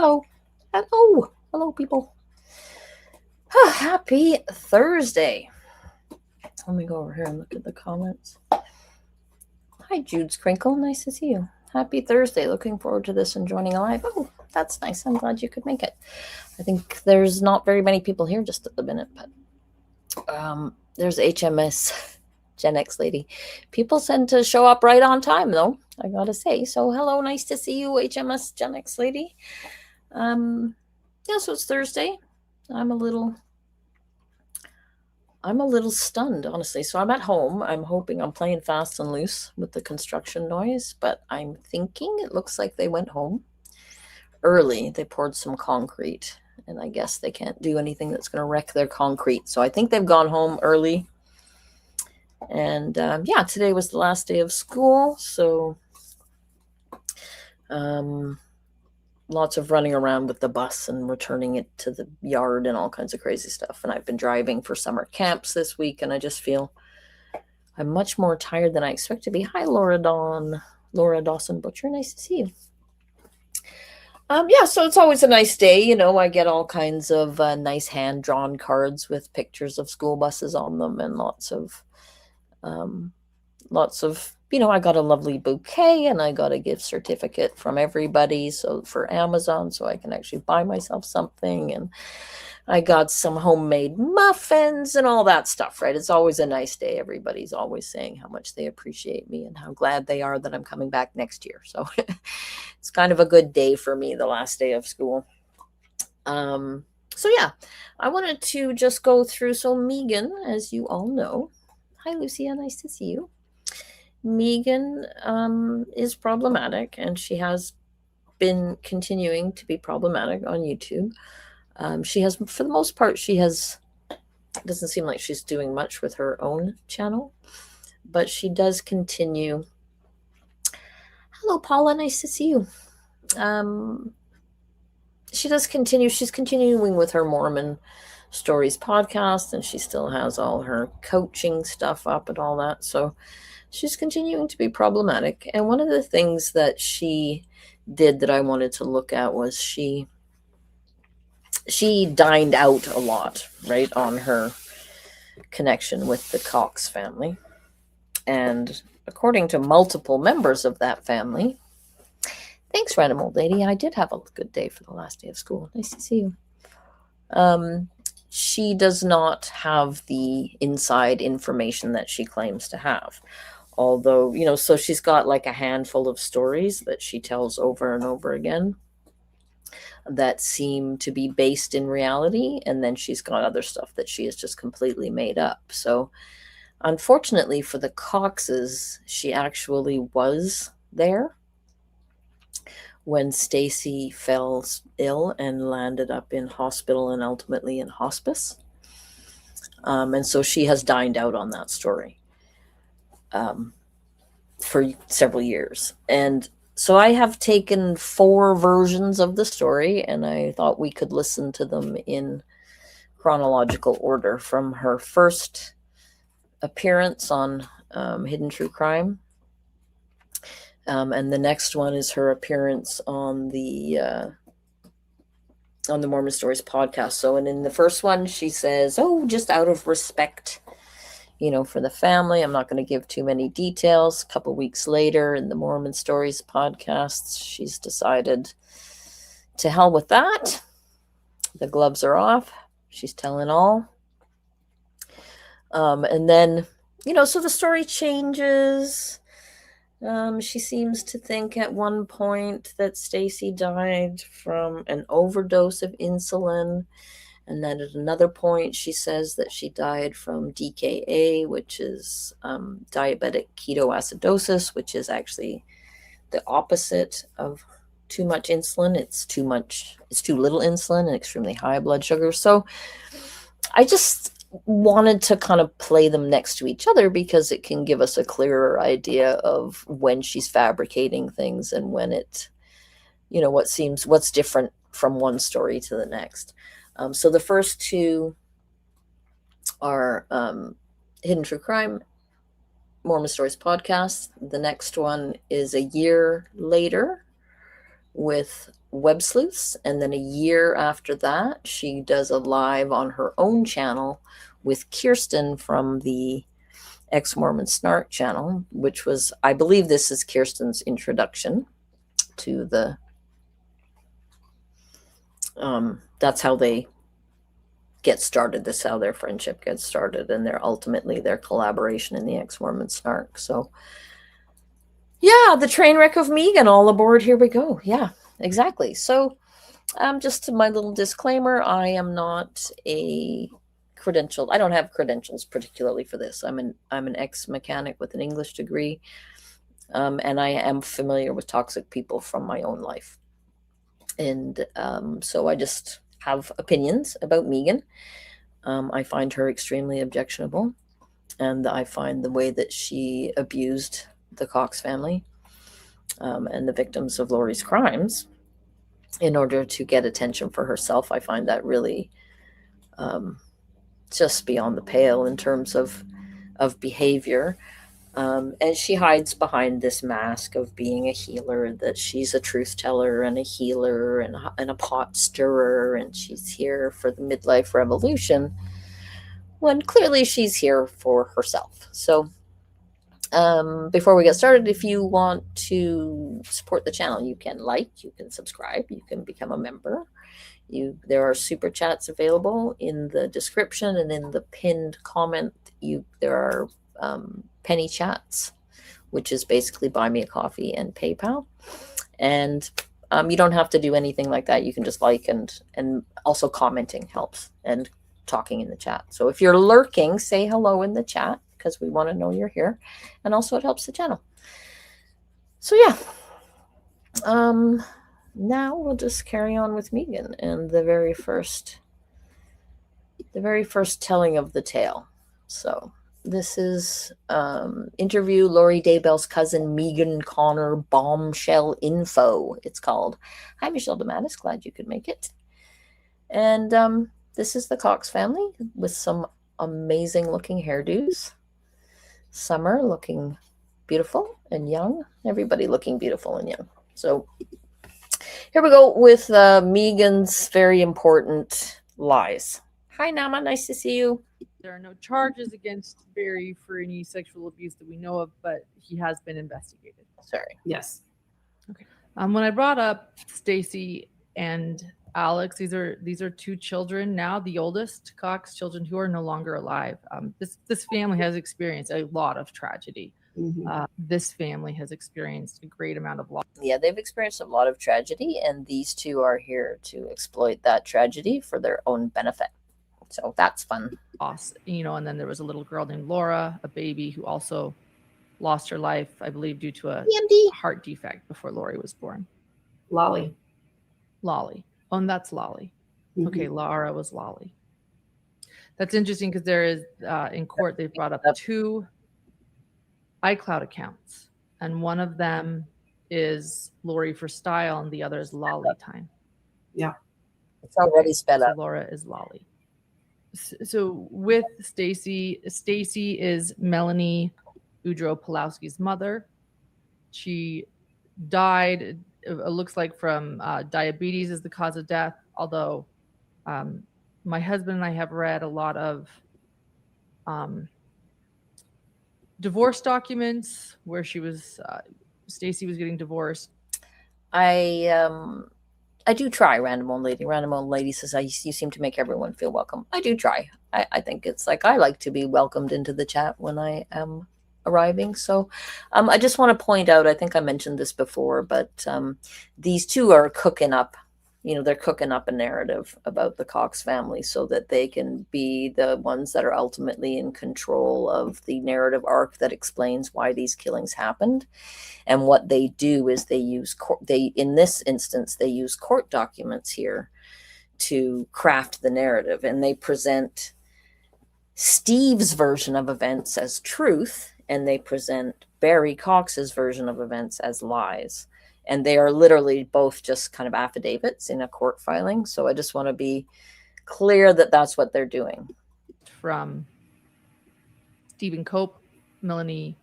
Hello. Hello. Hello, people. Happy Thursday. Let me go over here and look at the comments. Hi, Jude's Crinkle. Nice to see you. Happy Thursday. Looking forward to this and joining live. Oh, that's nice. I'm glad you could make it. I think there's not very many people here just at the minute, but there's HMS Gen X lady. People tend to show up right on time, though, I gotta say. So hello, nice to see you, HMS Gen X lady. So it's Thursday. I'm a little stunned, honestly. So I'm at home. I'm hoping I'm playing fast and loose with the construction noise, but I'm thinking it looks like they went home early. They poured some concrete, and I guess they can't do anything that's going to wreck their concrete. So I think they've gone home early. And today was the last day of school. So lots of running around with the bus and returning it to the yard and all kinds of crazy stuff. And I've been driving for summer camps this week, and I just feel I'm much more tired than I expect to be. Hi, Laura Dawson Butcher. Nice to see you. So it's always a nice day. I get all kinds of nice hand-drawn cards with pictures of school buses on them and lots of I got a lovely bouquet, and I got a gift certificate from everybody for Amazon, so I can actually buy myself something. And I got some homemade muffins and all that stuff, right? It's always a nice day. Everybody's always saying how much they appreciate me and how glad they are that I'm coming back next year. So it's kind of a good day for me, the last day of school. I wanted to just go through. So Megan, as you all know, hi, Lucia, nice to see you. Megan is problematic, and she has been continuing to be problematic on YouTube. She has, for the most part, it doesn't seem like she's doing much with her own channel, but she does continue. Hello, Paula, nice to see you. She does continue. She's continuing with her Mormon Stories podcast, and she still has all her coaching stuff up and all that. So she's continuing to be problematic. And one of the things that she did that I wanted to look at was she dined out a lot, right, on her connection with the Cox family. And according to multiple members of that family, thanks, random old lady, I did have a good day for the last day of school. Nice to see you. She does not have the inside information that she claims to have. Although, so she's got like a handful of stories that she tells over and over again that seem to be based in reality. And then she's got other stuff that she has just completely made up. So unfortunately for the Coxes, she actually was there when Stacey fell ill and landed up in hospital and ultimately in hospice. And so she has dined out on that story for several years. And so I have taken 4 versions of the story, and I thought we could listen to them in chronological order from her first appearance on Hidden True Crime. And the next one is her appearance on the Mormon Stories podcast. So, and in the first one, she says, just out of respect, for the family, I'm not going to give too many details. A couple weeks later in the Mormon Stories podcast, she's decided to hell with that. The gloves are off. She's telling all. And then, so the story changes. She seems to think at one point that Stacey died from an overdose of insulin. And then at another point, she says that she died from DKA, which is diabetic ketoacidosis, which is actually the opposite of too much insulin. It's too little insulin and extremely high blood sugar. So I just wanted to kind of play them next to each other because it can give us a clearer idea of when she's fabricating things and when it, what's different from one story to the next. So the first 2 are Hidden True Crime, Mormon Stories podcast. The next one is a year later with Web Sleuths, and then a year after that, she does a live on her own channel with Kirsten from the Ex-Mormon Snark channel, which was, I believe this is Kirsten's introduction to the, that's how they get started. This is how their friendship gets started, and ultimately their collaboration in the Ex-Mormon Snark. So yeah, the train wreck of Megan, all aboard, here we go. Yeah, exactly. So just my little disclaimer, I am not a credentialed, I don't have credentials particularly for this. I'm an ex-mechanic with an English degree, and I am familiar with toxic people from my own life. And so I just have opinions about Megan. I find her extremely objectionable, and I find the way that she abused the Cox family and the victims of Lori's crimes in order to get attention for herself, I find that really just beyond the pale in terms of behavior. And she hides behind this mask of being a healer, that she's a truth teller and a healer and a pot stirrer, and she's here for the midlife revolution, when clearly she's here for herself. So before we get started, if you want to support the channel, you can like, you can subscribe, you can become a member. There are super chats available in the description, and in the pinned comment there are penny chats, which is basically buy me a coffee and PayPal. And you don't have to do anything like that. You can just like, and also commenting helps, and talking in the chat. So if you're lurking, say hello in the chat, because we want to know you're here, and also it helps the channel. So yeah, now we'll just carry on with Megan and the very first telling of the tale. So this is interview Lori Daybell's cousin Megan Connor, bombshell info, it's called. Hi, Michelle DeMattis, glad you could make it. And this is the Cox family with some amazing looking hairdos. Summer looking beautiful and young. Everybody looking beautiful and young. So here we go with Megan's very important lies. Hi, Nama. Nice to see you. There are no charges against Barry for any sexual abuse that we know of, but he has been investigated. Sorry. Yes. Okay. When I brought up Stacey and Alex, these are two children now, the oldest Cox children, who are no longer alive. This family has experienced a lot of tragedy. Mm-hmm. This family has experienced a great amount of loss. Yeah, they've experienced a lot of tragedy, and these two are here to exploit that tragedy for their own benefit. So that's fun. And then there was a little girl named Laura, a baby, who also lost her life, I believe, due to a heart defect before Lori was born. Lolly. Oh, and that's Lolly. Mm-hmm. Okay, Laura was Lolly. That's interesting because there is, in court, they've brought up two iCloud accounts, and one of them is Lori for Style, and the other is Lolly Time. Yeah. It's already sped up. So Laura is Lolly. So with Stacey is Melanie Boudreau-Pulowski's mother. She died, it looks like, from diabetes is the cause of death, although my husband and I have read a lot of divorce documents where Stacey was getting divorced. I do try, Random Old Lady. Random Old Lady says, you seem to make everyone feel welcome. I do try. I think it's like, I like to be welcomed into the chat when I am arriving. So I just want to point out, I think I mentioned this before, but these two are cooking up, they're cooking up a narrative about the Cox family so that they can be the ones that are ultimately in control of the narrative arc that explains why these killings happened. And what they do is in this instance, they use court documents here to craft the narrative, and they present Steve's version of events as truth, and they present Barry Cox's version of events as lies. And they are literally both just kind of affidavits in a court filing. So I just want to be clear that that's what they're doing. From Stephen Cope, Melanie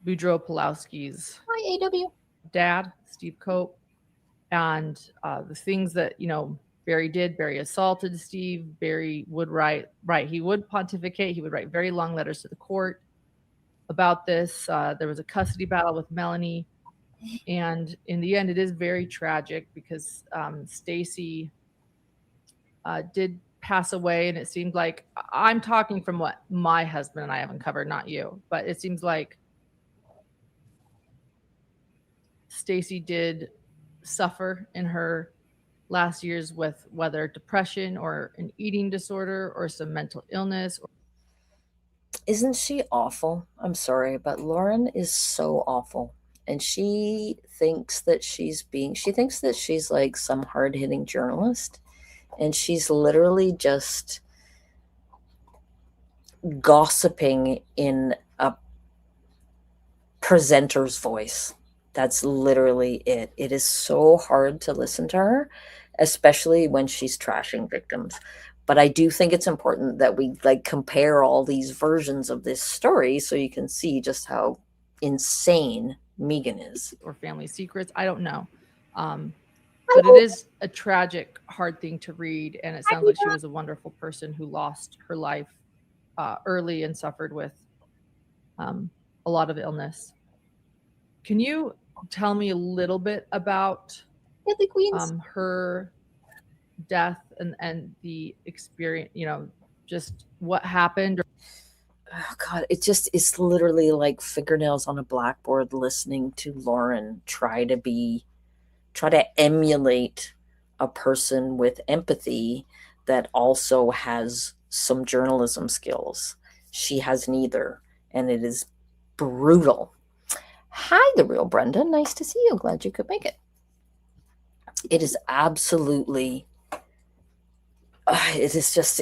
Boudreau-Pulowski's Hi, AW. dad, Steve Cope, And the things that, Barry did, Barry assaulted Steve. Barry would write, he would pontificate. He would write very long letters to the court about this. There was a custody battle with Melanie. And in the end, it is very tragic because Stacey did pass away. And it seemed like, I'm talking from what my husband and I have uncovered, not you, but it seems like Stacey did suffer in her last years with whether depression or an eating disorder or some mental illness. Isn't she awful? I'm sorry, but Lauren is so awful. And she thinks that she thinks that she's like some hard-hitting journalist. And she's literally just gossiping in a presenter's voice. That's literally it. It is so hard to listen to her, especially when she's trashing victims. But I do think it's important that we compare all these versions of this story so you can see just how insane Megan is. Or family secrets. I don't know. But it is a tragic, hard thing to read. And it sounds like she was a wonderful person who lost her life early and suffered with a lot of illness. Can you tell me a little bit about her death and the experience, just what happened? Oh God, it's literally like fingernails on a blackboard listening to Lauren try to emulate a person with empathy that also has some journalism skills. She has neither, and it is brutal. Hi, The Real Brenda. Nice to see you. Glad you could make it. It is absolutely, it is just,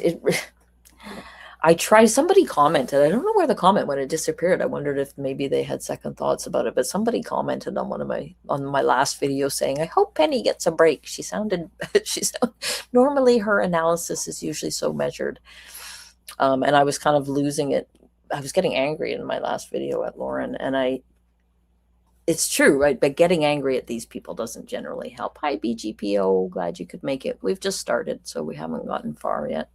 somebody commented, I don't know where the comment went, it disappeared. I wondered if maybe they had second thoughts about it, but somebody commented on my last video saying, I hope Penny gets a break. Normally her analysis is usually so measured. And I was kind of losing it. I was getting angry in my last video at Lauren, and it's true, right? But getting angry at these people doesn't generally help. Hi, BGPO. Glad you could make it. We've just started, so we haven't gotten far yet.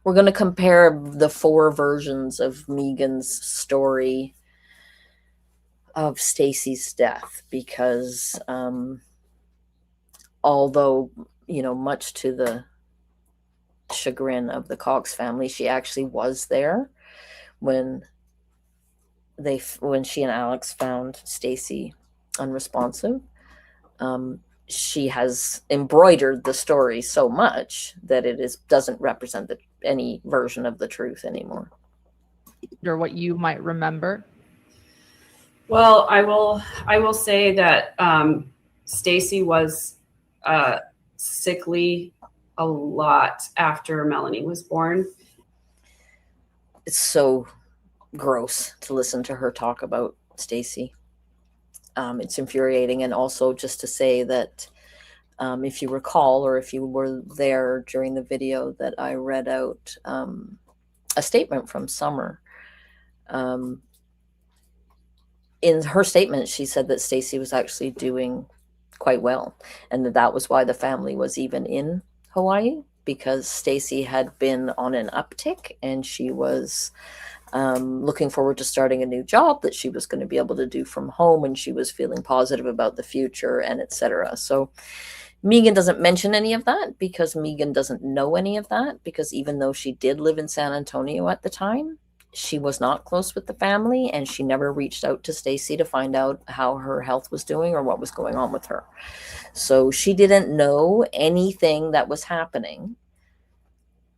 We're going to compare the 4 versions of Megan's story of Stacey's death because although, much to the chagrin of the Cox family, she actually was there when she and Alex found Stacey unresponsive. She has embroidered the story so much that it doesn't represent any version of the truth anymore. Or what you might remember. Well, I will say that Stacey was sickly a lot after Melanie was born. It's so gross to listen to her talk about Stacey. It's infuriating. And also just to say that if you recall, or if you were there during the video that I read out a statement from Summer. In her statement, she said that Stacey was actually doing quite well, and that was why the family was even in Hawaii, because Stacey had been on an uptick and she was looking forward to starting a new job that she was going to be able to do from home, and she was feeling positive about the future and etc. So Megan doesn't mention any of that because Megan doesn't know any of that, because even though she did live in San Antonio at the time, she was not close with the family, and she never reached out to Stacey to find out how her health was doing or what was going on with her. So she didn't know anything that was happening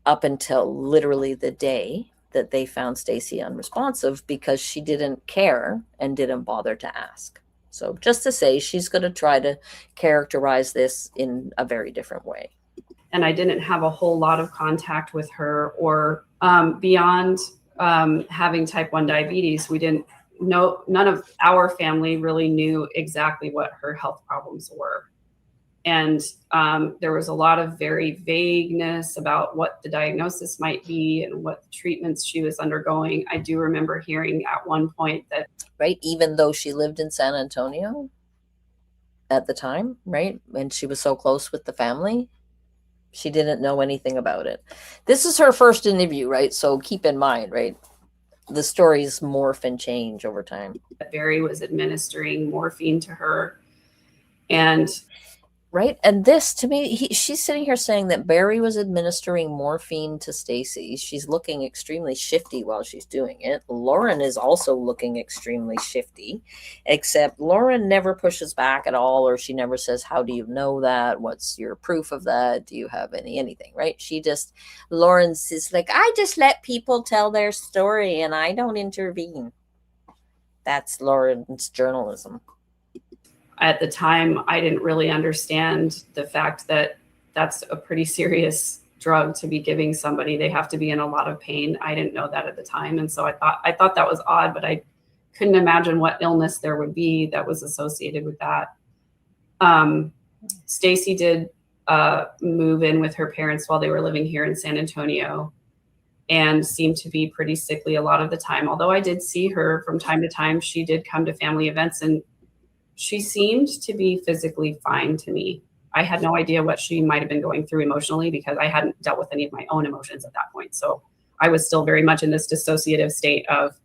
up until literally the day that they found Stacey unresponsive, because she didn't care and didn't bother to ask. So just to say, she's going to try to characterize this in a very different way. And I didn't have a whole lot of contact with her, or beyond having type 1 diabetes. We didn't know, none of our family really knew exactly what her health problems were. And there was a lot of very vagueness about what the diagnosis might be and what treatments she was undergoing. I do remember hearing at one point that... Right, even though she lived in San Antonio? at the time, right? And she was so close with the family. She didn't know anything about it. This is her first interview, right? So keep in mind, right? The stories morph and change over time. Barry was administering morphine to her. And right. And this to me, she's sitting here saying that Barry was administering morphine to Stacey. She's looking extremely shifty while she's doing it. Lauren is also looking extremely shifty, except Lauren never pushes back at all, or she never says, how do you know that? What's your proof of that? Do you have anything, right? Lauren's is like, I just let people tell their story and I don't intervene. That's Lauren's journalism. At the time, I didn't really understand the fact that that's a pretty serious drug to be giving somebody. They have to be in a lot of pain. I didn't know that at the time. And so I thought that was odd, but I couldn't imagine what illness there would be that was associated with that. Stacey did move in with her parents while they were living here in San Antonio and seemed to be pretty sickly a lot of the time. Although I did see her from time to time, she did come to family events and she seemed to be physically fine to me. I had no idea what she might have been going through emotionally because I hadn't dealt with any of my own emotions at that point. So I was still very much in this dissociative state of.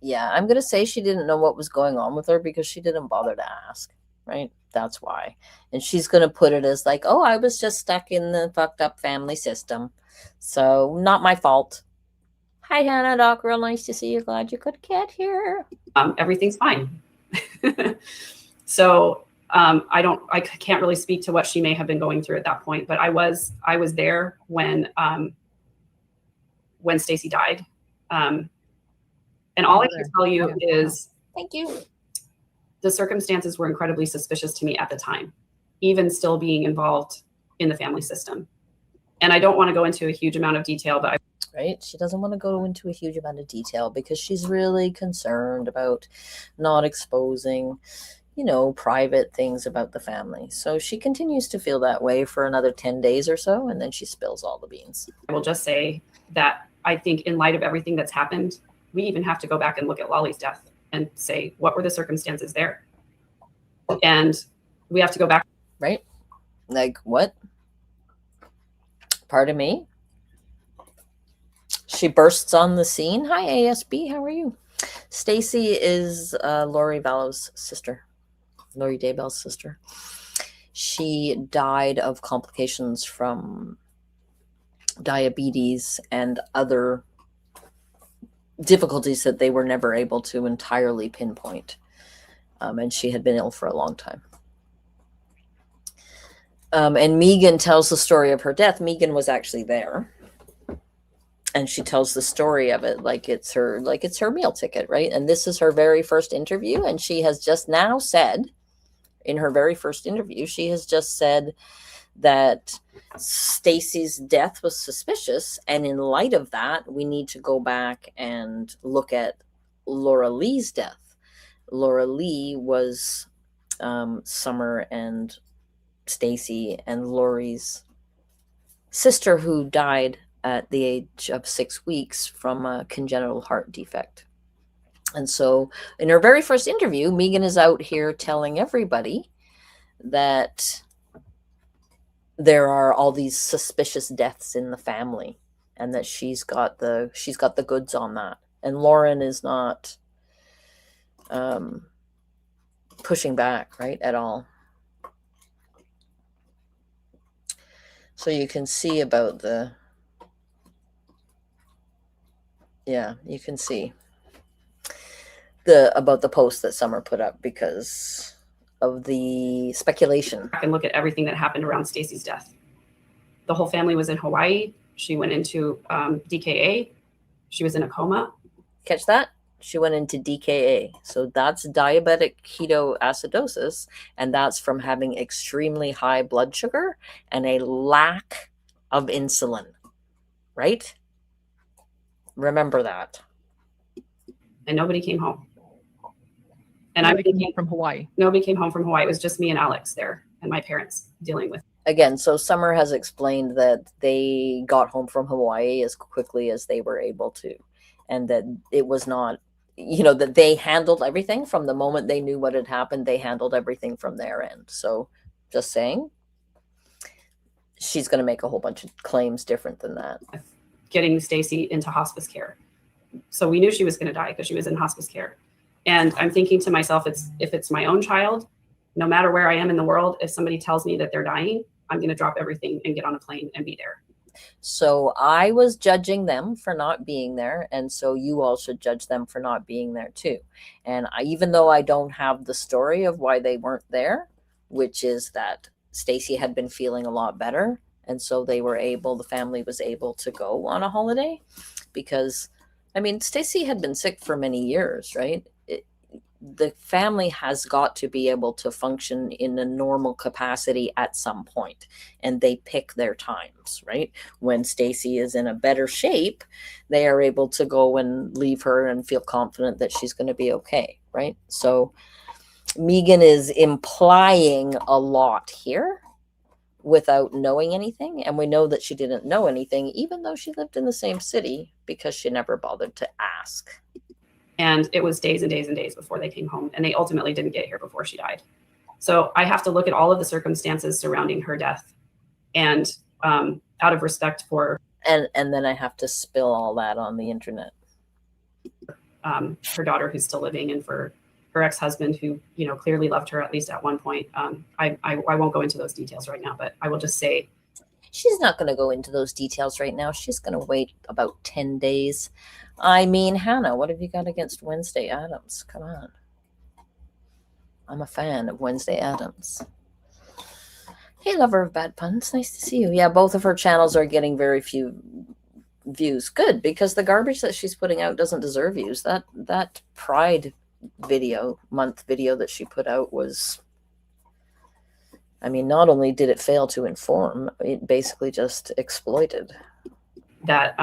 Yeah, I'm going to say she didn't know what was going on with her because she didn't bother to ask, right? That's why. And she's going to put it as like, oh, I was just stuck in the fucked up family system. So not my fault. Hi, Hannah, Doc. Real nice to see you. Glad you could get here. Everything's fine. So I can't really speak to what she may have been going through at that point, but I was there when Stacey died. And all I can tell you is, thank you. The circumstances were incredibly suspicious to me at the time, even still being involved in the family system. And I don't want to go into a huge amount of detail, but right? She doesn't want to go into a huge amount of detail because she's really concerned about not exposing, private things about the family. So she continues to feel that way for another 10 days or so, and then she spills all the beans. I will just say that I think in light of everything that's happened, we even have to go back and look at Lolly's death and say, what were the circumstances there? And we have to go back. Right? Like what? Pardon me? She bursts on the scene. Hi, ASB. How are you? Stacey is Lori Daybell's sister. Lori Daybell's sister. She died of complications from diabetes and other difficulties that they were never able to entirely pinpoint. And she had been ill for a long time. And Megan tells the story of her death. Megan was actually there. And she tells the story of it like it's her meal ticket, right? And this is her very first interview. And she has just now said, in her very first interview, she has just said that Stacey's death was suspicious. And in light of that, we need to go back and look at Laura Lee's death. Laura Lee was Summer and Stacey and Lori's sister who died at the age of 6 weeks from a congenital heart defect. And so in her very first interview, Megan is out here telling everybody that there are all these suspicious deaths in the family and that she's got the goods on that. And Lauren is not pushing back, right, at all. So you can see about you can see about the post that Summer put up because of the speculation. I can look at everything that happened around Stacey's death. The whole family was in Hawaii. She went into DKA. She was in a coma. Catch that? She went into DKA. So that's diabetic ketoacidosis, and that's from having extremely high blood sugar and a lack of insulin, right? Remember that. And nobody came home. And nobody came home from Hawaii. Nobody came home from Hawaii. It was just me and Alex there and my parents dealing with. Again, so Summer has explained that they got home from Hawaii as quickly as they were able to, and that it was not that they handled everything from the moment they knew what had happened. They handled everything from their end. So just saying, she's going to make a whole bunch of claims different than that. Getting Stacey into hospice care. So we knew she was going to die because she was in hospice care. And I'm thinking to myself, if it's my own child, no matter where I am in the world, if somebody tells me that they're dying, I'm going to drop everything and get on a plane and be there. So I was judging them for not being there. And so you all should judge them for not being there too. And even though I don't have the story of why they weren't there, which is that Stacey had been feeling a lot better. And so the family was able to go on a holiday because, I mean, Stacey had been sick for many years, right? The family has got to be able to function in a normal capacity at some point, and they pick their times, right? When Stacey is in a better shape, they are able to go and leave her and feel confident that she's going to be okay, right? So Megan is implying a lot here without knowing anything, and we know that she didn't know anything, even though she lived in the same city, because she never bothered to ask. And it was days and days and days before they came home, and they ultimately didn't get here before she died. So I have to look at all of the circumstances surrounding her death, and out of respect for and then I have to spill all that on the internet. Her daughter who's still living, and for her ex-husband who clearly loved her at least at one point. I won't go into those details right now, but I will just say she's not going to go into those details right now. She's going to wait about 10 days. I mean, Hannah, what have you got against Wednesday Addams? Come on. I'm a fan of Wednesday Addams. Hey, lover of bad puns. Nice to see you. Yeah, both of her channels are getting very few views. Good, because the garbage that she's putting out doesn't deserve views. That Pride month video that she put out was, I mean, not only did it fail to inform, it basically just exploited. That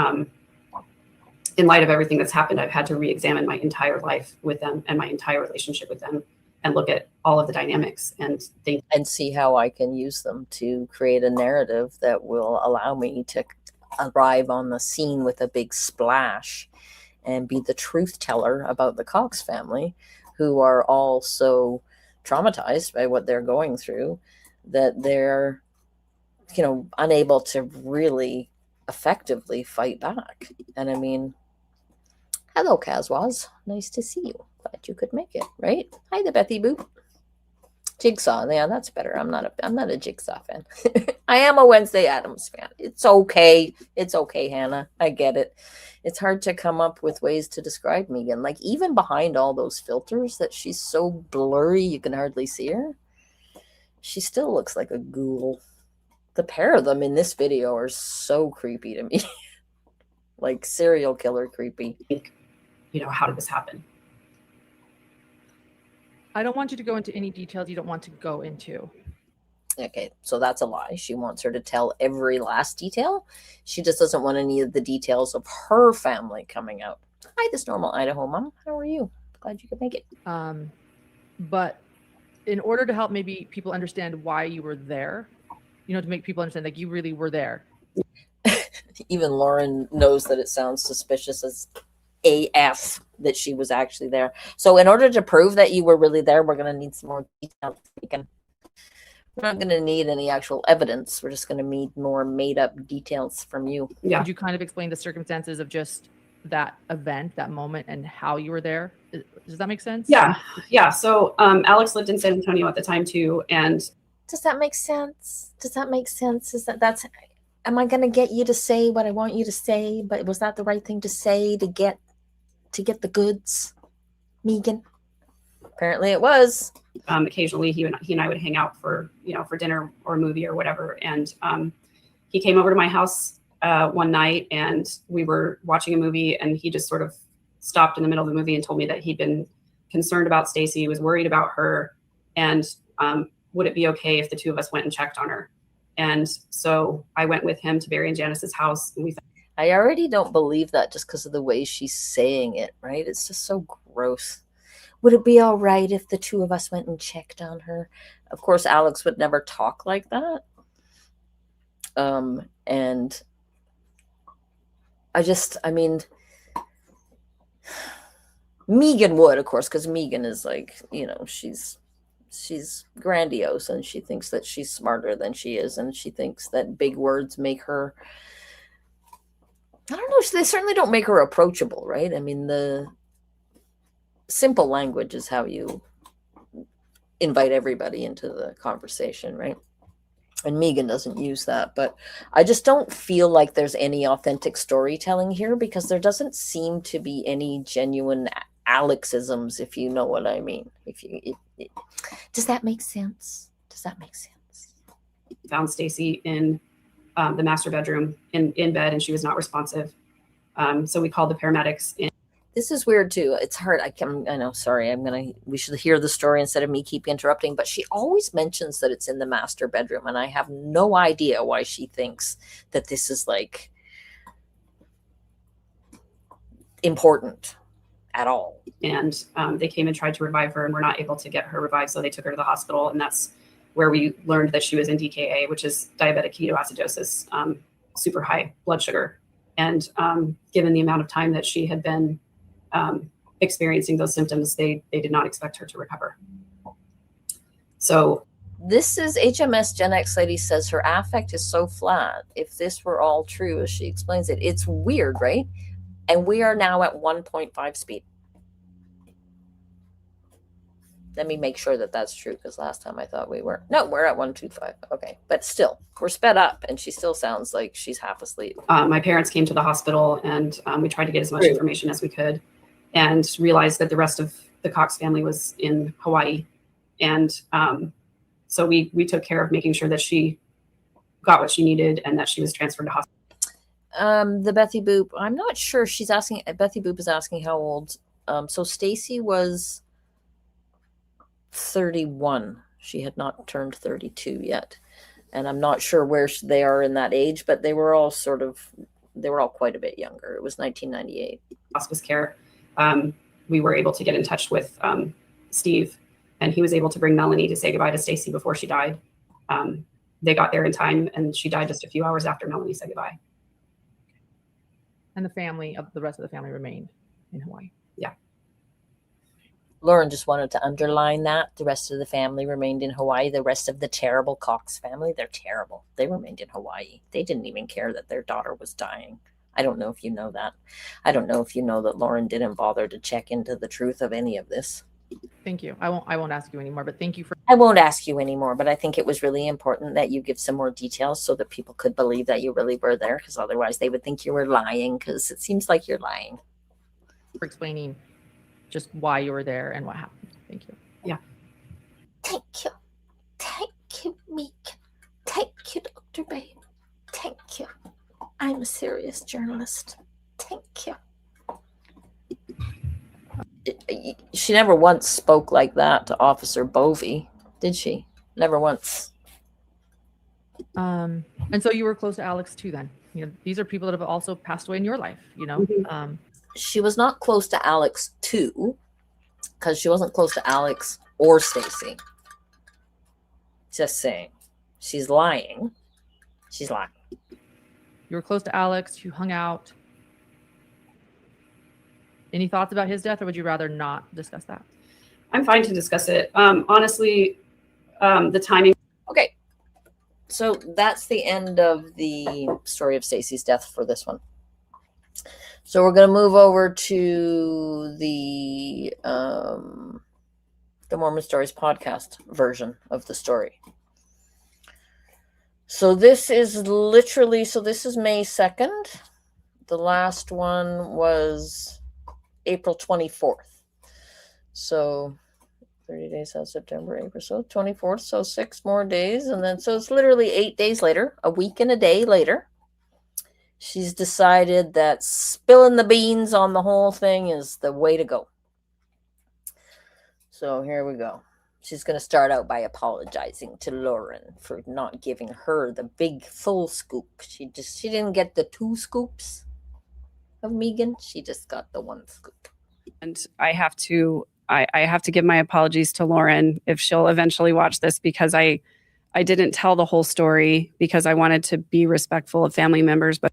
in light of everything that's happened, I've had to re-examine my entire life with them and my entire relationship with them, and look at all of the dynamics and think and see how I can use them to create a narrative that will allow me to arrive on the scene with a big splash and be the truth teller about the Cox family, who are all so traumatized by what they're going through that they're, unable to really effectively fight back. And I mean, hello, Caswaz. Nice to see you. Glad you could make it, right? Hi, the Bethy Boop. Jigsaw. Yeah, that's better. I'm not a Jigsaw fan. I am a Wednesday Addams fan. It's okay. It's okay, Hannah. I get it. It's hard to come up with ways to describe Megan. Like, even behind all those filters that she's so blurry you can hardly see her, she still looks like a ghoul. The pair of them in this video are so creepy to me. Like serial killer creepy. How did this happen? I don't want you to go into any details you don't want to go into. Okay, so that's a lie. She wants her to tell every last detail. She just doesn't want any of the details of her family coming out. Hi, this normal Idaho mom. How are you? Glad you could make it. But in order to help maybe people understand why you were there, to make people understand like you really were there. Even Lauren knows that it sounds suspicious as AF that she was actually there. So in order to prove that you were really there, we're going to need some more details. We're not going to need any actual evidence. We're just going to need more made up details from you. Yeah. Could you kind of explain the circumstances of just that event, that moment, and how you were there? Does that make sense? Yeah. So Alex lived in San Antonio at the time too. And does that make sense? Does that make sense? Am I going to get you to say what I want you to say? But was that the right thing to say to get the goods, Megan? Apparently it was. Occasionally he and I would hang out for dinner or a movie or whatever. And he came over to my house one night, and we were watching a movie, and he just sort of stopped in the middle of the movie and told me that he'd been concerned about Stacey, was worried about her, and would it be okay if the two of us went and checked on her? And so I went with him to Barry and Janice's house, and I already don't believe that just because of the way she's saying it, right? It's just so gross. Would it be all right if the two of us went and checked on her? Of course, Alex would never talk like that. And Megan would, of course, because Megan is like, she's grandiose, and she thinks that she's smarter than she is, and she thinks that big words make her, I don't know, they certainly don't make her approachable, right? I mean, the simple language is how you invite everybody into the conversation, right? And Megan doesn't use that, but I just don't feel like there's any authentic storytelling here, because there doesn't seem to be any genuine Alexisms, if you know what I mean. Does that make sense? Found Stacey in the master bedroom in bed, and she was not responsive. So we called the paramedics in. This is weird too. It's hard. I know. Sorry. We should hear the story instead of me keep interrupting. But she always mentions that it's in the master bedroom, and I have no idea why she thinks that this is like important at all. And they came and tried to revive her, and were not able to get her revived. So they took her to the hospital, and that's where we learned that she was in DKA, which is diabetic ketoacidosis, super high blood sugar. And given the amount of time that she had been experiencing those symptoms, they did not expect her to recover. So this is HMS Gen X lady says her affect is so flat. If this were all true, as she explains it, it's weird, right? And we are now at 1.5 speed. Let me make sure that that's true, because last time I thought we were. No, we're at 1.25. Okay. But still, we're sped up, and she still sounds like she's half asleep. My parents came to the hospital, and we tried to get as much information as we could, and realized that the rest of the Cox family was in Hawaii. And so we took care of making sure that she got what she needed and that she was transferred to hospital. The Bethy Boop, I'm not sure. Bethy Boop is asking how old. So Stacey was 31. She had not turned 32 yet. And I'm not sure where they are in that age, but they were all quite a bit younger. It was 1998. Hospice care. We were able to get in touch with Steve, and he was able to bring Melanie to say goodbye to Stacey before she died. They got there in time, and she died just a few hours after Melanie said goodbye. And the rest of the family remained in Hawaii. Yeah. Lauren just wanted to underline that. The rest of the family remained in Hawaii. The rest of the terrible Cox family, they're terrible. They remained in Hawaii. They didn't even care that their daughter was dying. I don't know if you know that. I don't know if you know that Lauren didn't bother to check into the truth of any of this. Thank you. I won't ask you anymore, but thank you for. I won't ask you anymore, but I think it was really important that you give some more details so that people could believe that you really were there, because otherwise they would think you were lying, because it seems like you're lying. For explaining just why you were there and what happened. Thank you. Yeah. Thank you. Thank you, Meek. Thank you, Dr. Babe. Thank you. I'm a serious journalist. Thank you. She never once spoke like that to Officer Bovey, did she? Never once. And so you were close to Alex too then. These are people that have also passed away in your life, Mm-hmm. She was not close to Alex too, because she wasn't close to Alex or Stacey. Just saying. She's lying. She's lying. You were close to Alex. You hung out. Any thoughts about his death, or would you rather not discuss that? I'm fine to discuss it. Honestly, the timing. Okay. So that's the end of the story of Stacey's death for this one. So we're going to move over to the Mormon Stories podcast version of the story. So this is this is May 2nd. The last one was April 24th. So 30 days out, September, April, so 24th, so 6 more days. And then, so it's literally 8 days later, a week and a day later. She's decided that spilling the beans on the whole thing is the way to go. So here we go. She's going to start out by apologizing to Lauren for not giving her the big full scoop. She didn't get the 2 scoops of Megan. She just got the 1 scoop. And I have to give my apologies to Lauren if she'll eventually watch this, because I didn't tell the whole story because I wanted to be respectful of family members, but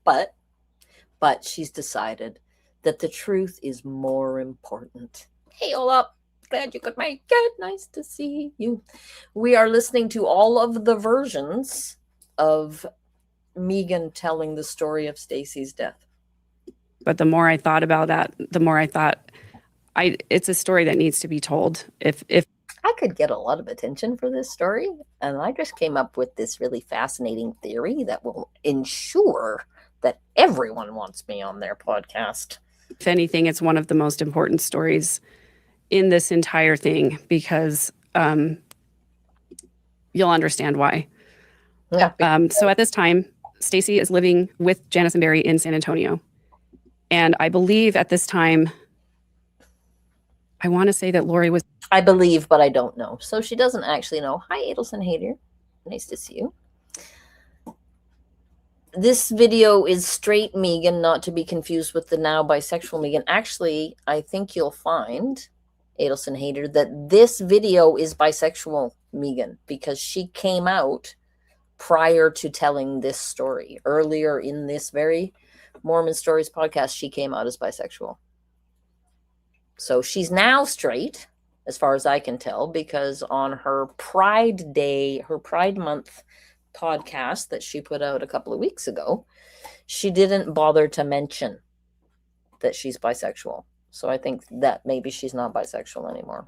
But she's decided that the truth is more important. Hey, Ola, glad you could make it. Nice to see you. We are listening to all of the versions of Megan telling the story of Stacey's death. But the more I thought about that, the more I thought, it's a story that needs to be told. If I could get a lot of attention for this story, and I just came up with this really fascinating theory that will ensure that everyone wants me on their podcast. if anything, it's one of the most important stories in this entire thing, because you'll understand why. Yeah. So at this time, Stacey is living with Janice and Barry in San Antonio. And I believe at this time, I want to say that Lori was... I believe, but I don't know. So she doesn't actually know. Hi, Adelson Hader. Nice to see you. This video is straight Megan, not to be confused with the now bisexual Megan. Actually, I think you'll find, Adelson Hader, that this video is bisexual Megan, because she came out prior to telling this story. Earlier in this very Mormon Stories podcast, she came out as bisexual. So she's now straight, as far as I can tell, because on her Pride Day, her Pride Month podcast that she put out a couple of weeks ago, she didn't bother to mention that she's bisexual. So I think that maybe she's not bisexual anymore.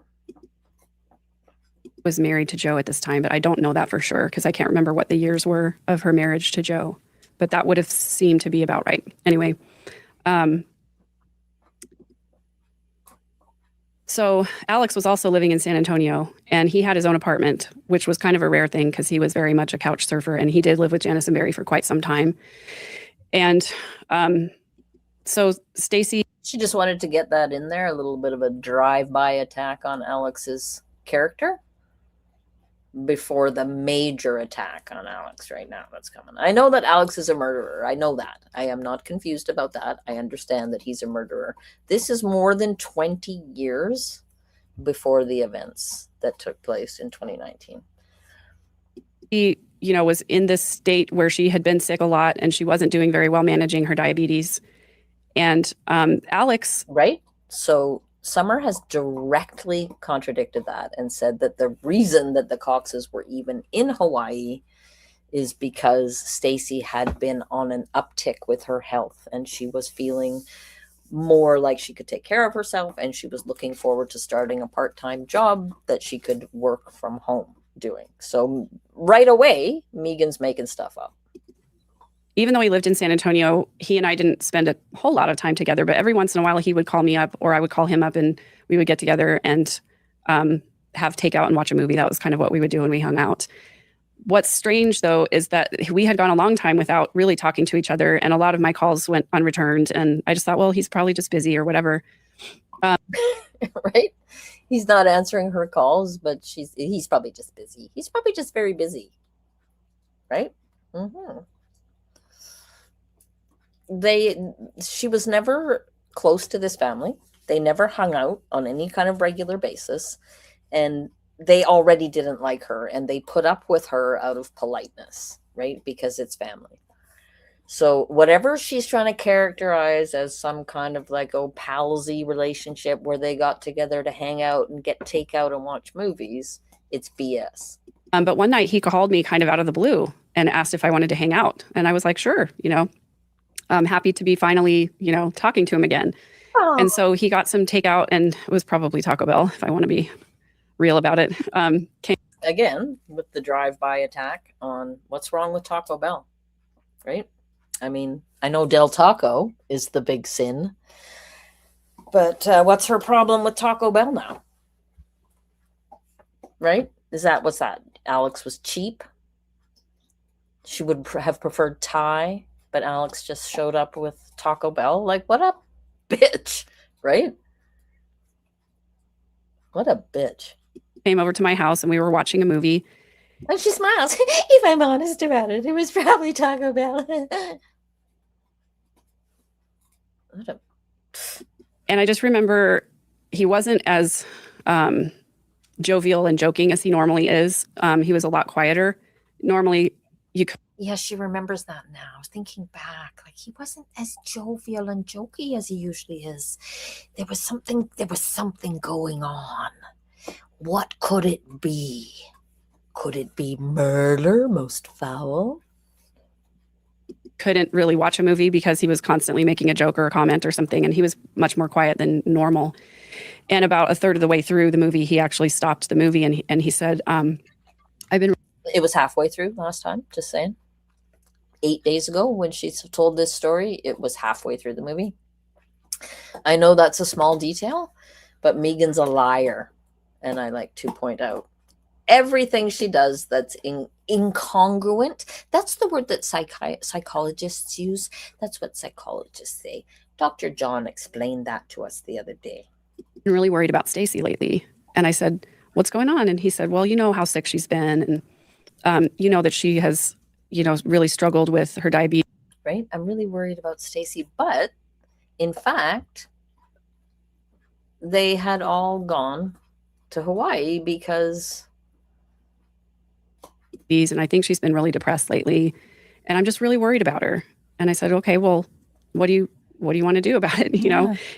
was married to Joe at this time, but I don't know that for sure because I can't remember what the years were of her marriage to Joe. But that would have seemed to be about right. Anyway, so Alex was also living in San Antonio, and he had his own apartment, which was kind of a rare thing because he was very much a couch surfer, and he did live with Janice and Barry for quite some time. And so Stacey... She just wanted to get that in there, a little bit of a drive-by attack on Alex's character before the major attack on Alex right now that's coming. I know that Alex is a murderer. I know that. I am not confused about that. I understand that he's a murderer. This is more than 20 years before the events that took place in 2019. He, was in this state where she had been sick a lot and she wasn't doing very well managing her diabetes. And Alex... Right? So Summer has directly contradicted that and said that the reason that the Coxes were even in Hawaii is because Stacey had been on an uptick with her health and she was feeling more like she could take care of herself, and she was looking forward to starting a part-time job that she could work from home doing. So right away, Megan's making stuff up. Even though he lived in San Antonio, he and I didn't spend a whole lot of time together, but every once in a while he would call me up or I would call him up and we would get together and have takeout and watch a movie. That was kind of what we would do when we hung out. What's strange, though, is that we had gone a long time without really talking to each other, and a lot of my calls went unreturned, and I just thought, well, he's probably just busy or whatever. Right? He's not answering her calls, but he's probably just busy. He's probably just very busy. Right? Mm-hmm. She was never close to this family. They never hung out on any kind of regular basis, and they already didn't like her, and they put up with her out of politeness, right? Because it's family. So whatever she's trying to characterize as some kind of like palsy relationship where they got together to hang out and get takeout and watch movies, it's BS. But one night he called me kind of out of the blue and asked if I wanted to hang out, and I was like, sure, I'm happy to be finally, talking to him again. Oh. And so he got some takeout, and it was probably Taco Bell, if I want to be real about it. Again, with the drive-by attack on what's wrong with Taco Bell, right? I mean, I know Del Taco is the big sin, but what's her problem with Taco Bell now? Right? What's that? Alex was cheap. She would have preferred Thai, but Alex just showed up with Taco Bell. Like, what a bitch, right? What a bitch. Came over to my house and we were watching a movie. And she smiles. If I'm honest about it, it was probably Taco Bell. And I just remember he wasn't as jovial and joking as he normally is. He was a lot quieter. Normally, you could Yeah, she remembers that now. Thinking back, like he wasn't as jovial and jokey as he usually is. There was something going on. What could it be? Could it be murder most foul? Couldn't really watch a movie because he was constantly making a joke or a comment or something, and he was much more quiet than normal. And about a third of the way through the movie, he actually stopped the movie and he said, It was halfway through last time, just saying. 8 days ago when she told this story, it was halfway through the movie. I know that's a small detail, but Megan's a liar. And I like to point out everything she does that's incongruent. That's the word that psychologists use. That's what psychologists say. Dr. John explained that to us the other day. I'm really worried about Stacey lately. And I said, what's going on? And he said, well, you know how sick she's been. And you know that she has, really struggled with her diabetes. Right? I'm really worried about Stacey. But in fact, they had all gone to Hawaii because... And I think she's been really depressed lately. And I'm just really worried about her. And I said, okay, well, what do you want to do about it?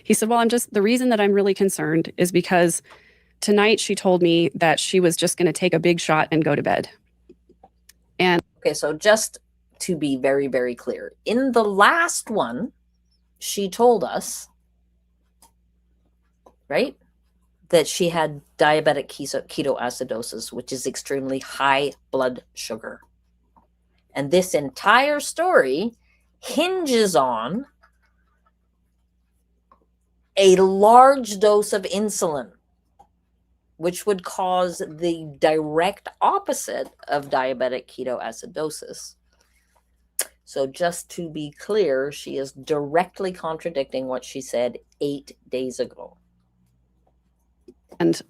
He said, well, the reason that I'm really concerned is because tonight she told me that she was just going to take a big shot and go to bed. And okay, so just to be very, very clear, in the last one, she told us, right, that she had diabetic ketoacidosis, which is extremely high blood sugar. And this entire story hinges on a large dose of insulin, which would cause the direct opposite of diabetic ketoacidosis. So just to be clear, she is directly contradicting what she said 8 days ago. And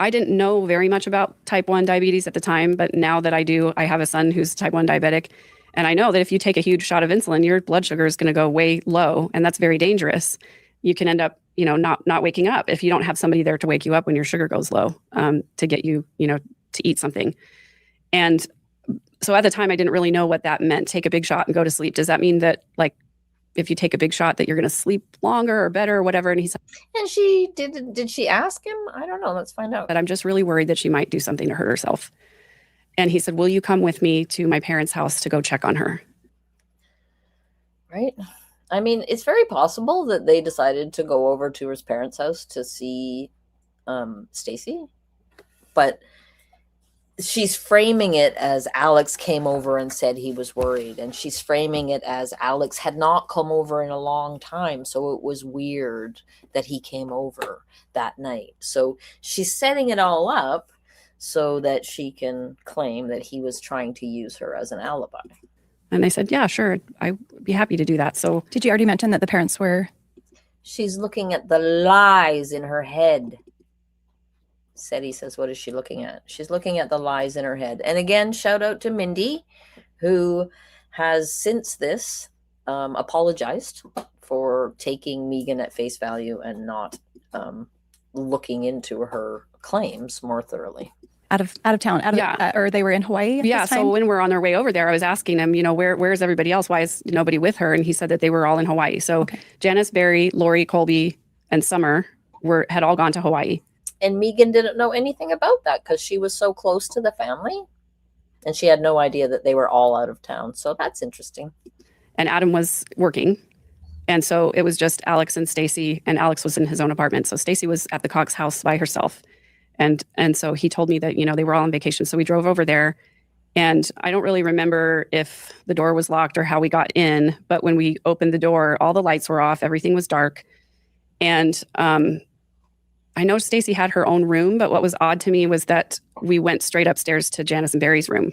I didn't know very much about type 1 diabetes at the time, but now that I do, I have a son who's type 1 diabetic. And I know that if you take a huge shot of insulin, your blood sugar is going to go way low. And that's very dangerous. You can end up, not waking up if you don't have somebody there to wake you up when your sugar goes low, to get you, to eat something. And so at the time, I didn't really know what that meant. Take a big shot and go to sleep. Does that mean that, like, if you take a big shot that you're going to sleep longer or better or whatever? And he said, and she did she ask him? I don't know. Let's find out. But I'm just really worried that she might do something to hurt herself. And he said, will you come with me to my parents' house to go check on her? Right. I mean, it's very possible that they decided to go over to his parents' house to see Stacey, but she's framing it as Alex came over and said he was worried, and she's framing it as Alex had not come over in a long time, so it was weird that he came over that night. So she's setting it all up so that she can claim that he was trying to use her as an alibi. And I said, yeah, sure, I'd be happy to do that. So did you already mention that the parents were? She's looking at the lies in her head. Seti says, what is she looking at? She's looking at the lies in her head. And again, shout out to Mindy, who has since this apologized for taking Megan at face value and not looking into her claims more thoroughly. Out of town, or they were in Hawaii? Yeah. So when we're on our way over there, I was asking him, where's everybody else? Why is nobody with her? And he said that they were all in Hawaii. So okay. Janice, Barry, Lori, Colby, and Summer had all gone to Hawaii. And Megan didn't know anything about that because she was so close to the family, and she had no idea that they were all out of town. So that's interesting. And Adam was working. And so it was just Alex and Stacey, and Alex was in his own apartment. So Stacey was at the Cox house by herself. And so he told me that, they were all on vacation. So we drove over there, and I don't really remember if the door was locked or how we got in. But when we opened the door, all the lights were off. Everything was dark. And I know Stacey had her own room, but what was odd to me was that we went straight upstairs to Janice and Barry's room.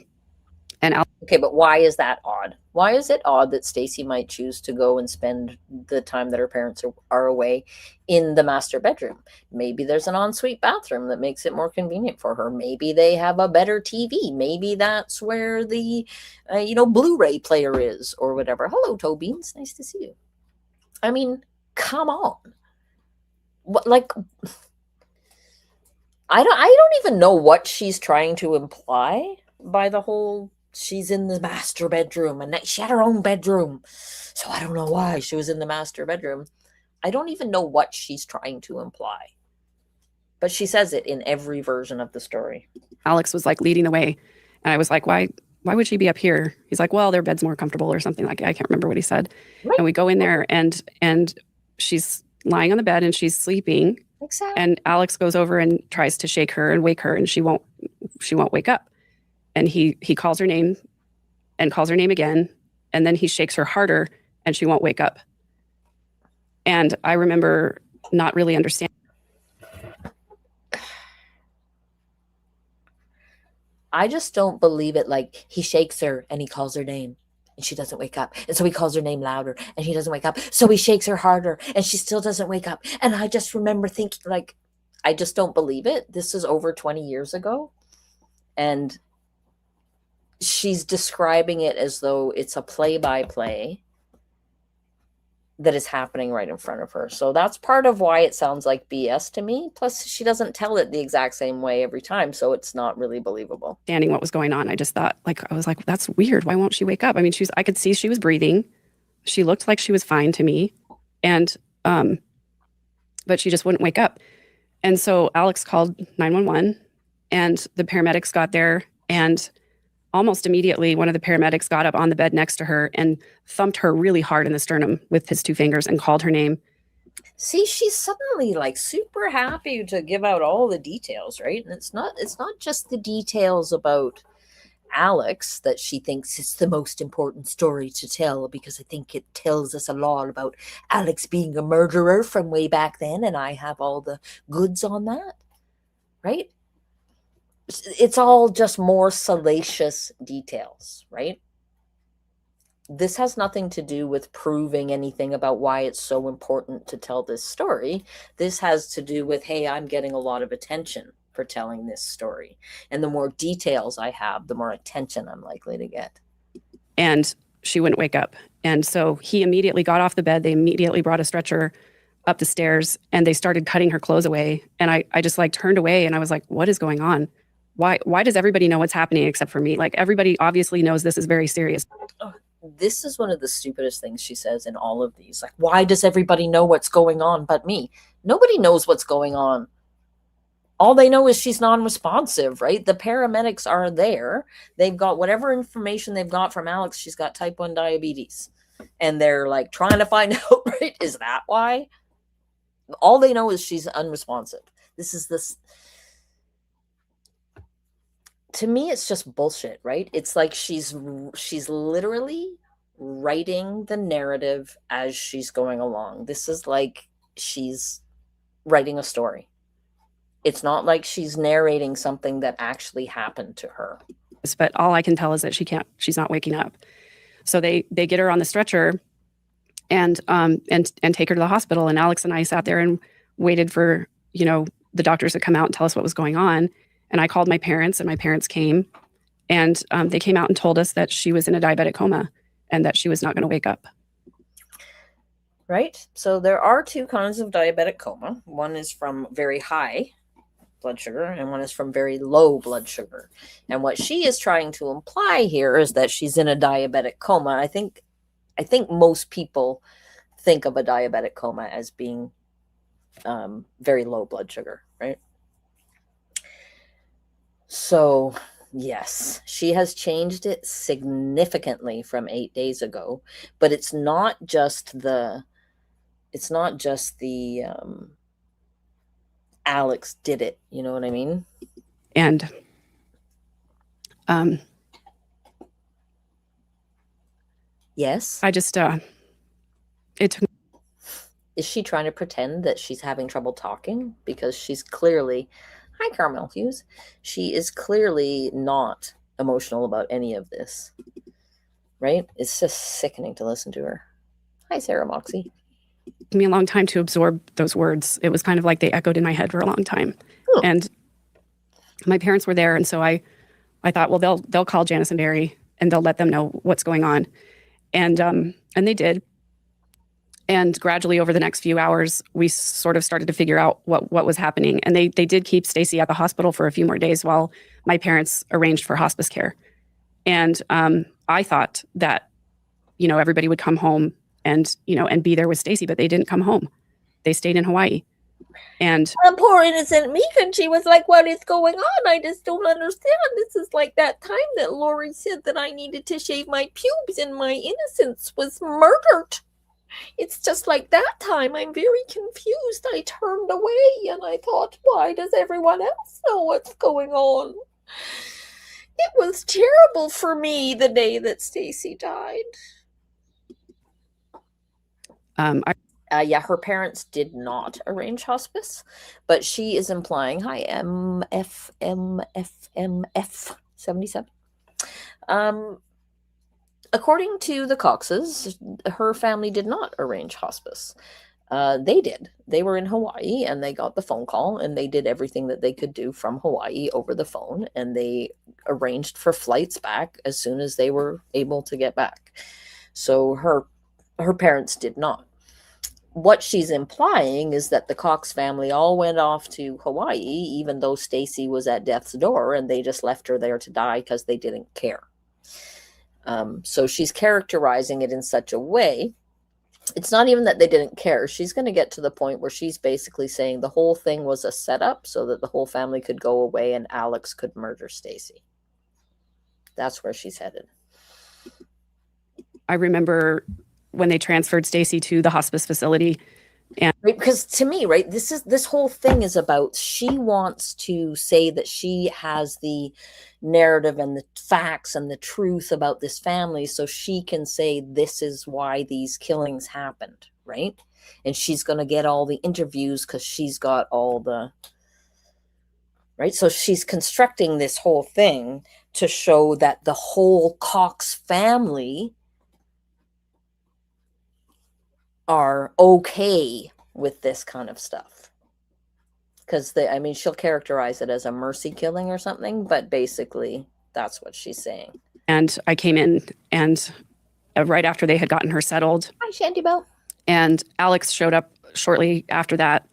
Okay, but why is that odd? Why is it odd that Stacey might choose to go and spend the time that her parents are away in the master bedroom? Maybe there's an ensuite bathroom that makes it more convenient for her. Maybe they have a better TV. Maybe that's where the, Blu-ray player is or whatever. Hello, Toe Beans. Nice to see you. I mean, come on. What, like, I don't even know what she's trying to imply by the whole she's in the master bedroom, and she had her own bedroom. So I don't know why she was in the master bedroom. I don't even know what she's trying to imply. But she says it in every version of the story. Alex was like leading the way. And I was like, why would she be up here? He's like, well, their bed's more comfortable or something like that. I can't remember what he said. Right. And we go in there and she's lying on the bed and she's sleeping. Exactly. And Alex goes over and tries to shake her and wake her, and she won't wake up. And he calls her name and calls her name again. And then he shakes her harder and she won't wake up. And I remember not really understanding. I just don't believe it. Like, he shakes her and he calls her name and she doesn't wake up. And so he calls her name louder and he doesn't wake up. So he shakes her harder and she still doesn't wake up. And I just remember thinking, like, I just don't believe it. This is over 20 years ago. And she's describing it as though it's a play-by-play that is happening right in front of her. So that's part of why it sounds like BS to me. Plus, she doesn't tell it the exact same way every time, so it's not really believable. Understanding what was going on, I just thought, like, I was like, that's weird. Why won't she wake up? I mean, I could see she was breathing. She looked like she was fine to me, and but she just wouldn't wake up. And so Alex called 911, and the paramedics got there, and almost immediately, one of the paramedics got up on the bed next to her and thumped her really hard in the sternum with his 2 fingers and called her name. See, she's suddenly like super happy to give out all the details, right? And it's not just the details about Alex that she thinks it's the most important story to tell, because I think it tells us a lot about Alex being a murderer from way back then, and I have all the goods on that, right? It's all just more salacious details, right? This has nothing to do with proving anything about why it's so important to tell this story. This has to do with, hey, I'm getting a lot of attention for telling this story. And the more details I have, the more attention I'm likely to get. And she wouldn't wake up. And so he immediately got off the bed. They immediately brought a stretcher up the stairs and they started cutting her clothes away. And I just like turned away and I was like, what is going on? Why does everybody know what's happening except for me? Like, everybody obviously knows this is very serious. Oh, this is one of the stupidest things she says in all of these. Like, why does everybody know what's going on but me? Nobody knows what's going on. All they know is she's non-responsive, right? The paramedics are there. They've got whatever information they've got from Alex. She's got type 1 diabetes. And they're like trying to find out, right? Is that why? All they know is she's unresponsive. To me, it's just bullshit, right? It's like she's literally writing the narrative as she's going along. This is like she's writing a story. It's not like she's narrating something that actually happened to her. But all I can tell is that she's not waking up. So they get her on the stretcher and take her to the hospital. And Alex and I sat there and waited for, the doctors to come out and tell us what was going on. And I called my parents, and my parents came, and they came out and told us that she was in a diabetic coma and that she was not going to wake up. Right. So there are 2 kinds of diabetic coma. One is from very high blood sugar, and one is from very low blood sugar. And what she is trying to imply here is that she's in a diabetic coma. I think most people think of a diabetic coma as being very low blood sugar, right? So, yes, she has changed it significantly from 8 days ago, but it's not just the Alex did it, you know what I mean? And yes. I just Is she trying to pretend that she's having trouble talking? Because she's clearly, hi, Carmel Hughes. She is clearly not emotional about any of this, right? It's just sickening to listen to her. Hi, Sarah Moxie. It took me a long time to absorb those words. It was kind of like they echoed in my head for a long time. Ooh. And my parents were there. And so I thought, well, they'll call Janice and Barry and they'll let them know what's going on. And they did. And gradually over the next few hours, we sort of started to figure out what was happening. And they did keep Stacey at the hospital for a few more days while my parents arranged for hospice care. And I thought that, everybody would come home and, and be there with Stacey, but they didn't come home. They stayed in Hawaii. And poor innocent Megan, she was like, what is going on? I just don't understand. This is like that time that Lori said that I needed to shave my pubes and my innocence was murdered. It's just like that time. I'm very confused. I turned away and I thought, why does everyone else know what's going on? It was terrible for me the day that Stacey died. Her parents did not arrange hospice, but she is implying, hi, MFMFMF77. According to the Coxes, her family did not arrange hospice. They did. They were in Hawaii and they got the phone call and they did everything that they could do from Hawaii over the phone, and they arranged for flights back as soon as they were able to get back. So her parents did not. What she's implying is that the Cox family all went off to Hawaii, even though Stacey was at death's door, and they just left her there to die because they didn't care. So she's characterizing it in such a way. It's not even that they didn't care. She's going to get to the point where she's basically saying the whole thing was a setup so that the whole family could go away and Alex could murder Stacey. That's where she's headed. I remember when they transferred Stacey to the hospice facility. And right, because to me, right, this whole thing is about, she wants to say that she has the narrative and the facts and the truth about this family, so she can say this is why these killings happened, right? And she's going to get all the interviews because she's got all the, right? So she's constructing this whole thing to show that the whole Cox family are okay with this kind of stuff, because she'll characterize it as a mercy killing or something, but basically that's what she's saying. And I came in and right after they had gotten her settled. Hi, Chad Daybell. And Alex showed up shortly after that.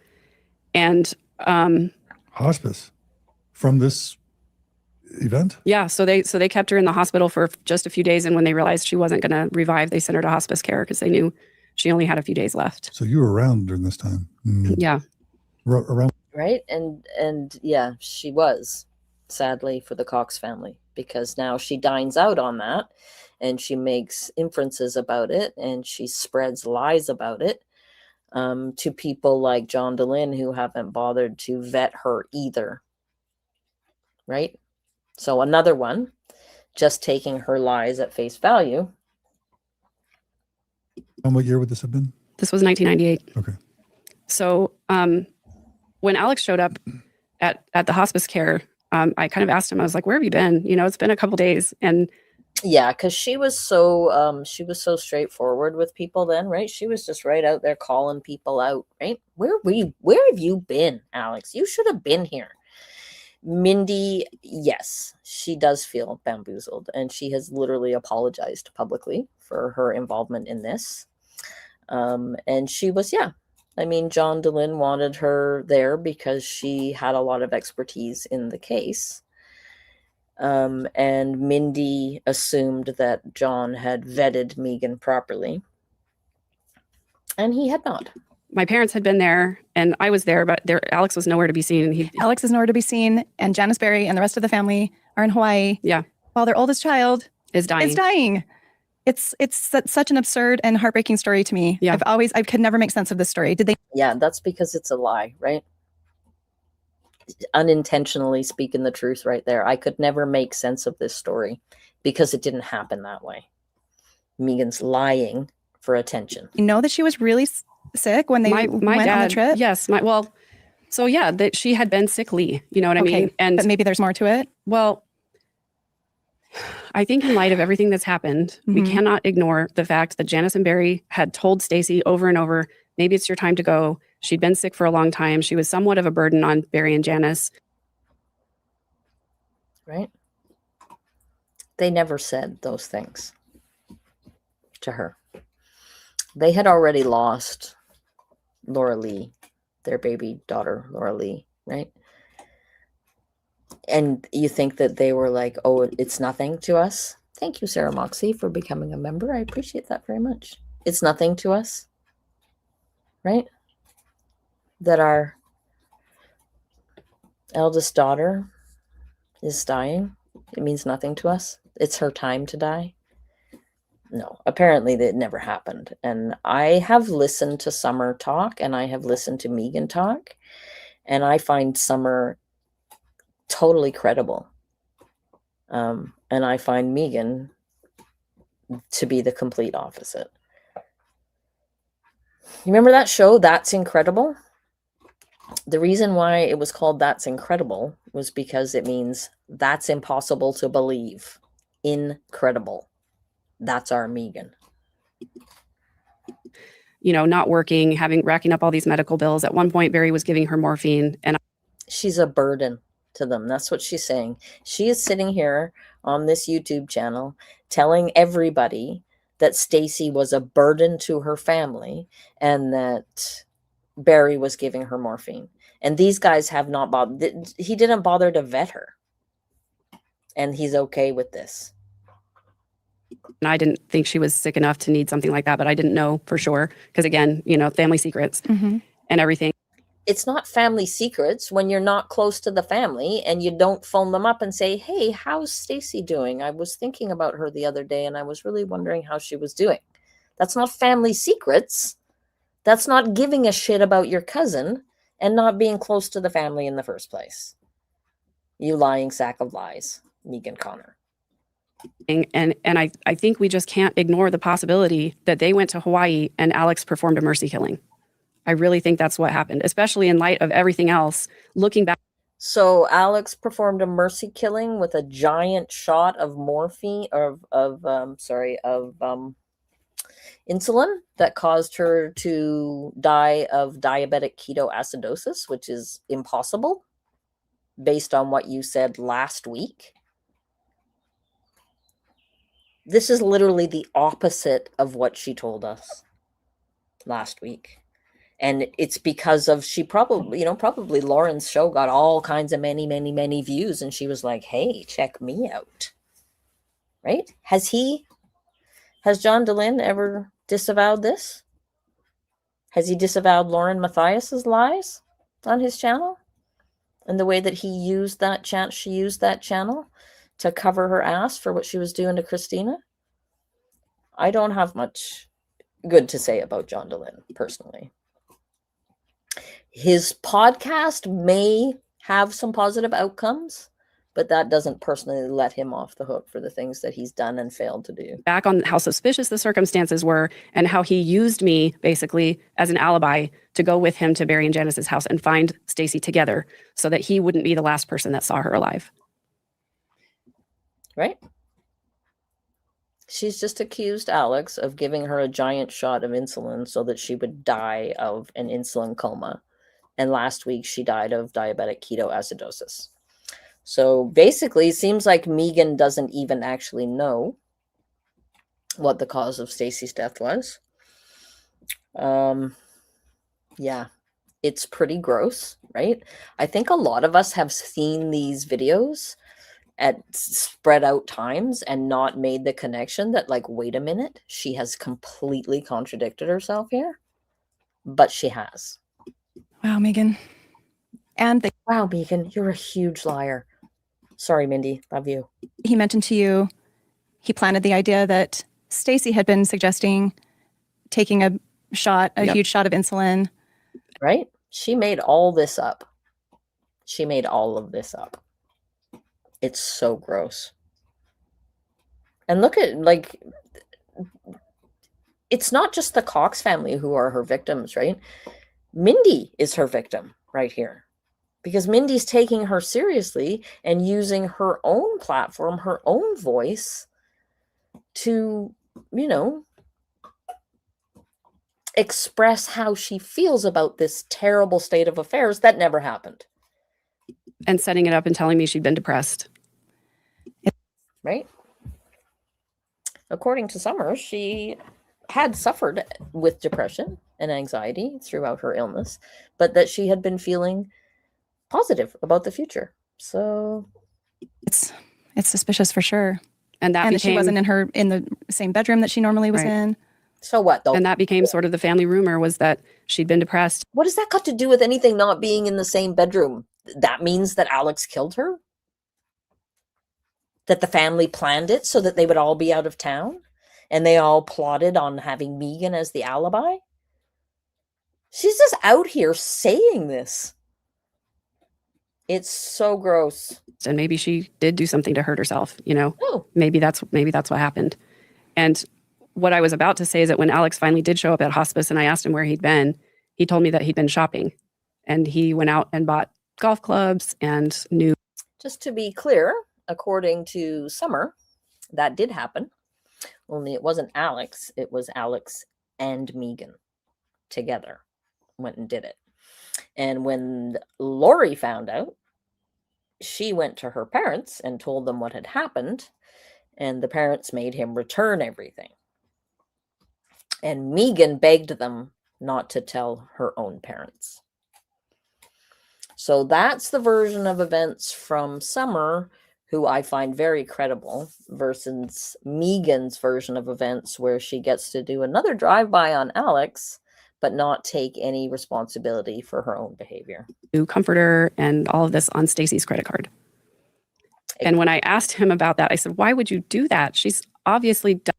And hospice from this event? Yeah, so they kept her in the hospital for just a few days, and when they realized she wasn't going to revive, they sent her to hospice care because they knew she only had a few days left. So you were around during this time. Yeah. Around. Right. And yeah, she was, sadly, for the Cox family, because now she dines out on that and she makes inferences about it and she spreads lies about it to people like John DeLynn, who haven't bothered to vet her either. Right. So another one, just taking her lies at face value. And what year would this have been? This was 1998. Okay. So when Alex showed up at the hospice care, I kind of asked him, I was like, where have you been? It's been a couple days. And yeah, because she was so straightforward with people then, right? She was just right out there calling people out, right? Where have you been, Alex? You should have been here. Mindy, yes, she does feel bamboozled, and she has literally apologized publicly for her involvement in this. And she was, John DeLynn wanted her there because she had a lot of expertise in the case. And Mindy assumed that John had vetted Megan properly, and he had not. My parents had been there, and I was there, but Alex was nowhere to be seen. Alex is nowhere to be seen, and Janice Berry and the rest of the family are in Hawaii. Yeah, while their oldest child is dying. It's such an absurd and heartbreaking story to me. Yeah. I could never make sense of this story. Did they? Yeah, that's because it's a lie, right? Unintentionally speaking the truth right there. I could never make sense of this story because it didn't happen that way. Megan's lying for attention. You know that she was really sick when they my went dad, on the trip? Yes. That she had been sickly, you know what I mean? And but maybe there's more to it. Well, I think in light of everything that's happened, we cannot ignore the fact that Janice and Barry had told Stacey over and over, maybe it's your time to go. She'd been sick for a long time. She was somewhat of a burden on Barry and Janice. Right? They never said those things to her. They had already lost Laura Lee, their baby daughter, Laura Lee, right? And you think that they were like, oh, it's nothing to us? Thank you, Sarah Moxie, for becoming a member. I appreciate that very much. It's nothing to us, right? That our eldest daughter is dying. It means nothing to us. It's her time to die. No, apparently that never happened. And I have listened to Summer talk, and I have listened to Megan talk, and I find Summer totally credible. And I find Megan to be the complete opposite. You remember that show, That's Incredible? The reason why it was called That's Incredible was because it means that's impossible to believe. Incredible. That's our Megan. You know, not working, racking up all these medical bills. At one point, Barry was giving her morphine, and she's a burden to them. That's what she's saying. She is sitting here on this YouTube channel telling everybody that Stacey was a burden to her family and that Barry was giving her morphine. And these guys have not bothered. He didn't bother to vet her. And he's okay with this. And I didn't think she was sick enough to need something like that, but I didn't know for sure. Because again, you know, family secrets and everything. It's not family secrets when you're not close to the family and you don't phone them up and say, hey, how's Stacey doing? I was thinking about her the other day and I was really wondering how she was doing. That's not family secrets. That's not giving a shit about your cousin and not being close to the family in the first place. You lying sack of lies, Megan Connor. And I think we just can't ignore the possibility that they went to Hawaii and Alex performed a mercy killing. I really think that's what happened, especially in light of everything else. Looking back. So Alex performed a mercy killing with a giant shot of morphine insulin that caused her to die of diabetic ketoacidosis, which is impossible based on what you said last week. This is literally the opposite of what she told us last week. And it's because of, she probably Lauren's show got all kinds of many views. And she was like, hey, check me out. Right? Has John DeLynn ever disavowed this? Has he disavowed Lauren Matthias's lies on his channel? And the way that she used that channel to cover her ass for what she was doing to Christina? I don't have much good to say about John DeLynn, personally. His podcast may have some positive outcomes, but that doesn't personally let him off the hook for the things that he's done and failed to do. Back on how suspicious the circumstances were and how he used me basically as an alibi to go with him to Barry and Janice's house and find Stacey together so that he wouldn't be the last person that saw her alive. Right? She's just accused Alex of giving her a giant shot of insulin so that she would die of an insulin coma. And last week she died of diabetic ketoacidosis. So basically, it seems like Megan doesn't even actually know what the cause of Stacey's death was. Yeah, it's pretty gross, right? I think a lot of us have seen these videos at spread out times and not made the connection that, like, wait a minute, she has completely contradicted herself here. But she has. Wow, Megan. Wow, Megan, you're a huge liar. Sorry, Mindy. Love you. He mentioned to you, he planted the idea that Stacey had been suggesting taking a huge shot of insulin. Right? She made all this up. She made all of this up. It's so gross. And look at, like, it's not just the Cox family who are her victims, right? Mindy is her victim right here. Because Mindy's taking her seriously and using her own platform, her own voice to, express how she feels about this terrible state of affairs that never happened. And setting it up and telling me she'd been depressed. Right? According to Summer, she had suffered with depression and anxiety throughout her illness, but that she had been feeling positive about the future. So it's suspicious for sure. And that and that she became, wasn't in the same bedroom that she normally was Right. in. So what though? and that became sort of the family rumor, was that she'd been depressed. What does that got to do with anything not being in the same bedroom? That means that Alex killed her? That the family planned it so that they would all be out of town? And they all plotted on having Megan as the alibi? She's just out here saying this. It's so gross. And maybe she did do something to hurt herself, Oh, maybe that's what happened. And what I was about to say is that when Alex finally did show up at hospice and I asked him where he'd been, he told me that he'd been shopping, and he went out and bought golf clubs and new. just to be clear, according to Summer, that did happen. Only it wasn't Alex. It was Alex and Megan together went and did it. And when Lori found out, she went to her parents and told them what had happened. And the parents made him return everything. And Megan begged them not to tell her own parents. So that's the version of events from Summer, who I find very credible, versus Megan's version of events, where she gets to do another drive-by on Alex, but not take any responsibility for her own behavior. New comforter and all of this on Stacey's credit card. And when I asked him about that, I said, why would you do that? She's obviously done.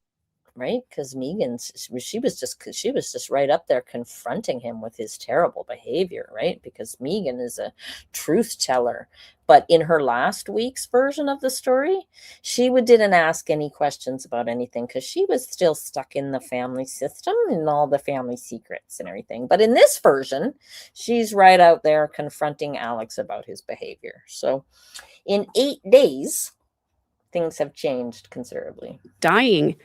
Right? Because Megan, she was just right up there confronting him with his terrible behavior, right? Because Megan is a truth teller. But in her last week's version of the story, she didn't ask any questions about anything because she was still stuck in the family system and all the family secrets and everything. But in this version, she's right out there confronting Alex about his behavior. So in 8 days, things have changed considerably. Dying.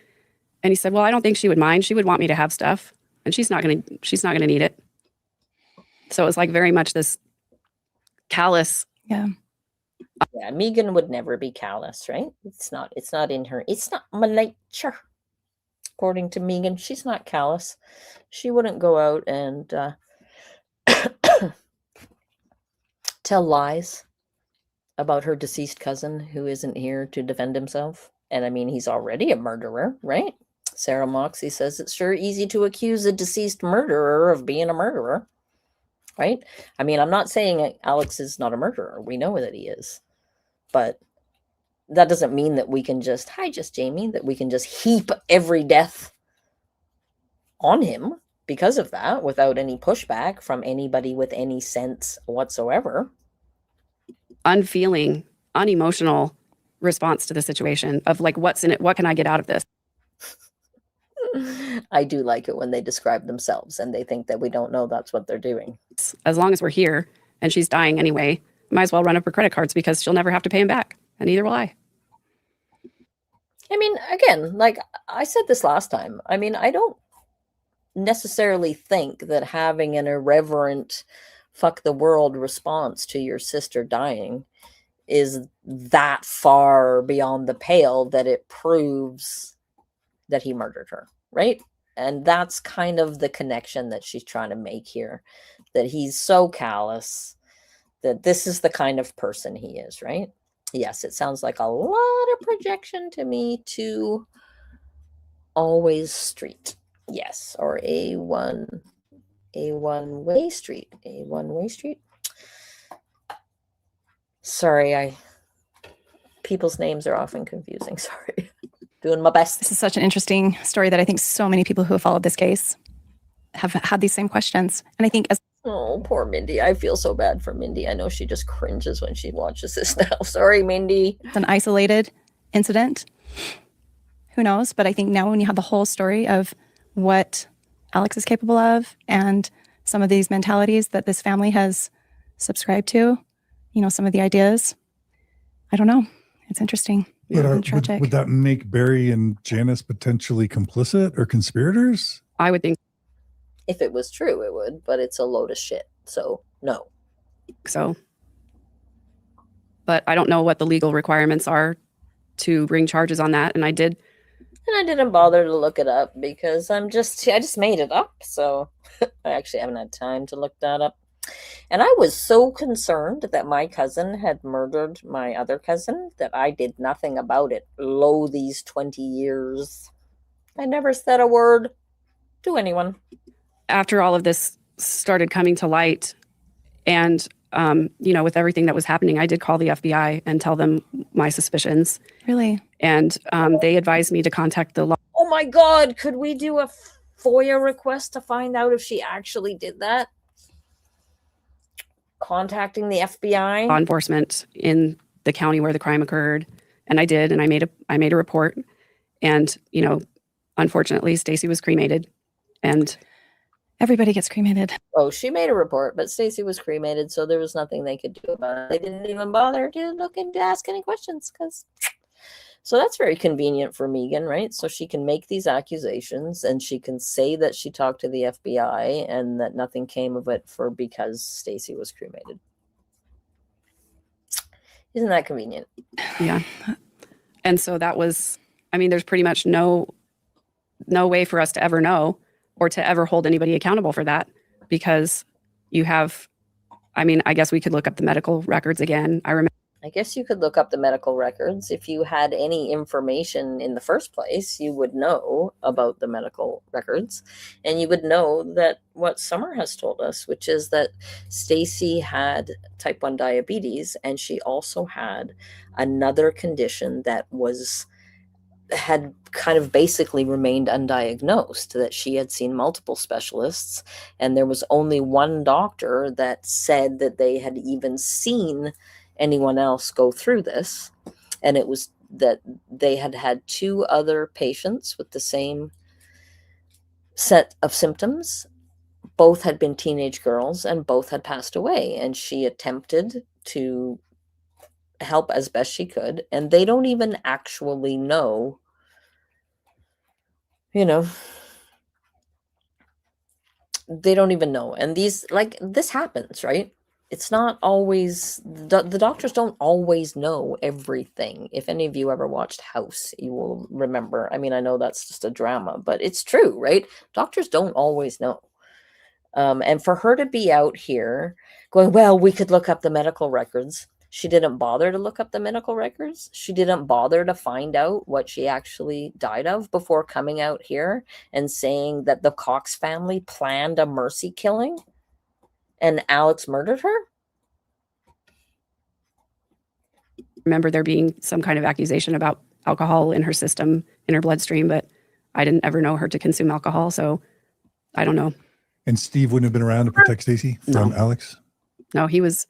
And he said, well, I don't think she would mind. She would want me to have stuff, and she's not going to need it. So it was like very much this callous. Yeah. Yeah, Megan would never be callous, right? It's not in her. It's not my nature. According to Megan, she's not callous. She wouldn't go out and tell lies about her deceased cousin who isn't here to defend himself. And I mean, he's already a murderer, right? Sarah Moxie says it's sure easy to accuse a deceased murderer of being a murderer, right? I mean, I'm not saying Alex is not a murderer. We know that he is. But that doesn't mean that we can just, that we can just heap every death on him because of that without any pushback from anybody with any sense whatsoever. Unfeeling, unemotional response to the situation of like, what's in it? What can I get out of this? I do like it when they describe themselves and they think that we don't know that's what they're doing. As long as we're here and she's dying anyway, might as well run up her credit cards because she'll never have to pay them back. And neither will I. I mean, again, like I said this last time, I mean, I don't necessarily think that having an irreverent fuck the world response to your sister dying is that far beyond the pale that it proves that he murdered her, right? And that's kind of the connection that she's trying to make here, that he's so callous, that this is the kind of person he is, right? Yes, it sounds like a lot of projection to me to Always Street. Yes, or A1 Way Street. A1 Way Street. Sorry, people's names are often confusing. Sorry. Doing my best. This is such an interesting story that I think so many people who have followed this case have had these same questions. And I think Oh, poor Mindy. I feel so bad for Mindy. I know she just cringes when she watches this now. Sorry, Mindy. it's an isolated incident. Who knows? But I think now when you have the whole story of what Alex is capable of and some of these mentalities that this family has subscribed to, some of the ideas, I don't know. It's interesting. But Tragic. would that make Barry and Janice potentially complicit or conspirators? I would think If it was true, it would, but it's a load of shit. So, no. so. But I don't know what the legal requirements are to bring charges on that. And I didn't bother to look it up because I just made it up. So I actually haven't had time to look that up. And I was so concerned that my cousin had murdered my other cousin that I did nothing about it. Lo, these 20 years. I never said a word to anyone. After all of this started coming to light, and with everything that was happening, I did call the FBI and tell them my suspicions. Really? And they advised me to contact the law Oh my God, could we do a FOIA request to find out if she actually did that? Contacting the FBI? enforcement in the county where the crime occurred. And I did, and I made a report. And, unfortunately, Stacey was cremated. And Everybody gets cremated. Oh, she made a report, but Stacey was cremated, so there was nothing they could do about it. They didn't even bother to look and to ask any questions, so that's very convenient for Megan, right? So she can make these accusations and she can say that she talked to the FBI and that nothing came of it because Stacey was cremated. Isn't that convenient? Yeah. And so that was, there's pretty much no way for us to ever know or to ever hold anybody accountable for that, because you have, I guess we could look up the medical records again. I guess you could look up the medical records. If you had any information in the first place, you would know about the medical records, and you would know that what Summer has told us, which is that Stacey had type 1 diabetes, and she also had another condition that had kind of basically remained undiagnosed, that she had seen multiple specialists, and there was only one doctor that said that they had even seen anyone else go through this, and it was that they had had 2 other patients with the same set of symptoms. Both had been teenage girls and both had passed away, and she attempted to help as best she could, and they don't even actually know, they don't even know. And this happens, right? It's not always, the doctors don't always know everything. If any of you ever watched House, you will remember. I know that's just a drama, but it's true, right? Doctors don't always know. And for her to be out here going, well, we could look up the medical records. She didn't bother to look up the medical records. She didn't bother to find out what she actually died of before coming out here and saying that the Cox family planned a mercy killing and Alex murdered her. Remember there being some kind of accusation about alcohol in her system, in her bloodstream, but I didn't ever know her to consume alcohol, so I don't know. And Steve wouldn't have been around to protect Stacey from Alex? No, he was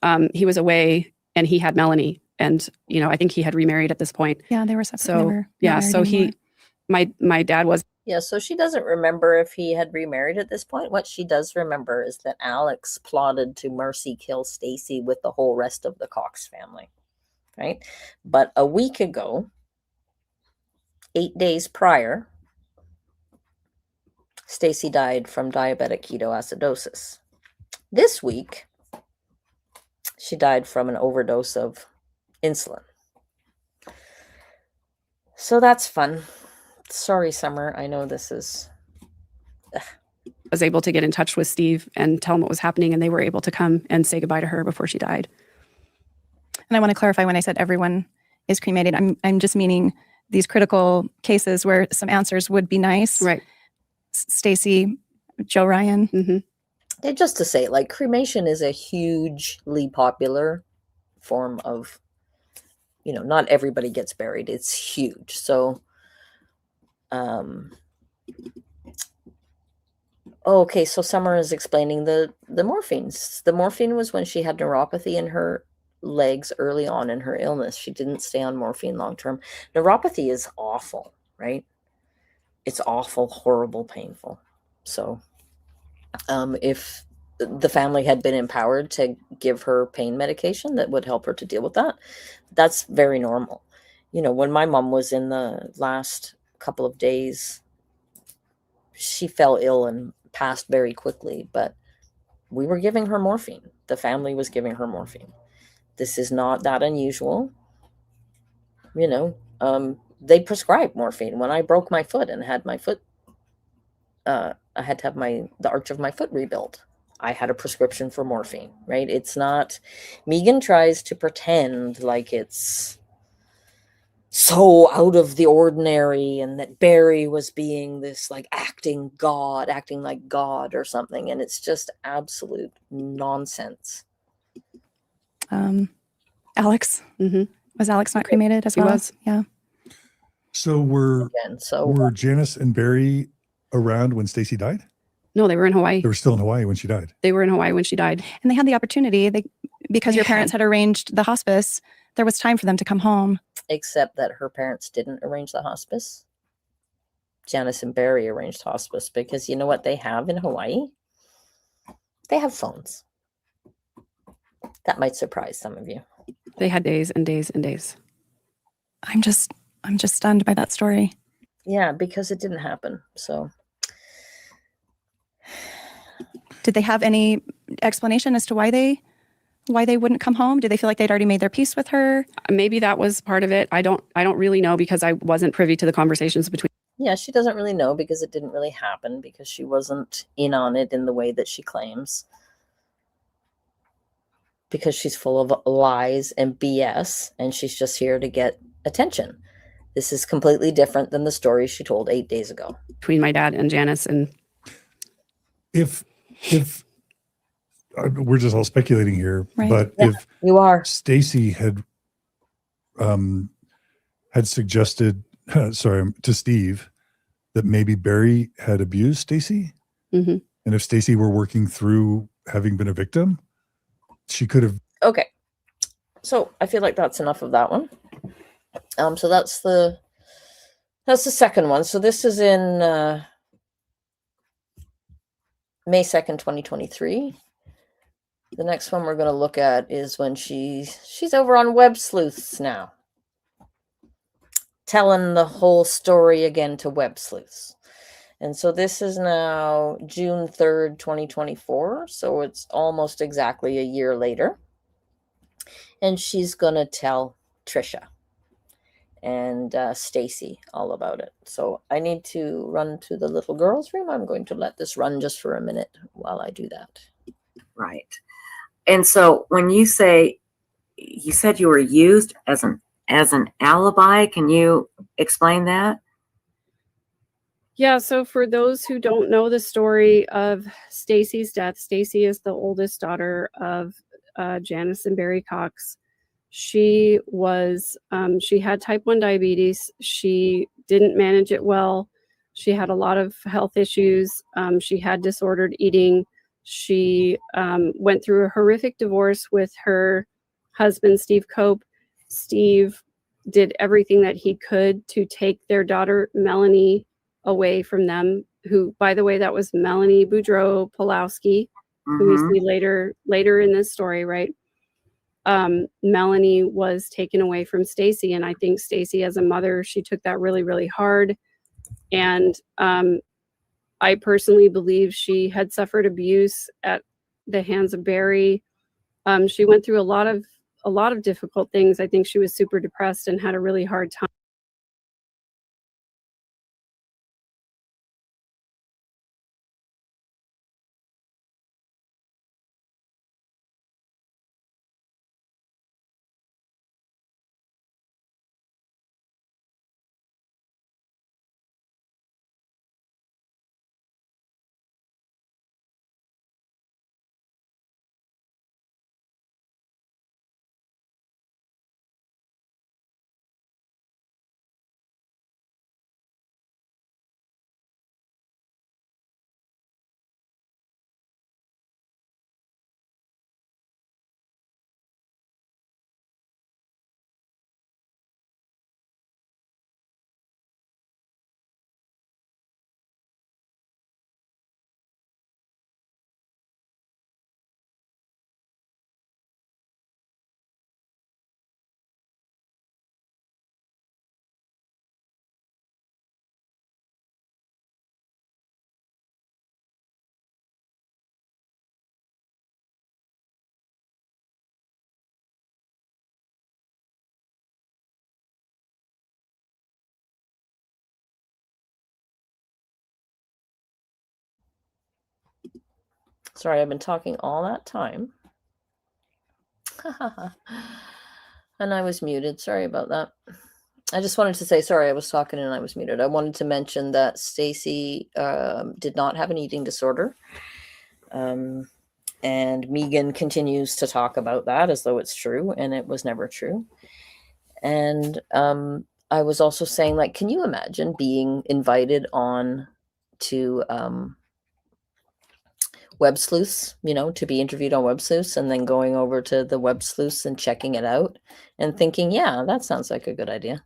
away, and he had Melanie, and I think he had remarried at this point. Yeah, they were separate. So my dad was. Yeah, so she doesn't remember if he had remarried at this point. What she does remember is that Alex plotted to mercy kill Stacey with the whole rest of the Cox family, right? But a week ago, 8 days prior, Stacey died from diabetic ketoacidosis. This week, she died from an overdose of insulin. So that's fun. Sorry, Summer. I know this is... was able to get in touch with Steve and tell him what was happening, and they were able to come and say goodbye to her before she died. And I want to clarify, when I said everyone is cremated, I'm just meaning these critical cases where some answers would be nice. Right. Stacey, Joe Ryan. Mm-hmm. And just to say, cremation is a hugely popular form of, not everybody gets buried. It's huge. So, okay, so Summer is explaining the morphines. The morphine was when she had neuropathy in her legs early on in her illness. She didn't stay on morphine long term. Neuropathy is awful, right? It's awful, horrible, painful. So if the family had been empowered to give her pain medication that would help her to deal with that, that's very normal. When my mom was in the last couple of days, she fell ill and passed very quickly, but we were giving her morphine. The family was giving her morphine. This is not that unusual. They prescribed morphine. When I broke my foot and had my foot, I had to have the arch of my foot rebuilt. I had a prescription for morphine, right? It's not, Megan tries to pretend like it's so out of the ordinary and that Barry was being this like acting like God or something. And it's just absolute nonsense. Alex, was Alex not cremated as He well? was. Yeah. So were Janice and Barry around when Stacey died? No, they were in Hawaii. They were still in Hawaii when she died. They were in Hawaii when she died. And they had the opportunity, because your parents had arranged the hospice, there was time for them to come home. Except that her parents didn't arrange the hospice. Janice and Barry arranged hospice because you know what they have in Hawaii? They have phones. That might surprise some of you. They had days and days and days. I'm just stunned by that story. Yeah, because it didn't happen. So did they have any explanation as to why they wouldn't come home? Did they feel like they'd already made their peace with her? Maybe that was part of it. I don't really know because I wasn't privy to the conversations between. Yeah, she doesn't really know because it didn't really happen because she wasn't in on it in the way that she claims. Because she's full of lies and BS and she's just here to get attention. This is completely different than the story she told 8 days ago. Between my dad and Janice. And if we're just all speculating here, right. But yeah, if you are Stacey had suggested to Steve that maybe Barry had abused Stacey, and if Stacey were working through having been a victim, she could have. Okay, so I feel like that's enough of that one. So that's the second one. So this is in May 2nd, 2023. The next one we're going to look at is when she's over on Web Sleuths now, telling the whole story again to Web Sleuths. And so this is now June 3rd, 2024. So it's almost exactly a year later. And she's going to tell Trisha and Stacey all about it. So I need to run to the little girl's room. I'm going to let this run just for a minute while I do that. Right. And so when you said you were used as an alibi, can you explain that? Yeah, so for those who don't know the story of Stacey's death, Stacey is the oldest daughter of Janice and Barry Cox. She had type 1 diabetes. She didn't manage it well. She had a lot of health issues. She had disordered eating. She went through a horrific divorce with her husband, Steve Cope. Steve did everything that he could to take their daughter, Melanie, away from them, who, by the way, that was Melanie Boudreau Pulowski, who we see later in this story, right? Melanie was taken away from Stacey, and I think Stacey, as a mother, she took that really, really hard. And I personally believe she had suffered abuse at the hands of Barry. She went through a lot of difficult things. I think she was super depressed and had a really hard time. Sorry, I've been talking all that time. And I was muted. Sorry about that. I just wanted to say, sorry, I was talking and I was muted. I wanted to mention that Stacey did not have an eating disorder. And Megan continues to talk about that as though it's true, and it was never true. And I was also saying, like, can you imagine being invited on to Web Sleuths, you know, to be interviewed on Web Sleuths, and then going over to the Web Sleuths and checking it out and thinking, yeah, that sounds like a good idea.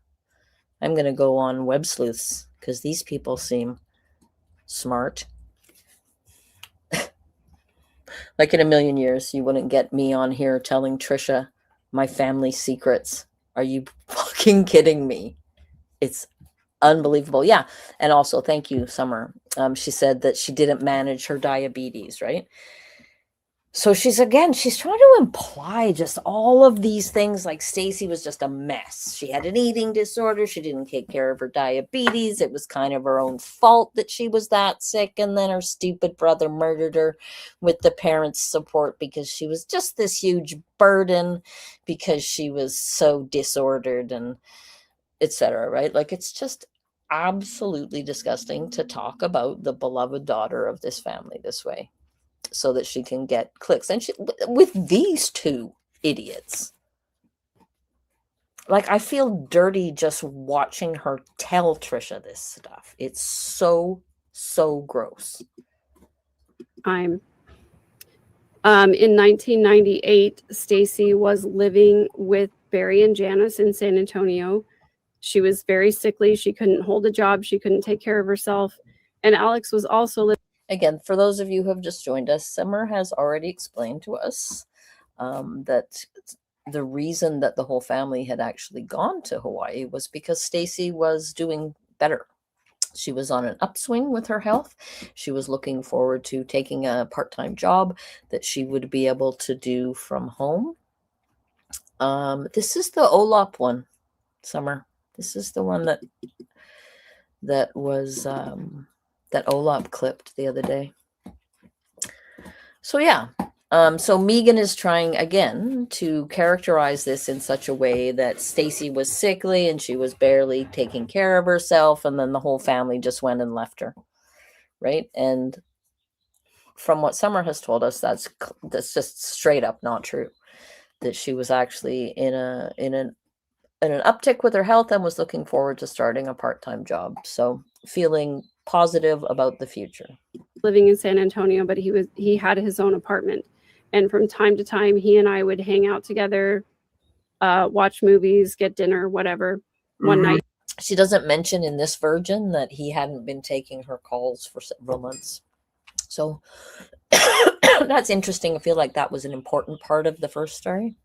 I'm going to go on Web Sleuths because these people seem smart. Like in a million years, you wouldn't get me on here telling Trisha my family secrets. Are you fucking kidding me? It's unbelievable. Yeah. And also, thank you, Summer. She said that she didn't manage her diabetes, right? So she's trying to imply just all of these things, like Stacey was just a mess. She had an eating disorder. She didn't take care of her diabetes. It was kind of her own fault that she was that sick. And then her stupid brother murdered her with the parents' support because she was just this huge burden because she was so disordered and etc. Right? Like, it's just absolutely disgusting to talk about the beloved daughter of this family this way, so that she can get clicks. And with these two idiots, like, I feel dirty just watching her tell Trisha this stuff. It's so gross. In 1998, Stacey was living with Barry and Janice in San Antonio. She was very sickly. She couldn't hold a job. She couldn't take care of herself. And Alex was also living. Again, for those of you who have just joined us, Summer has already explained to us that the reason that the whole family had actually gone to Hawaii was because Stacey was doing better. She was on an upswing with her health. She was looking forward to taking a part-time job that she would be able to do from home. This is the OLAP one, Summer. This is the one that was that OLAP clipped the other day. So yeah, so Megan is trying again to characterize this in such a way that Stacey was sickly and she was barely taking care of herself, and then the whole family just went and left her, right? And from what Summer has told us, that's just straight up not true. That she was actually in an uptick with her health and was looking forward to starting a part-time job. So feeling positive about the future. Living in San Antonio, but he had his own apartment. And from time to time, he and I would hang out together, watch movies, get dinner, whatever. One night. She doesn't mention in this version that he hadn't been taking her calls for several months. So that's interesting. I feel like that was an important part of the first story.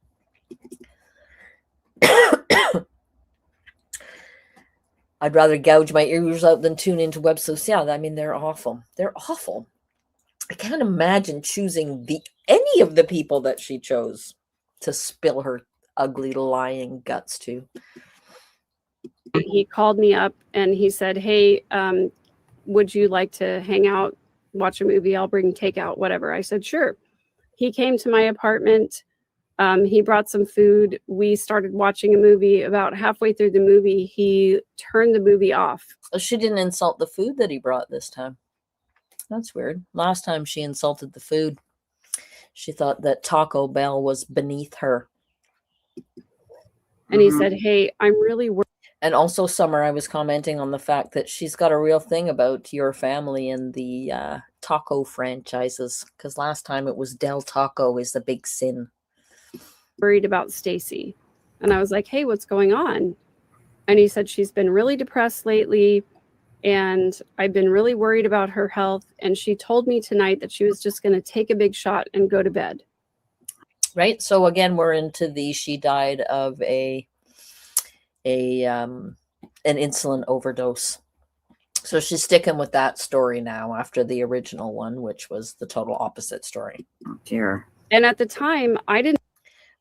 I'd rather gouge my ears out than tune into Web Sleuths. Yeah, I mean, they're awful. They're awful. I can't imagine choosing any of the people that she chose to spill her ugly lying guts to. He called me up and he said, hey, would you like to hang out, watch a movie? I'll bring takeout, whatever. I said, sure. He came to my apartment. He brought some food. We started watching a movie. About halfway through the movie, he turned the movie off. So she didn't insult the food that he brought this time. That's weird. Last time she insulted the food. She thought that Taco Bell was beneath her. And he said, hey, I'm really worried. And also, Summer, I was commenting on the fact that she's got a real thing about your family and the taco franchises. Because last time it was Del Taco is the big sin. Worried about Stacey. And I was like, hey, what's going on? And he said, she's been really depressed lately. And I've been really worried about her health. And she told me tonight that she was just going to take a big shot and go to bed. Right. So again, we're into she died of an insulin overdose. So she's sticking with that story now after the original one, which was the total opposite story. Oh, dear. And at the time, I didn't.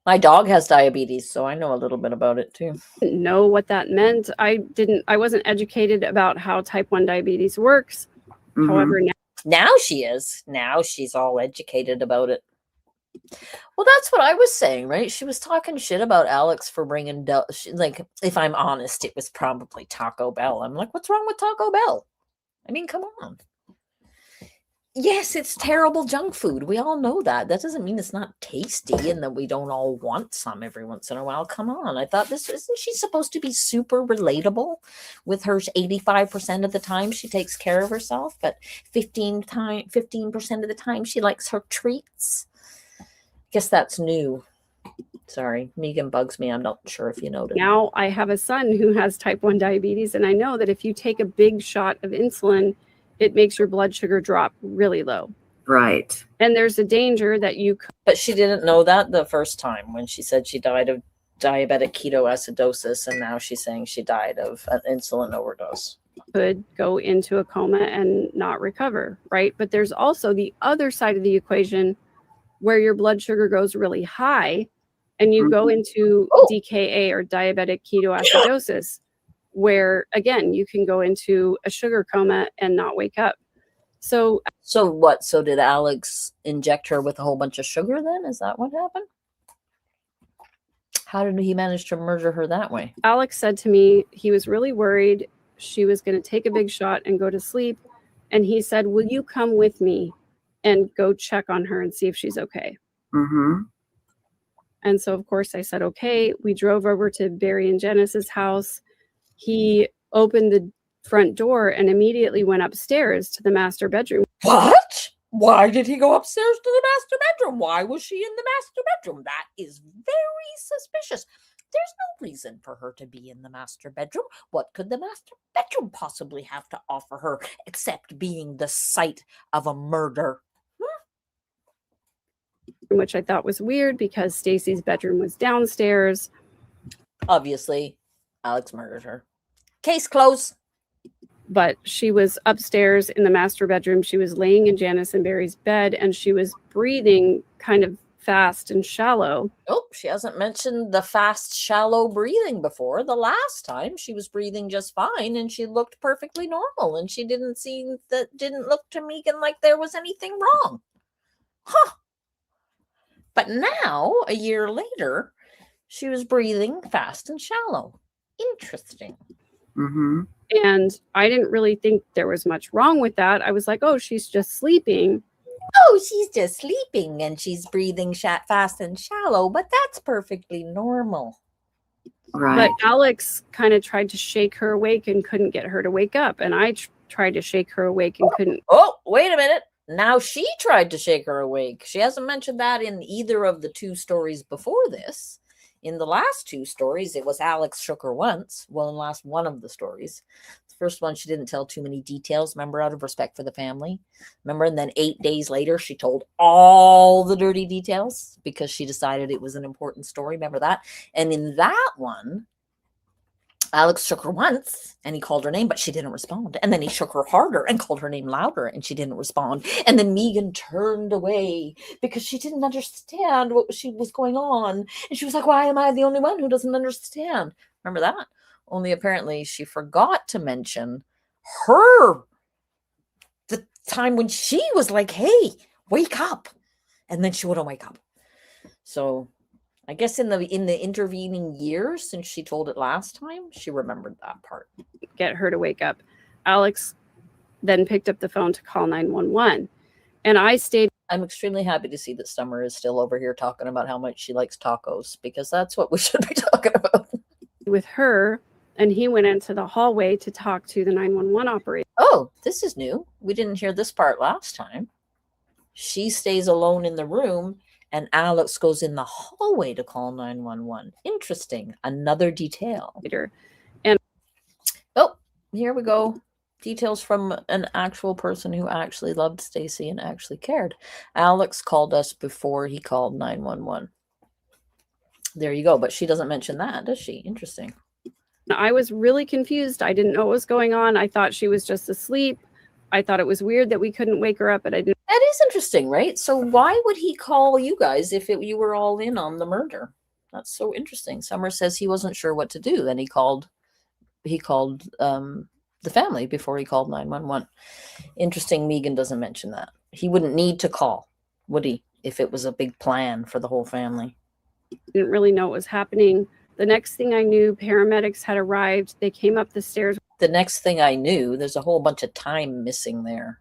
My dog has diabetes, so I know a little bit about it too. Know what that meant. I wasn't educated about how type 1 diabetes works. However, now Now she is. Now she's all educated about it. Well, that's what I was saying, right? She was talking shit about Alex for bringing, like, if I'm honest, it was probably Taco Bell. I'm like, what's wrong with Taco Bell? I mean, come on. Yes, it's terrible junk food. We all know that. That doesn't mean it's not tasty and that we don't all want some every once in a while. Come on. I thought isn't she supposed to be super relatable with her 85% of the time she takes care of herself, but 15% of the time she likes her treats? Guess that's new. Sorry, Megan bugs me. I'm not sure if you noticed. Now I have a son who has type 1 diabetes, and I know that if you take a big shot of insulin, it makes your blood sugar drop really low. Right. And there's a danger that you could. But she didn't know that the first time when she said she died of diabetic ketoacidosis, and now she's saying she died of an insulin overdose. Could go into a coma and not recover, right? But there's also the other side of the equation where your blood sugar goes really high and you go into DKA or diabetic ketoacidosis, where again, you can go into a sugar coma and not wake up. So what? So did Alex inject her with a whole bunch of sugar then? Is that what happened? How did he manage to murder her that way? Alex said to me he was really worried she was going to take a big shot and go to sleep. And he said, will you come with me and go check on her and see if she's okay? Mm-hmm. And so, of course, I said, okay. We drove over to Barry and Janice's house. He opened the front door and immediately went upstairs to the master bedroom. What? Why did he go upstairs to the master bedroom? Why was she in the master bedroom? That is very suspicious. There's no reason for her to be in the master bedroom. What could the master bedroom possibly have to offer her except being the site of a murder? Which I thought was weird because Stacey's bedroom was downstairs. Obviously, Alex murdered her. Case closed. But she was upstairs in the master bedroom. She was laying in Janice and Barry's bed, and she was breathing kind of fast and shallow. Oh, she hasn't mentioned the fast, shallow breathing before. The last time she was breathing just fine and she looked perfectly normal, and she didn't look to Megan like there was anything wrong. Huh. But now, a year later, she was breathing fast and shallow. Interesting. Mm-hmm. And I didn't really think there was much wrong with that. I was like, oh, she's just sleeping. Oh, she's just sleeping and she's breathing fast and shallow, but that's perfectly normal. Right. But Alex kind of tried to shake her awake and couldn't get her to wake up. And I tried to shake her awake and couldn't. Oh, wait a minute. Now she tried to shake her awake. She hasn't mentioned that in either of the two stories before this. In the last two stories, it was Alex shook her once. Well, in the last one of the stories. The first one, she didn't tell too many details, remember, out of respect for the family. Remember, and then 8 days later, she told all the dirty details because she decided it was an important story. Remember that? And in that one, Alex shook her once and he called her name, but she didn't respond. And then he shook her harder and called her name louder and she didn't respond. And then Megan turned away because she didn't understand what was going on. And she was like, why am I the only one who doesn't understand? Remember that? Only apparently she forgot to mention the time when she was like, hey, wake up. And then she wouldn't wake up. So I guess in the intervening years since she told it last time, she remembered that part. Get her to wake up. Alex then picked up the phone to call 911. And I stayed. I'm extremely happy to see that Summer is still over here talking about how much she likes tacos, because that's what we should be talking about. With her, and he went into the hallway to talk to the 911 operator. Oh, this is new. We didn't hear this part last time. She stays alone in the room and Alex goes in the hallway to call 911. Interesting. Another detail. And oh, here we go. Details from an actual person who actually loved Stacey and actually cared. Alex called us before he called 911. There you go. But she doesn't mention that, does she? Interesting. I was really confused. I didn't know what was going on. I thought she was just asleep. I thought it was weird that we couldn't wake her up, but I didn't. That is interesting, right? So why would he call you guys if you were all in on the murder? That's so interesting. Summer says he wasn't sure what to do. Then he called the family before he called 911. Interesting, Megan doesn't mention that. He wouldn't need to call, would he, if it was a big plan for the whole family? Didn't really know what was happening. The next thing I knew, paramedics had arrived. They came up the stairs. The next thing I knew, there's a whole bunch of time missing there,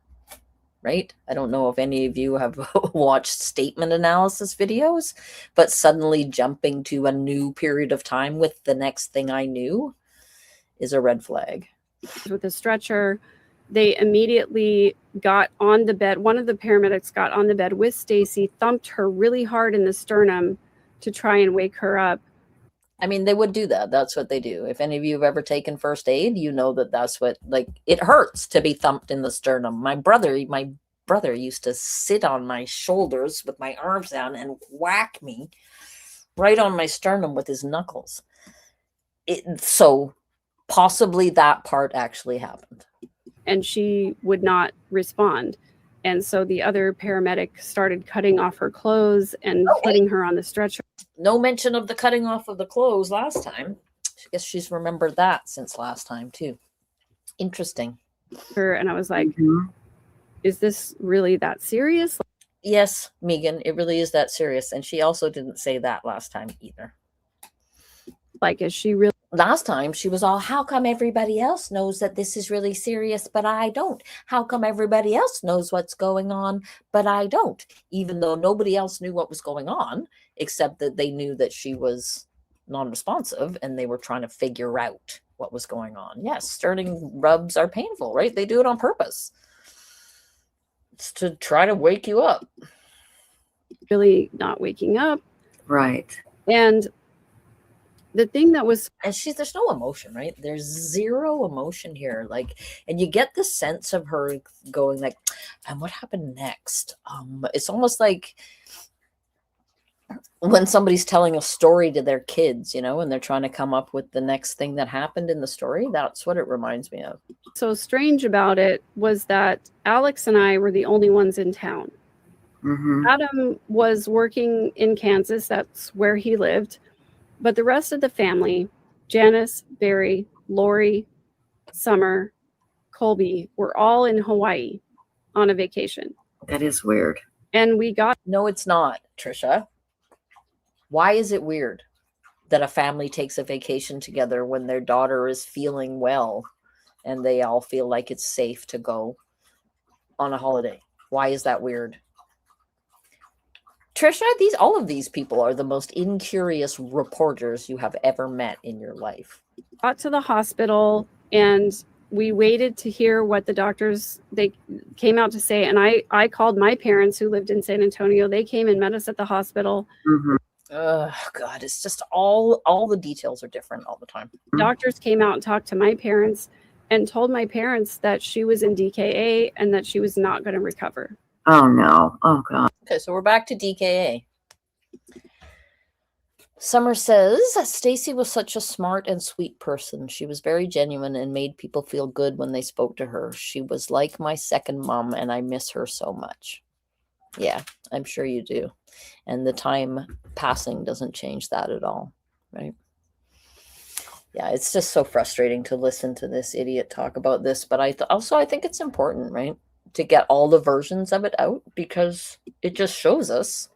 right? I don't know if any of you have watched statement analysis videos, but suddenly jumping to a new period of time with the next thing I knew is a red flag. With a stretcher, they immediately got on the bed. One of the paramedics got on the bed with Stacey, thumped her really hard in the sternum to try and wake her up. I mean, they would do that. That's what they do. If any of you have ever taken first aid, you know that that's what, like, it hurts to be thumped in the sternum. My brother used to sit on my shoulders with my arms down and whack me right on my sternum with his knuckles. So possibly that part actually happened. And she would not respond. And so the other paramedic started cutting off her clothes and putting her on the stretcher. No mention of the cutting off of the clothes last time. I guess she's remembered that since last time too. Interesting. And I was like, is this really that serious? Yes, Megan, it really is that serious. And she also didn't say that last time either. Like, is she really? Last time she was all, how come everybody else knows that this is really serious, but I don't? How come everybody else knows what's going on, but I don't? Even though nobody else knew what was going on, except that they knew that she was non-responsive and they were trying to figure out what was going on. Yes, sternum rubs are painful, right? They do it on purpose. It's to try to wake you up. Really not waking up. Right. And the thing that was, and there's no emotion, right? There's zero emotion here. Like, and you get the sense of her going like, and what happened next? It's almost like when somebody's telling a story to their kids, you know, and they're trying to come up with the next thing that happened in the story. That's what it reminds me of. So strange about it was that Alex and I were the only ones in town. Adam was working in Kansas. That's where he lived. But the rest of the family, Janice, Barry, Lori, Summer, Colby, were all in Hawaii on a vacation. That is weird. And we got... No, it's not, Trisha. Why is it weird that a family takes a vacation together when their daughter is feeling well and they all feel like it's safe to go on a holiday? Why is that weird? Trisha, all of these people are the most incurious reporters you have ever met in your life. Got to the hospital and we waited to hear what the doctors, they came out to say. And I called my parents who lived in San Antonio. They came and met us at the hospital. Oh God, it's just all the details are different all the time. Doctors came out and talked to my parents and told my parents that she was in DKA and that she was not going to recover. Oh no. Oh God. Okay, so we're back to DKA. Summer says, Stacey was such a smart and sweet person. She was very genuine and made people feel good when they spoke to her. She was like my second mom, and I miss her so much. Yeah, I'm sure you do. And the time passing doesn't change that at all, right? Yeah, it's just so frustrating to listen to this idiot talk about this. But I think it's important, right, to get all the versions of it out, because it just shows us.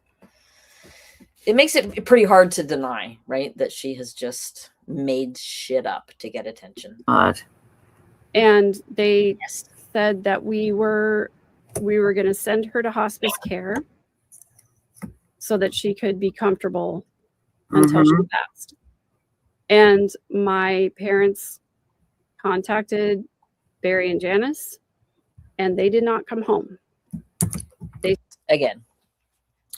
It makes it pretty hard to deny, right, that she has just made shit up to get attention. Odd. And they said that we were going to send her to hospice care so that she could be comfortable until she passed. And my parents contacted Barry and Janice, and they did not come home. Again,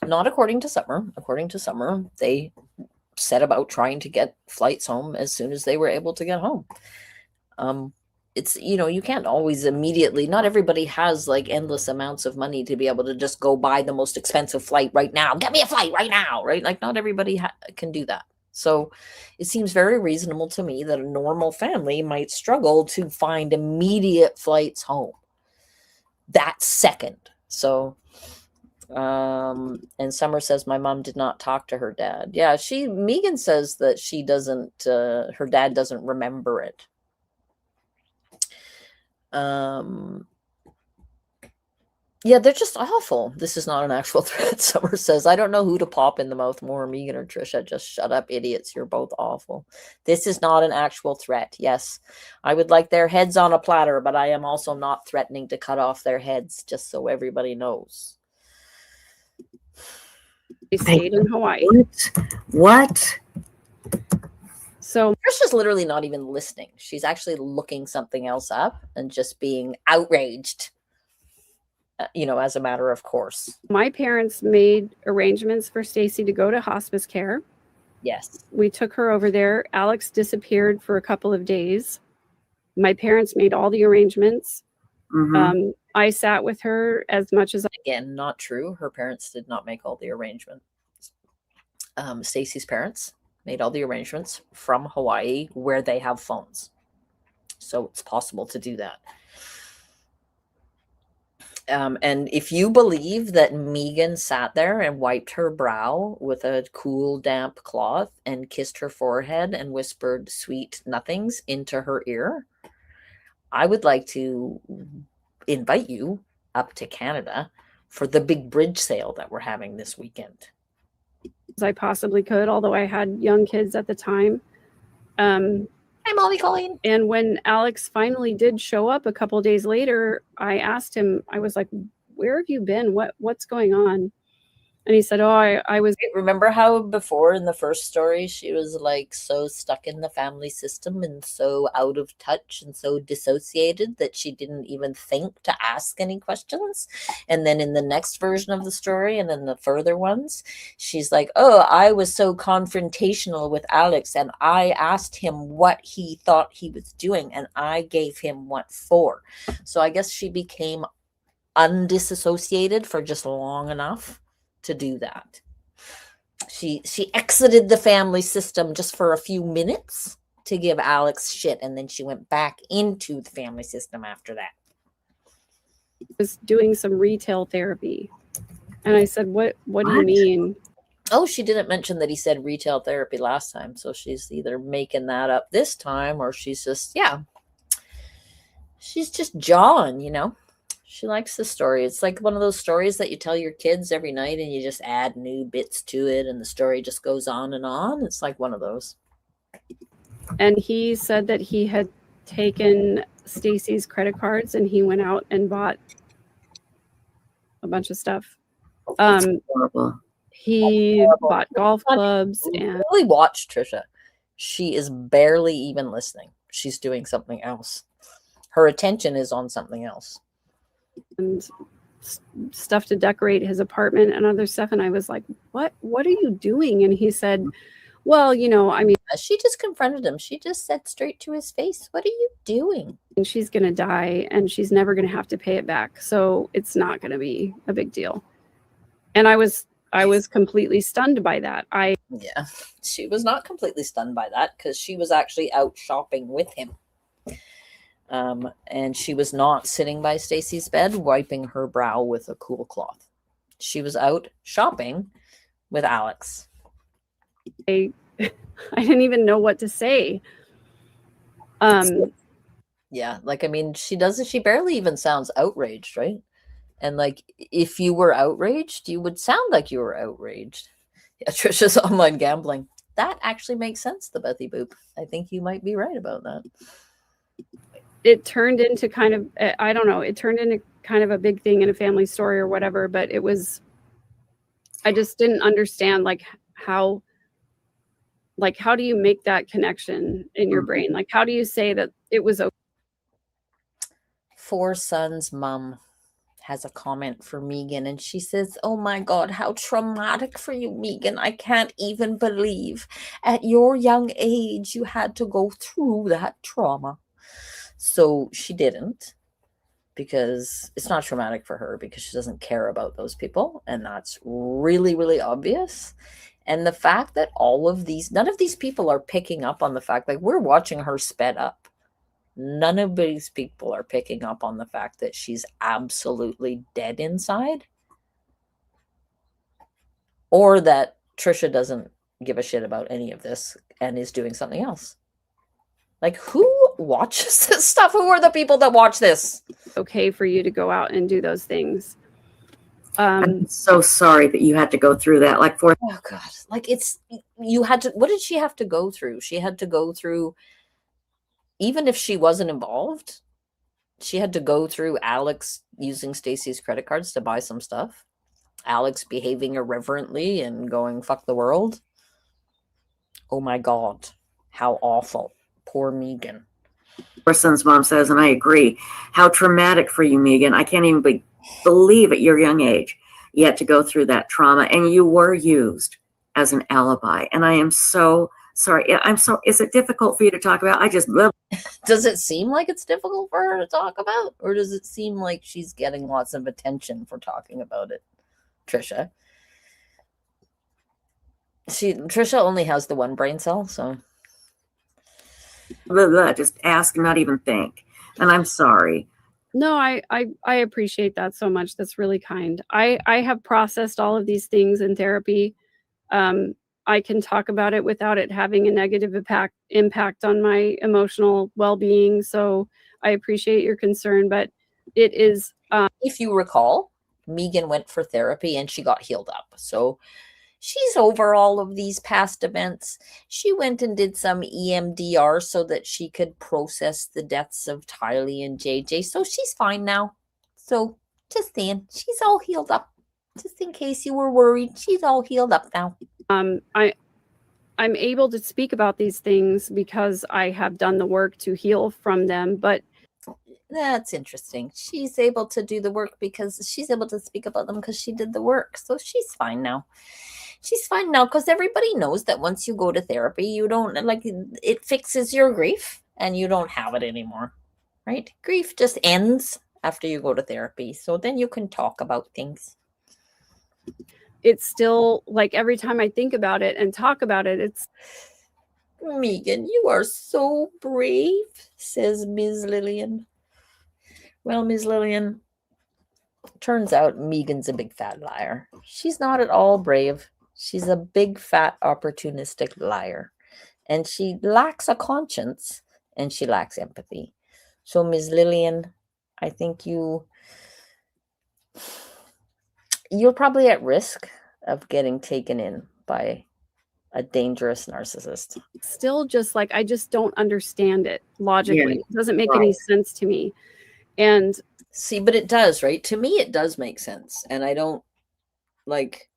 not according to Summer. According to Summer, they set about trying to get flights home as soon as they were able to get home. It's, you know, you can't always immediately, not everybody has like endless amounts of money to be able to just go buy the most expensive flight right now. Get me a flight right now, right? Like not everybody can do that. So it seems very reasonable to me that a normal family might struggle to find immediate flights home that second. So, and Summer says, my mom did not talk to her dad. Yeah, Megan says that she doesn't, her dad doesn't remember it. Yeah, they're just awful. This is not an actual threat. Summer says, I don't know who to pop in the mouth more, Megan or Trisha. Just shut up, idiots. You're both awful. This is not an actual threat. Yes, I would like their heads on a platter, but I am also not threatening to cut off their heads, just so everybody knows. They stayed in Hawaii. What? So Trisha's literally not even listening. She's actually looking something else up and just being outraged. As a matter of course. my parents made arrangements for Stacey to go to hospice care. Yes. We took her over there. Alex disappeared for a couple of days. My parents made all the arrangements. Mm-hmm. I sat with her as much as Again, not true. Her parents did not make all the arrangements. Stacey's parents made all the arrangements from Hawaii where they have phones. So it's possible to do that. And if you believe that Megan sat there and wiped her brow with a cool, damp cloth and kissed her forehead and whispered sweet nothings into her ear, I would like to invite you up to Canada for the big bridge sale that we're having this weekend. I possibly could, although I had young kids at the time. Hi, Molly Colleen. And when Alex finally did show up a couple of days later, I asked him, I was like, where have you been? What's going on? And he said, I was. Remember how before in the first story, she was like so stuck in the family system and so out of touch and so dissociated that she didn't even think to ask any questions. And then in the next version of the story and then the further ones, she's like, oh, I was so confrontational with Alex and I asked him what he thought he was doing and I gave him what for. So I guess she became undisassociated for just long enough to do that. She exited the family system just for a few minutes to give Alex shit, and then she went back into the family system after that. Was doing some retail therapy. And I said, what do you mean? Oh, she didn't mention that he said retail therapy last time, so she's either making that up this time or she's just jawing, She likes the story. It's like one of those stories that you tell your kids every night and you just add new bits to it and the story just goes on and on. It's like one of those. And he said that he had taken Stacey's credit cards and he went out and bought a bunch of stuff. Horrible. He bought golf clubs and really watch Trisha. She is barely even listening. She's doing something else. Her attention is on something else. And stuff to decorate his apartment and other stuff. And I was like, what are you doing? And he said, well, she just confronted him. She just said straight to his face, what are you doing? And she's going to die and she's never going to have to pay it back. So it's not going to be a big deal. And I was completely stunned by that. Yeah, she was not completely stunned by that because she was actually out shopping with him. And she was not sitting by Stacey's bed wiping her brow with a cool cloth. She was out shopping with Alex. I didn't even know what to say. Yeah, she barely even sounds outraged, right? And if you were outraged, you would sound like you were outraged. Yeah, Trisha's online gambling. That actually makes sense, the Bethy Boop. I think you might be right about that. It turned into kind of, I don't know, it turned into kind of a big thing in a family story or whatever, but I just didn't understand how do you make that connection in your brain? How do you say that it was okay? Four Sons' mom has a comment for Megan and she says, oh my God, how traumatic for you, Megan. I can't even believe at your young age you had to go through that trauma. So she didn't, because it's not traumatic for her because she doesn't care about those people. And that's really, really obvious. And the fact that none of these people are picking up on the fact, we're watching her sped up. None of these people are picking up on the fact that she's absolutely dead inside. Or that Trisha doesn't give a shit about any of this and is doing something else. Who watches this stuff? Who are the people that watch this? Okay for you to go out and do those things. I'm so sorry that you had to go through that. Like, for Oh God. Like, you had to, what did she have to go through? She had to go through, even if she wasn't involved, she had to go through Alex using Stacey's credit cards to buy some stuff. Alex behaving irreverently and going, fuck the world. Oh my God. How awful. Poor Megan. Son's mom says, and I agree, how traumatic for you, Megan. I can't even believe at your young age you had to go through that trauma, and you were used as an alibi. And I am so sorry. Is it difficult for you to talk about? Does it seem like it's difficult for her to talk about? Or does it seem like she's getting lots of attention for talking about it? Trisha. Trisha only has the one brain cell, so just ask and not even think. And I'm sorry. No, I appreciate that so much. That's really kind. I have processed all of these things in therapy. I can talk about it without it having a negative impact on my emotional well-being. So I appreciate your concern, but it is. If you recall, Megan went for therapy and she got healed up. So she's over all of these past events. She went and did some EMDR so that she could process the deaths of Tylee and JJ. So she's fine now. So just saying, she's all healed up. Just in case you were worried, she's all healed up now. I'm able to speak about these things because I have done the work to heal from them, but that's interesting. She's able to do the work because she's able to speak about them because she did the work. So she's fine now. She's fine now because everybody knows that once you go to therapy, you don't, like, it fixes your grief and you don't have it anymore, right? Grief just ends after you go to therapy. So then you can talk about things. It's still, like, every time I think about it and talk about it, it's... Megan, you are so brave, says Ms. Lillian. Well, Ms. Lillian, turns out Megan's a big fat liar. She's not at all brave. She's a big fat opportunistic liar. And she lacks a conscience and she lacks empathy. So, Ms. Lillian, I think you're probably at risk of getting taken in by a dangerous narcissist. Still just like, I just don't understand it logically. Yeah. It doesn't make any sense to me. And see, but it does, right? To me, it does make sense. And I don't, like,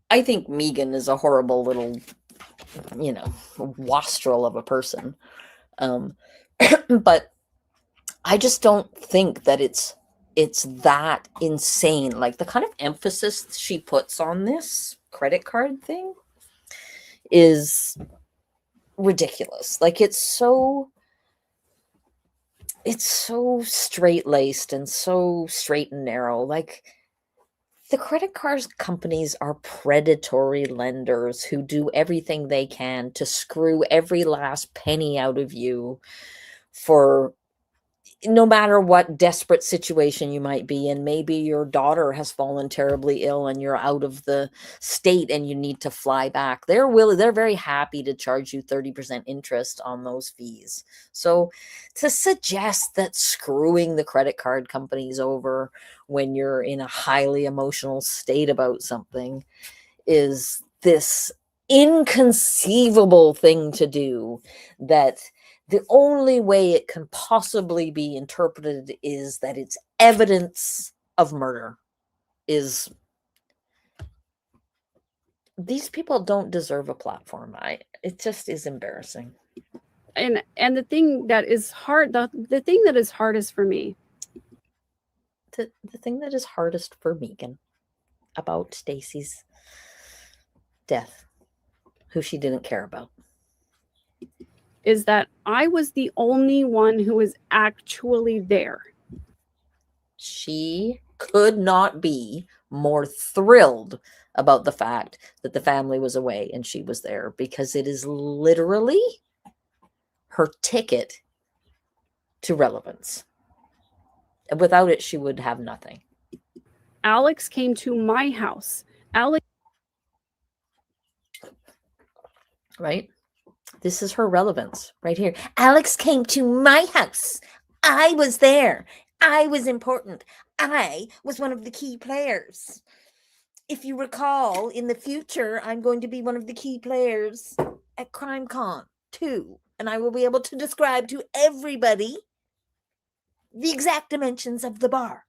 I think Megan is a horrible little, wastrel of a person. But I just don't think that it's that insane. Like, the kind of emphasis she puts on this credit card thing is ridiculous. Like, it's so straight-laced and so straight and narrow. Like, the credit card companies are predatory lenders who do everything they can to screw every last penny out of you for no matter what desperate situation you might be in. Maybe your daughter has fallen terribly ill and you're out of the state and you need to fly back. They're very happy to charge you 30% interest on those fees. So to suggest that screwing the credit card companies over when you're in a highly emotional state about something is this inconceivable thing to do, that the only way it can possibly be interpreted is that it's evidence of murder. These people don't deserve a platform. It just is embarrassing. And the thing that is hard, the thing that is hardest for me, the thing that is hardest for Megan about Stacey's death, who she didn't care about, is that I was the only one who was actually there. She could not be more thrilled about the fact that the family was away and she was there, because it is literally her ticket to relevance. And without it, she would have nothing. Alex came to my house. Alex. Right? This is her relevance right here. Alex came to my house. I was there. I was important. I was one of the key players. If you recall, in the future, I'm going to be one of the key players at CrimeCon too. And I will be able to describe to everybody the exact dimensions of the bar.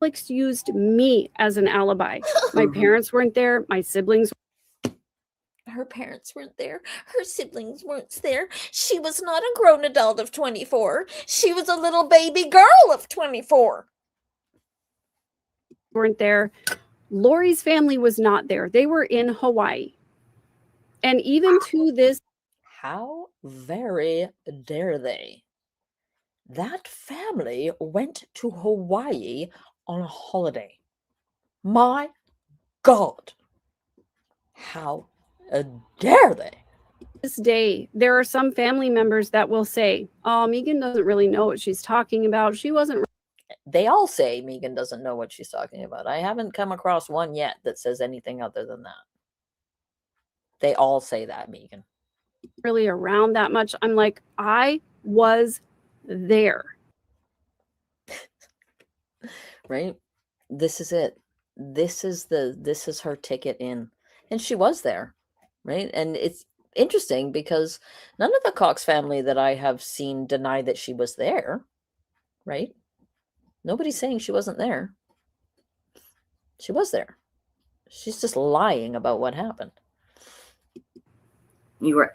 Alex used me as an alibi. My parents weren't there. My siblings. Her parents weren't there. Her siblings weren't there. She was not a grown adult of 24. She was a little baby girl of 24. Weren't there. Lori's family was not there. They were in Hawaii. And even to this, How very dare they? That family went to Hawaii on a holiday. My God. How dare they? this day, there are some family members that will say, "Oh, Megan doesn't really know what she's talking about. She wasn't They all say Megan doesn't know what she's talking about. I haven't come across one yet that says anything other than that. They all say that, Megan. really around that much." I'm like, I was there. Right? This is it. This is her ticket in. And she was there. Right? And it's interesting because none of the Cox family that I have seen deny that she was there. Right? Nobody's saying she wasn't there. She was there. She's just lying about what happened. You were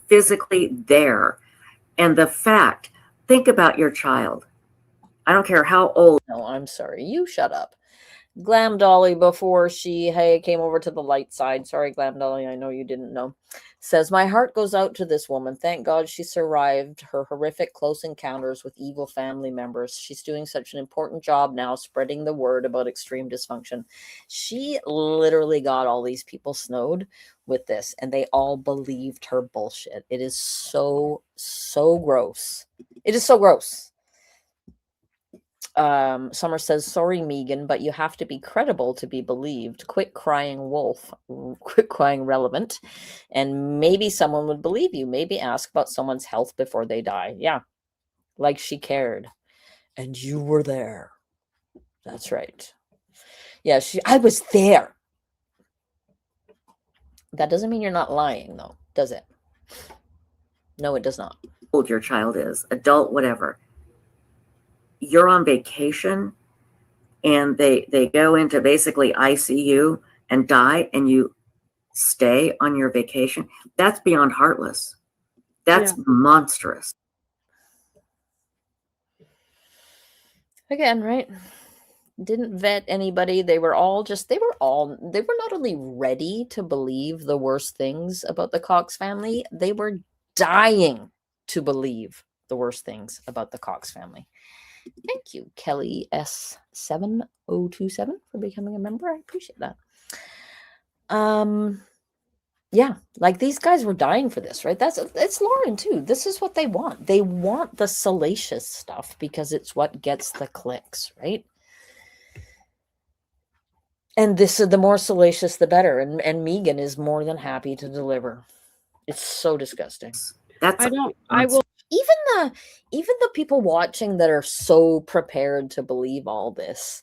physically there. And the fact, think about your child. I don't care how old. No, I'm sorry. You shut up. Glam Dolly, before she came over to the light side. Sorry, Glam Dolly, I know you didn't know. Says, my heart goes out to this woman. Thank God she survived her horrific close encounters with evil family members. She's doing such an important job now spreading the word about extreme dysfunction. She literally got all these people snowed with this, and they all believed her bullshit. It is so gross. It is so gross. Summer says, sorry, Megan, but you have to be credible to be believed. Quit crying wolf, quit crying relevant, and maybe someone would believe you. Maybe ask about someone's health before they die. Yeah, like she cared. And you were there. That's right. Yeah, I was there. That doesn't mean you're not lying, though, does it? No, it does not. Old your child is, adult, whatever. You're on vacation and they go into basically ICU and die, and you stay on your vacation. That's beyond heartless. That's monstrous. Again, right? Didn't vet anybody. They were not only ready to believe the worst things about the Cox family, they were dying to believe the worst things about the Cox family. Thank you, Kelly S7027, for becoming a member. I appreciate that. Yeah, like these guys were dying for this, right? It's Lauren too. This is what they want. They want the salacious stuff because it's what gets the clicks, right? And this is the more salacious, the better. And Megan is more than happy to deliver. It's so disgusting. Even the people watching that are so prepared to believe all this,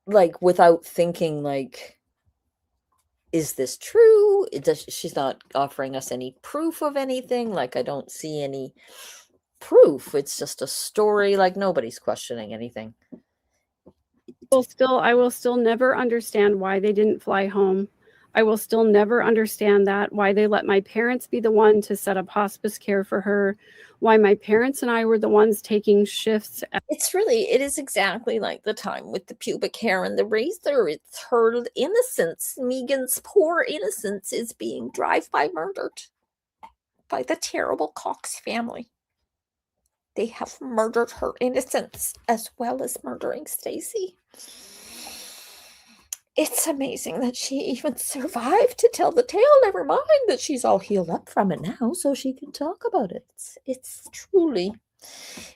like without thinking, like, is this true? She's not offering us any proof of anything. Like, I don't see any proof. It's just a story. Like, nobody's questioning anything. I will still never understand why they didn't fly home. I will still never understand why they let my parents be the one to set up hospice care for her, why my parents and I were the ones taking shifts. It is exactly like the time with the pubic hair and the razor. It's her innocence. Megan's poor innocence is being drive-by murdered by the terrible Cox family. They have murdered her innocence as well as murdering Stacey. It's amazing that she even survived to tell the tale. Never mind that she's all healed up from it now, so she can talk about it. It's truly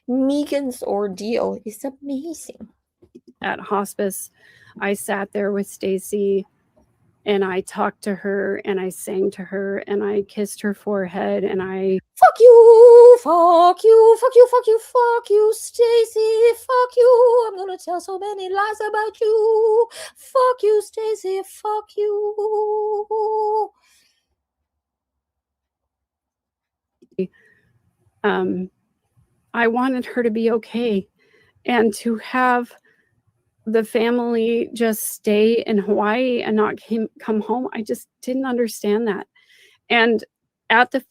Megan's ordeal is amazing. At hospice, I sat there with Stacey and I talked to her and I sang to her and I kissed her forehead and I Fuck you, fuck you, fuck you, fuck you, fuck you, Stacey, fuck you. I'm gonna tell so many lies about you. Fuck you, Stacey, fuck you. I wanted her to be okay, and to have the family just stay in Hawaii and not come home. I just didn't understand that. And at the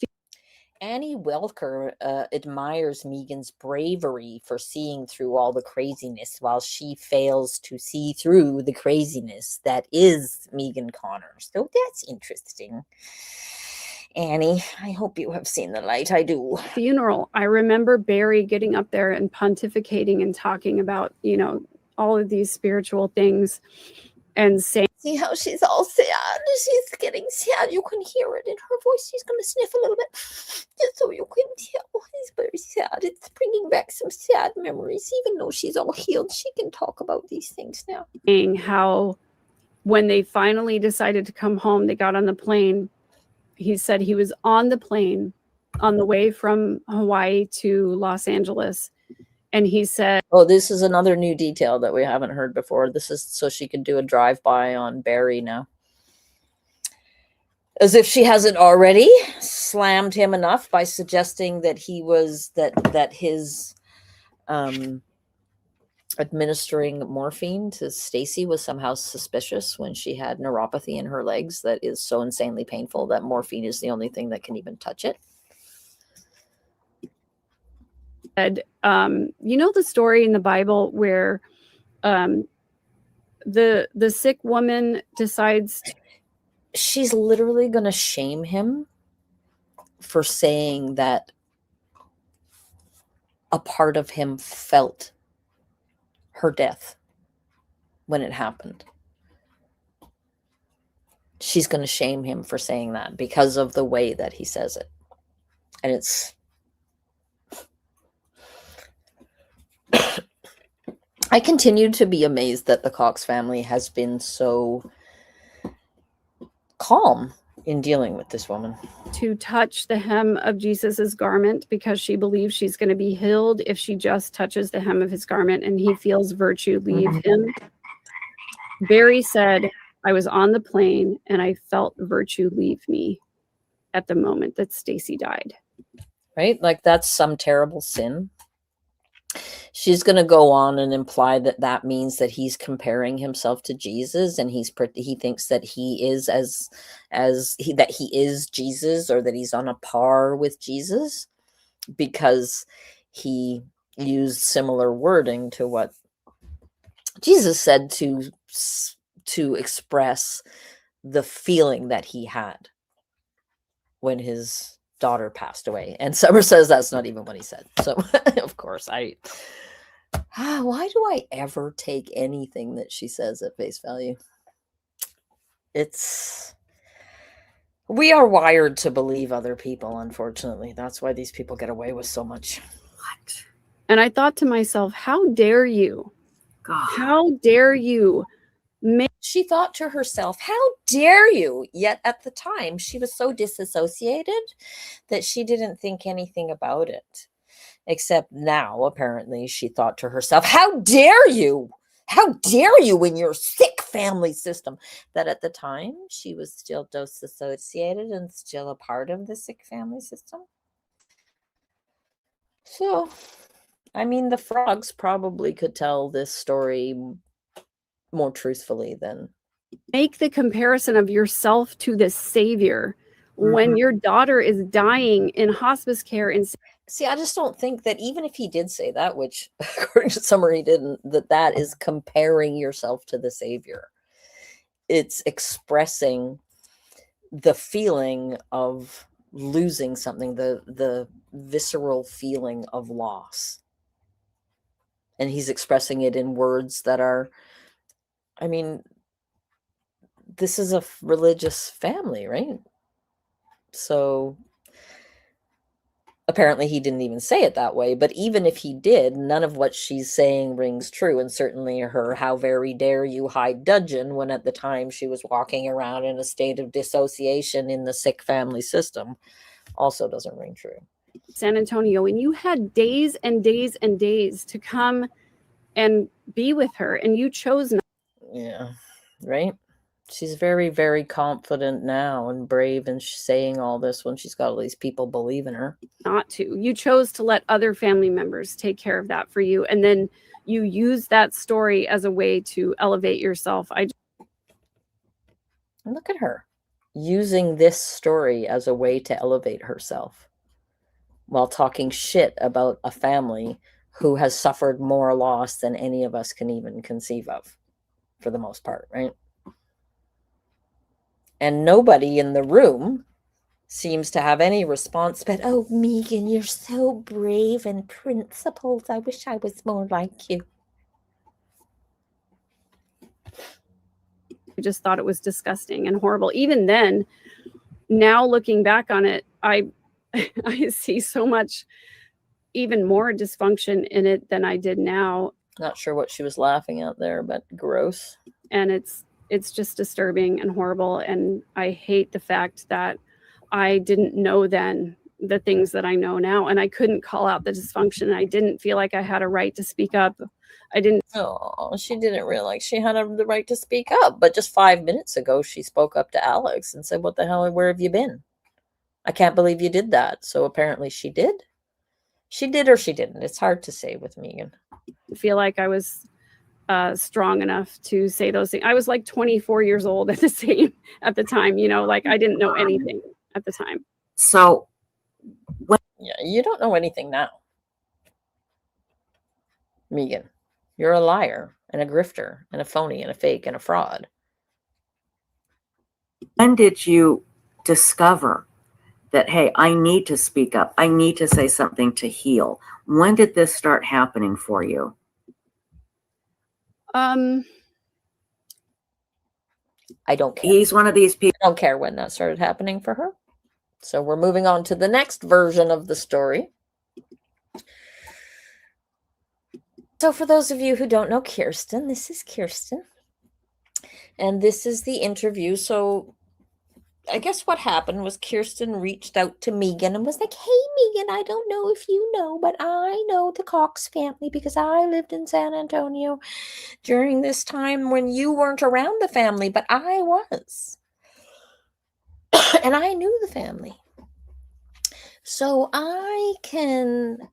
Annie Welker admires Megan's bravery for seeing through all the craziness while she fails to see through the craziness that is Megan Connors. So that's interesting. Annie, I hope you have seen the light. I do. funeral, I remember Barry getting up there and pontificating and talking about, all of these spiritual things and saying, see how she's all sad. She's getting sad. You can hear it in her voice. She's going to sniff a little bit, just so you can tell. She's very sad. It's bringing back some sad memories. Even though she's all healed, she can talk about these things now. How when they finally decided to come home, they got on the plane. He said he was on the plane on the way from Hawaii to Los Angeles. And he said, oh, this is another new detail that we haven't heard before. This is so she can do a drive-by on Barry now. As if she hasn't already slammed him enough by suggesting that he was, that his administering morphine to Stacey was somehow suspicious when she had neuropathy in her legs that is so insanely painful that morphine is the only thing that can even touch it. the story in the Bible where the sick woman decides she's literally going to shame him for saying that a part of him felt her death when it happened. She's going to shame him for saying that because of the way that he says it. And it's I continue to be amazed that the Cox family has been so calm in dealing with this woman. To touch the hem of Jesus's garment because she believes she's going to be healed if she just touches the hem of his garment, and he feels virtue leave him. Barry said, I was on the plane and I felt virtue leave me at the moment that Stacey died. Right? Like that's some terrible sin. She's going to go on and imply that that means that he's comparing himself to Jesus, and he thinks that he is that he is Jesus, or that he's on a par with Jesus because he used similar wording to what Jesus said to express the feeling that he had when his daughter passed away. And Summer says that's not even what he said. So of course why do I ever take anything that she says at face value? We are wired to believe other people, unfortunately. That's why these people get away with so much. What? And I thought to myself, how dare you? God. How dare you? She thought to herself, how dare you? Yet at the time, she was so disassociated that she didn't think anything about it. Except now, apparently, she thought to herself, how dare you? How dare you in your sick family system? That at the time, she was still disassociated and still a part of the sick family system. So, I mean, the frogs probably could tell this story more truthfully than make the comparison of yourself to the Savior when your daughter is dying in hospice care. And see, I just don't think that even if he did say that, which according to Summer he didn't, that is comparing yourself to the Savior. It's expressing the feeling of losing something, the visceral feeling of loss. And he's expressing it in words that are, I mean, this is a religious family, right? So apparently he didn't even say it that way, but even if he did, none of what she's saying rings true. And certainly her "how very dare you hide" dudgeon, when at the time she was walking around in a state of dissociation in the sick family system, also doesn't ring true. San Antonio, and you had days and days and days to come and be with her, and you chose not. Yeah, right? She's very, very confident now and brave and saying all this when she's got all these people believing her. Not to. You chose to let other family members take care of that for you. And then you use that story as a way to elevate yourself. Look at her using this story as a way to elevate herself while talking shit about a family who has suffered more loss than any of us can even conceive of, for the most part, right? And nobody in the room seems to have any response but, "Oh, Megan, you're so brave and principled. I wish I was more like you." I just thought it was disgusting and horrible. Even then, now looking back on it, I see so much even more dysfunction in it than I did now. Not sure what she was laughing at there, but gross. And it's just disturbing and horrible. And I hate the fact that I didn't know then the things that I know now. And I couldn't call out the dysfunction. I didn't feel like I had a right to speak up. I didn't. Oh, she didn't realize she had the right to speak up. But just 5 minutes ago, she spoke up to Alex and said, "What the hell, where have you been? I can't believe you did that." So apparently she did. She did or she didn't. It's hard to say with Megan. Feel like I was strong enough to say those things. I was like 24 years old at the time, you know, like I didn't know anything at the time. So yeah, you don't know anything now, Megan. You're a liar and a grifter and a phony and a fake and a fraud. when did you discover that, hey, I need to speak up, I need to say something to heal? When did this start happening for you? I don't care. He's one of these people. I don't care when that started happening for her. So we're moving on to the next version of the story. So for those of you who don't know Kirsten, this is Kirsten. And this is the interview. So I guess what happened was Kirsten reached out to Megan and was like, "Hey, Megan, I don't know if you know, but I know the Cox family because I lived in San Antonio during this time when you weren't around the family, but I was. And I knew the family. So I can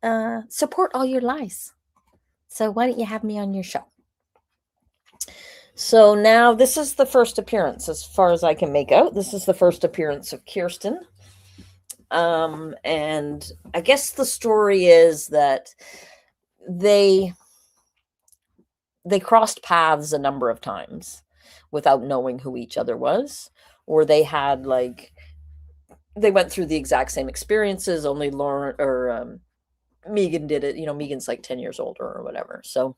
support all your lies. So why don't you have me on your show?" So now this is the first appearance, as far as I can make out. This is the first appearance of Kirsten. And I guess the story is that they crossed paths a number of times without knowing who each other was, or they had they went through the exact same experiences, only Lauren or Megan did it. You know, Megan's like 10 years older or whatever. So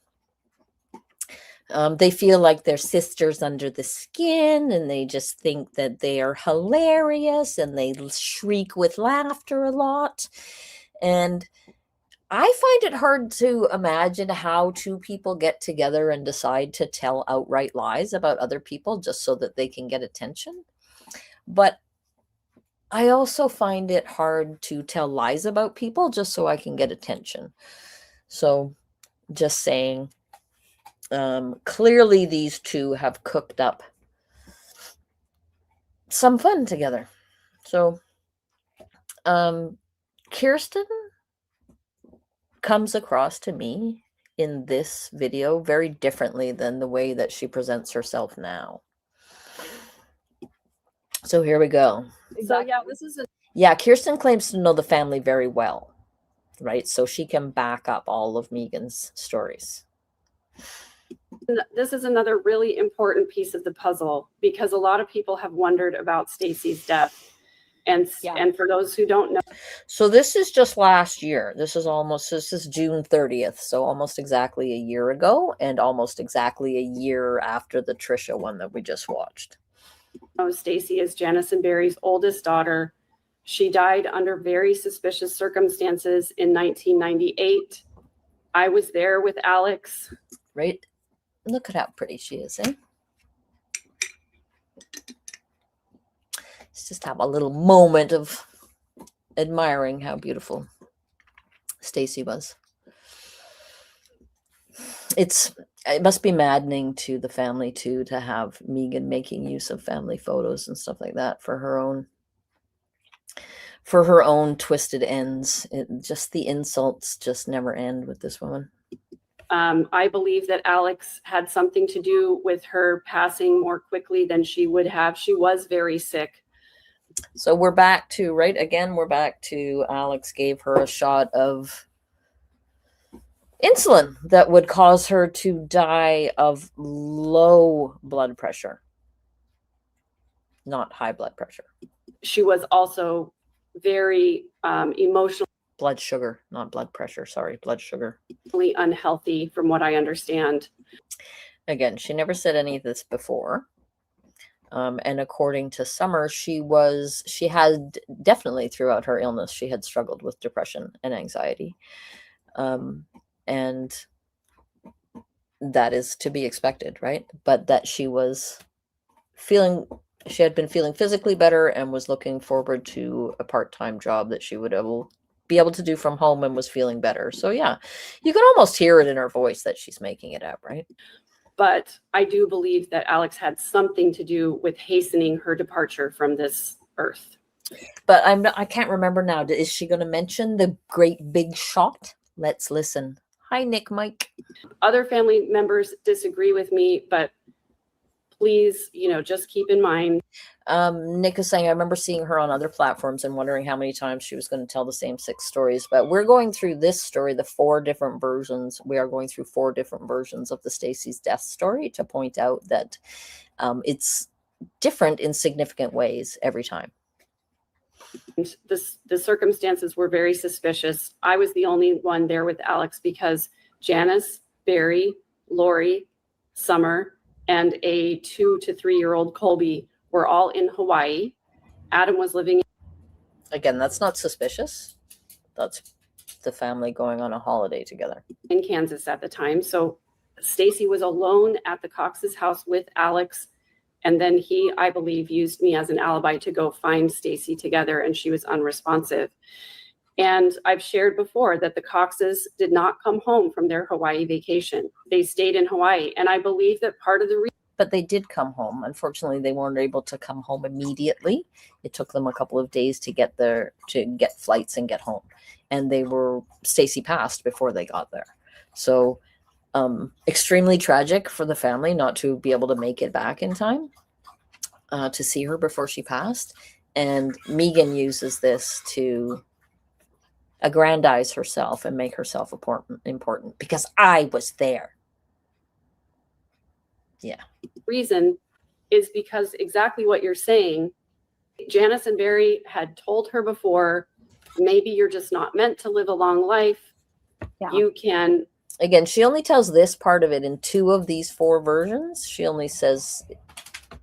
they feel like they're sisters under the skin, and they just think that they are hilarious, and they shriek with laughter a lot. And I find it hard to imagine how two people get together and decide to tell outright lies about other people just so that they can get attention. But I also find it hard to tell lies about people just so I can get attention. So just saying, clearly these two have cooked up some fun together. So Kirsten comes across to me in this video very differently than the way that she presents herself now. So here we go. So Kirsten claims to know the family very well, right? So she can back up all of Megan's stories. This is another really important piece of the puzzle, because a lot of people have wondered about Stacey's death. And for those who don't know. So this is just last year. This is June 30th. So almost exactly a year ago, and almost exactly a year after the Trisha one that we just watched. Stacey is Janice and Barry's oldest daughter. She died under very suspicious circumstances in 1998. I was there with Alex. Right? Look at how pretty she is, eh? Let's just have a little moment of admiring how beautiful Stacey was. It must be maddening to the family too, to have Megan making use of family photos and stuff like that for her own twisted ends. Just the insults just never end with this woman. I believe that Alex had something to do with her passing more quickly than she would have. She was very sick. So we're back to, right, again, we're back to Alex gave her a shot of insulin that would cause her to die of low blood pressure, not high blood pressure. She was also very emotionally Blood sugar, not blood pressure. Sorry, blood sugar. Unhealthy, from what I understand. Again, she never said any of this before. And according to Summer, she had definitely throughout her illness, she had struggled with depression and anxiety. And that is to be expected, right? But that she had been feeling physically better and was looking forward to a part-time job that she would be able to do from home and was feeling better. So yeah, you can almost hear it in her voice that she's making it up, right? But I do believe that Alex had something to do with hastening her departure from this earth. But I can't remember now. Is she going to mention the great big shot? Let's listen. Hi, Nick, Mike. Other family members disagree with me, but please, just keep in mind. Nick is saying, I remember seeing her on other platforms and wondering how many times she was going to tell the same 6 stories. But we're going through this story, the 4 different versions. We are going through 4 different versions of the Stacey's death story to point out that it's different in significant ways every time. The circumstances were very suspicious. I was the only one there with Alex because Janice, Barry, Lori, Summer, and a 2 to 3 year old Colby were all in Hawaii. Adam was living. Again, that's not suspicious. That's the family going on a holiday together In Kansas at the time. So Stacey was alone at the Cox's house with Alex. And then he, I believe, used me as an alibi to go find Stacey together, and she was unresponsive. And I've shared before that the Coxes did not come home from their Hawaii vacation. They stayed in Hawaii. And I believe that part of the reason. But they did come home. Unfortunately, they weren't able to come home immediately. It took them a couple of days to get flights and get home. And Stacey passed before they got there. So extremely tragic for the family not to be able to make it back in time to see her before she passed. And Megan uses this to aggrandize herself and make herself important because I was there. Yeah. Reason is because exactly what you're saying. Janice and Barry had told her before, maybe you're just not meant to live a long life. Yeah. You can. Again, she only tells this part of it in 2 of these 4 versions. She only says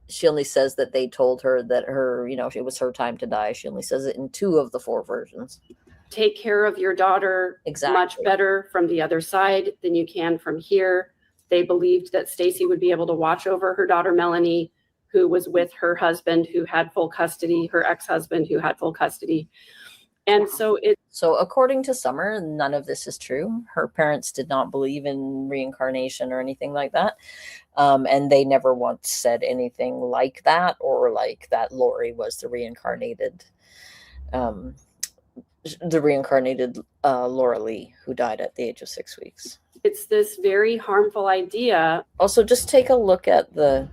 that they told her that it was her time to die. She only says it in 2 of the 4 versions. Take care of your daughter much better from the other side than you can from here. They believed that Stacey would be able to watch over her daughter, Melanie, who was with her husband, who had full custody, her ex-husband, who had full custody. And so according to Summer, none of this is true. Her parents did not believe in reincarnation or anything like that. And they never once said anything like that, or like that Lori was the reincarnated Laura Lee, who died at the age of 6 weeks. It's this very harmful idea. Also, just take a look at the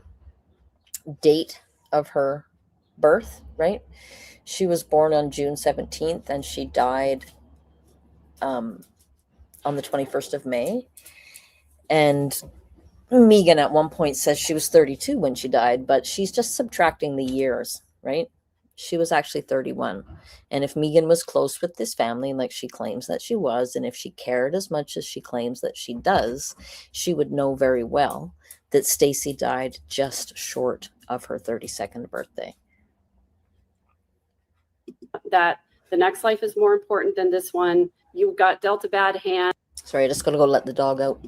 date of her birth, right? She was born on June 17th and she died on the 21st of May. And Megan at one point says she was 32 when she died, but she's just subtracting the years, right? She was actually 31. And if Megan was close with this family, like she claims that she was, and if she cared as much as she claims that she does, she would know very well that Stacey died just short of her 32nd birthday. that the next life is more important than this one. You got dealt a bad hand Sorry, I just gotta go let the dog out.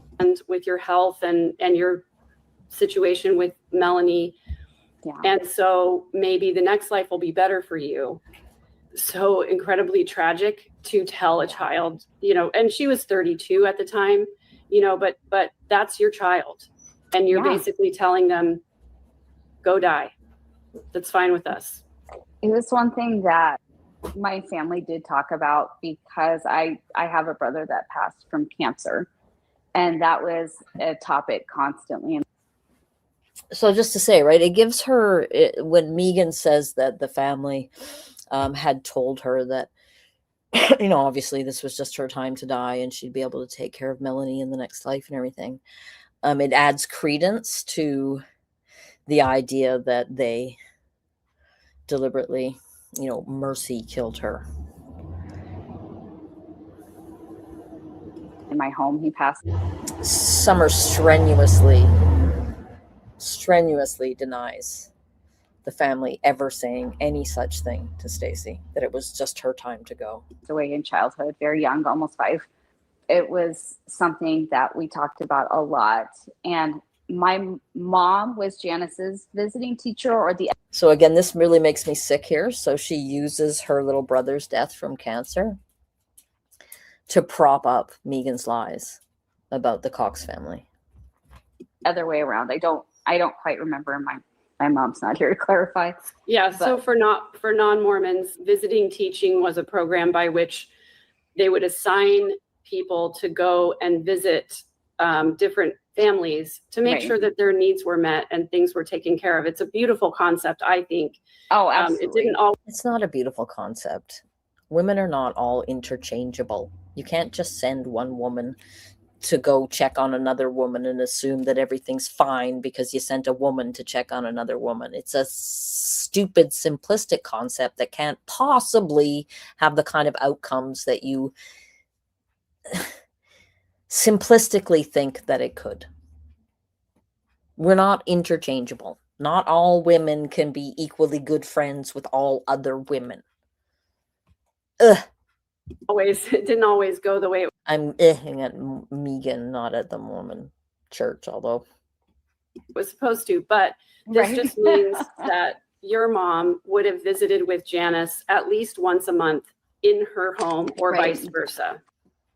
with your health and your situation with Melanie. Yeah. And so maybe the next life will be better for you. So incredibly tragic to tell a child, you know, and she was 32 at the time, you know, but that's your child. And you're Yeah. basically telling them, go die. That's fine with us. It was one thing that my family did talk about, because I have a brother that passed from cancer, and that was a topic constantly. So just to say, right, it gives her, when Megan says that the family had told her that, you know, obviously this was just her time to die and she'd be able to take care of Melanie in the next life and everything. It adds credence to the idea that they deliberately, you know, mercy killed her. In my home, he passed. Summer strenuously denies the family ever saying any such thing to Stacey, that it was just her time to go. Away in childhood, very young, almost 5. It was something that we talked about a lot. And my mom was Janice's visiting teacher, or the So again, this really makes me sick here. So she uses her little brother's death from cancer to prop up Megan's lies about the Cox family. other way around. I don't quite remember. My mom's not here to clarify. Yeah. So for non-Mormons, visiting teaching was a program by which they would assign people to go and visit different families to make Right. sure that their needs were met and things were taken care of. It's a beautiful concept, I think. Oh, absolutely. It didn't all. It's not a beautiful concept. Women are not all interchangeable. You can't just send one woman to go check on another woman and assume that everything's fine because you sent a woman to check on another woman. It's a stupid, simplistic concept that can't possibly have the kind of outcomes that you simplistically think that it could. We're not interchangeable. Not all women can be equally good friends with all other women. It didn't always go the way it I'm ehing at Megan, not at the Mormon church, although was supposed to. But this Right. just means that your mom would have visited with Janice at least once a month in her home, or Right. vice versa.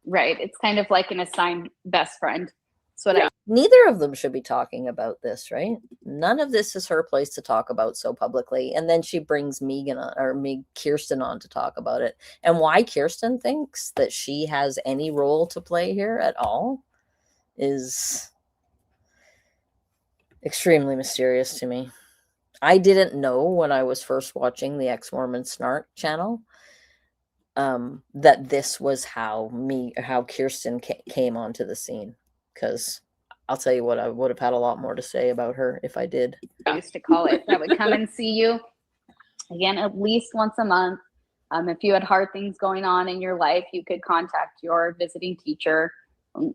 Right. It's kind of like an assigned best friend. That's what Yeah. neither of them should be talking about this, right? None of this is her place to talk about so publicly. And then she brings Megan on, or Kirsten on to talk about it. And why Kirsten thinks that she has any role to play here at all is extremely mysterious to me. I didn't know when I was first watching the Ex-Mormon Snark channel that this was how Kirsten came onto the scene. Because I'll tell you what, I would have had a lot more to say about her if I did. I used to call it. That would come and see you again at least once a month. If you had hard things going on in your life, you could contact your visiting teacher,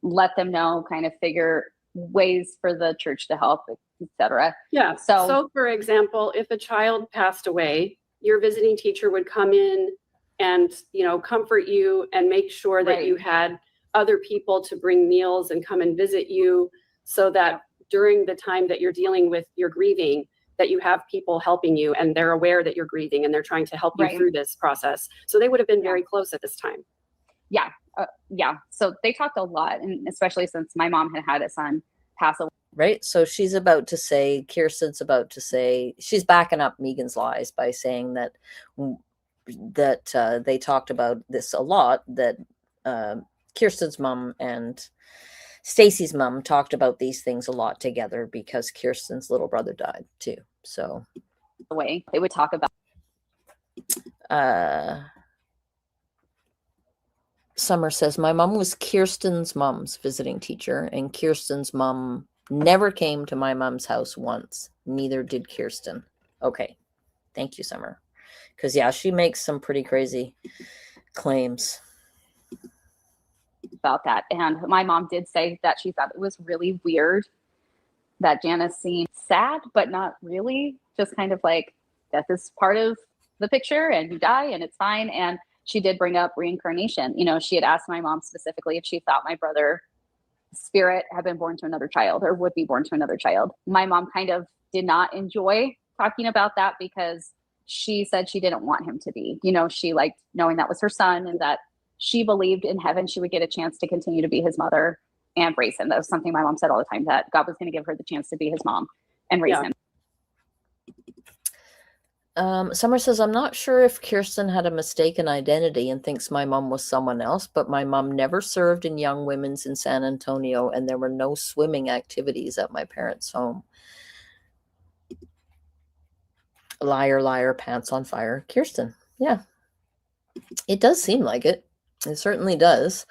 let them know, kind of figure ways for the church to help, etc. Yeah. So for example, if a child passed away, your visiting teacher would come in and, you know, comfort you and make sure that Right. you had other people to bring meals and come and visit you, so that during the time that you're dealing with your grieving, that you have people helping you and they're aware that you're grieving and they're trying to help you Right. through this process. So they would have been very close at this time. Yeah. So they talked a lot, and especially since my mom had a son pass away. Right? So Kirsten's about to say, she's backing up Megan's lies by saying that they talked about this a lot, that Kirsten's mom and Stacey's mom talked about these things a lot together because Kirsten's little brother died too. So Away, they would talk about. Summer says, my mom was Kirsten's mom's visiting teacher, and Kirsten's mom never came to my mom's house once. Neither did Kirsten. Okay. Thank you, Summer. Because, yeah, she makes some pretty crazy claims About that. And my mom did say that she thought it was really weird that Janice seemed sad, but not really, just kind of like death is part of the picture and you die and it's fine. And she did bring up reincarnation. You know, she had asked my mom specifically if she thought my brother spirit had been born to another child or would be born to another child. My mom kind of did not enjoy talking about that because she said she didn't want him to be. You know, she liked knowing that was her son and that she believed in heaven she would get a chance to continue to be his mother and raise him. That was something my mom said all the time, that God was going to give her the chance to be his mom and raise him. Summer says, I'm not sure if Kirsten had a mistaken identity and thinks my mom was someone else, but my mom never served in Young Women's in San Antonio, and there were no swimming activities at my parents' home. Liar, liar, pants on fire. Kirsten, yeah. It does seem like it. It certainly does.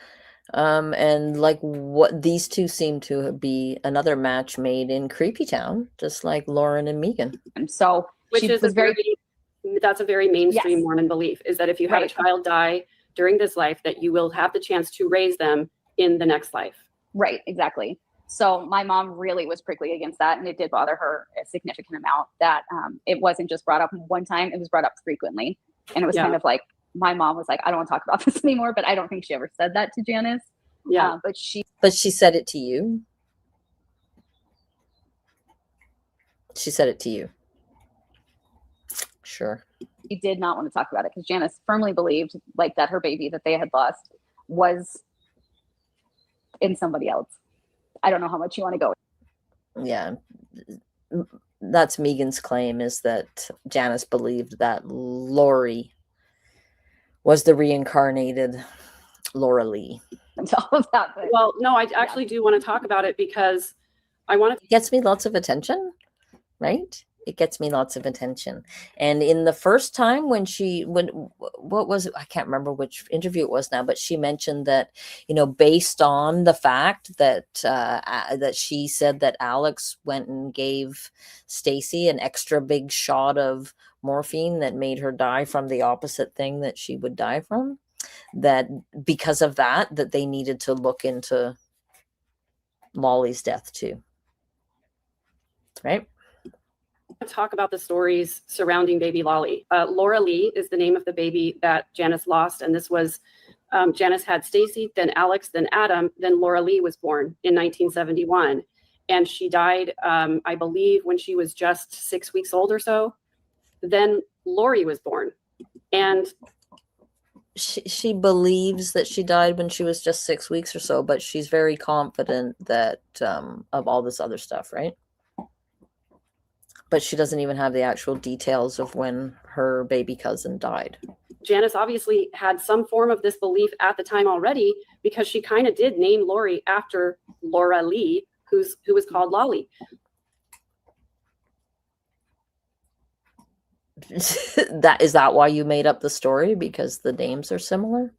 And like what these two seem to be another match made in Creepy Town, just like Lauren and Megan. And so Which is that's a very mainstream Yes. Mormon belief, is that if you have Right. a child die during this life, that you will have the chance to raise them in the next life. Right, exactly. So my mom really was prickly against that, and it did bother her a significant amount that it wasn't just brought up one time, it was brought up frequently. And it was kind of like, my mom was like, I don't want to talk about this anymore, but I don't think she ever said that to Janice. Yeah. But she said it to you. She said it to you. Sure. did not want to talk about it because Janice firmly believed like that her baby that they had lost was in somebody else. I don't know how much you want to go. Yeah. That's Megan's claim, is that Janice believed that Lori was the reincarnated Laura Lee. Into all of that. But Well, no, I actually do want to talk about it because I want to. It gets me lots of attention, right? It gets me lots of attention. And in the first time what was it? I can't remember which interview it was now, but she mentioned that, you know, based on the fact that that she said that Alex went and gave Stacey an extra big shot of morphine that made her die from the opposite thing that she would die from, that because of that they needed to look into Lolly's death too. Right? Talk about the stories surrounding baby Lolly. Laura Lee is the name of the baby that Janice lost, and this was Janice had Stacey, then Alex, then Adam, then Laura Lee was born in 1971, and she died, I believe, when she was just 6 weeks old or so. Then Lori was born, and she believes that she died when she was just 6 weeks or so, but she's very confident that of all this other stuff, right? But she doesn't even have the actual details of when her baby cousin died. Janice obviously had some form of this belief at the time already, because she kind of did name Lori after Laura Lee, who was called Lolly. Is that why you made up the story? Because the names are similar?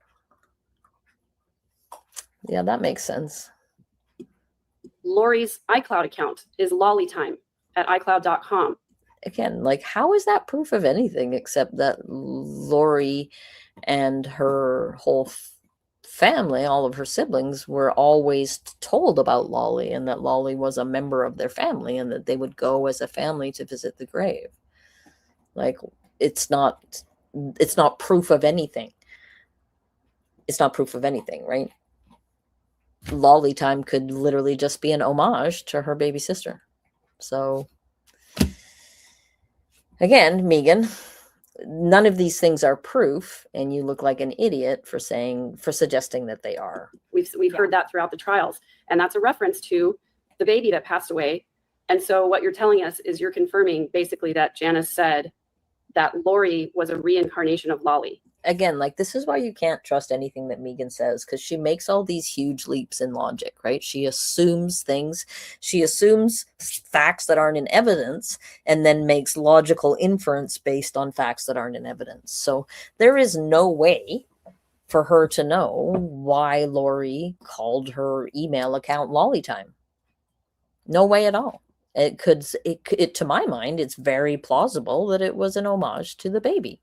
Yeah, that makes sense. Lori's iCloud account is lollytime at iCloud.com. Again, like, how is that proof of anything except that Lori and her whole family, all of her siblings, were always told about Lolly, and that Lolly was a member of their family, and that they would go as a family to visit the grave. Like, it's not proof of anything. It's not proof of anything, right? Lolly time could literally just be an homage to her baby sister. So again, Megan, none of these things are proof, and you look like an idiot for suggesting that they are. We've heard that throughout the trials, and that's a reference to the baby that passed away. And so what you're telling us is you're confirming basically that Janice said that Lori was a reincarnation of Lolly. Again, like, this is why you can't trust anything that Megan says, because she makes all these huge leaps in logic, right? She assumes things. She assumes facts that aren't in evidence, and then makes logical inference based on facts that aren't in evidence. So there is no way for her to know why Lori called her email account Lollytime. No way at all. It could, to my mind, it's very plausible that it was an homage to the baby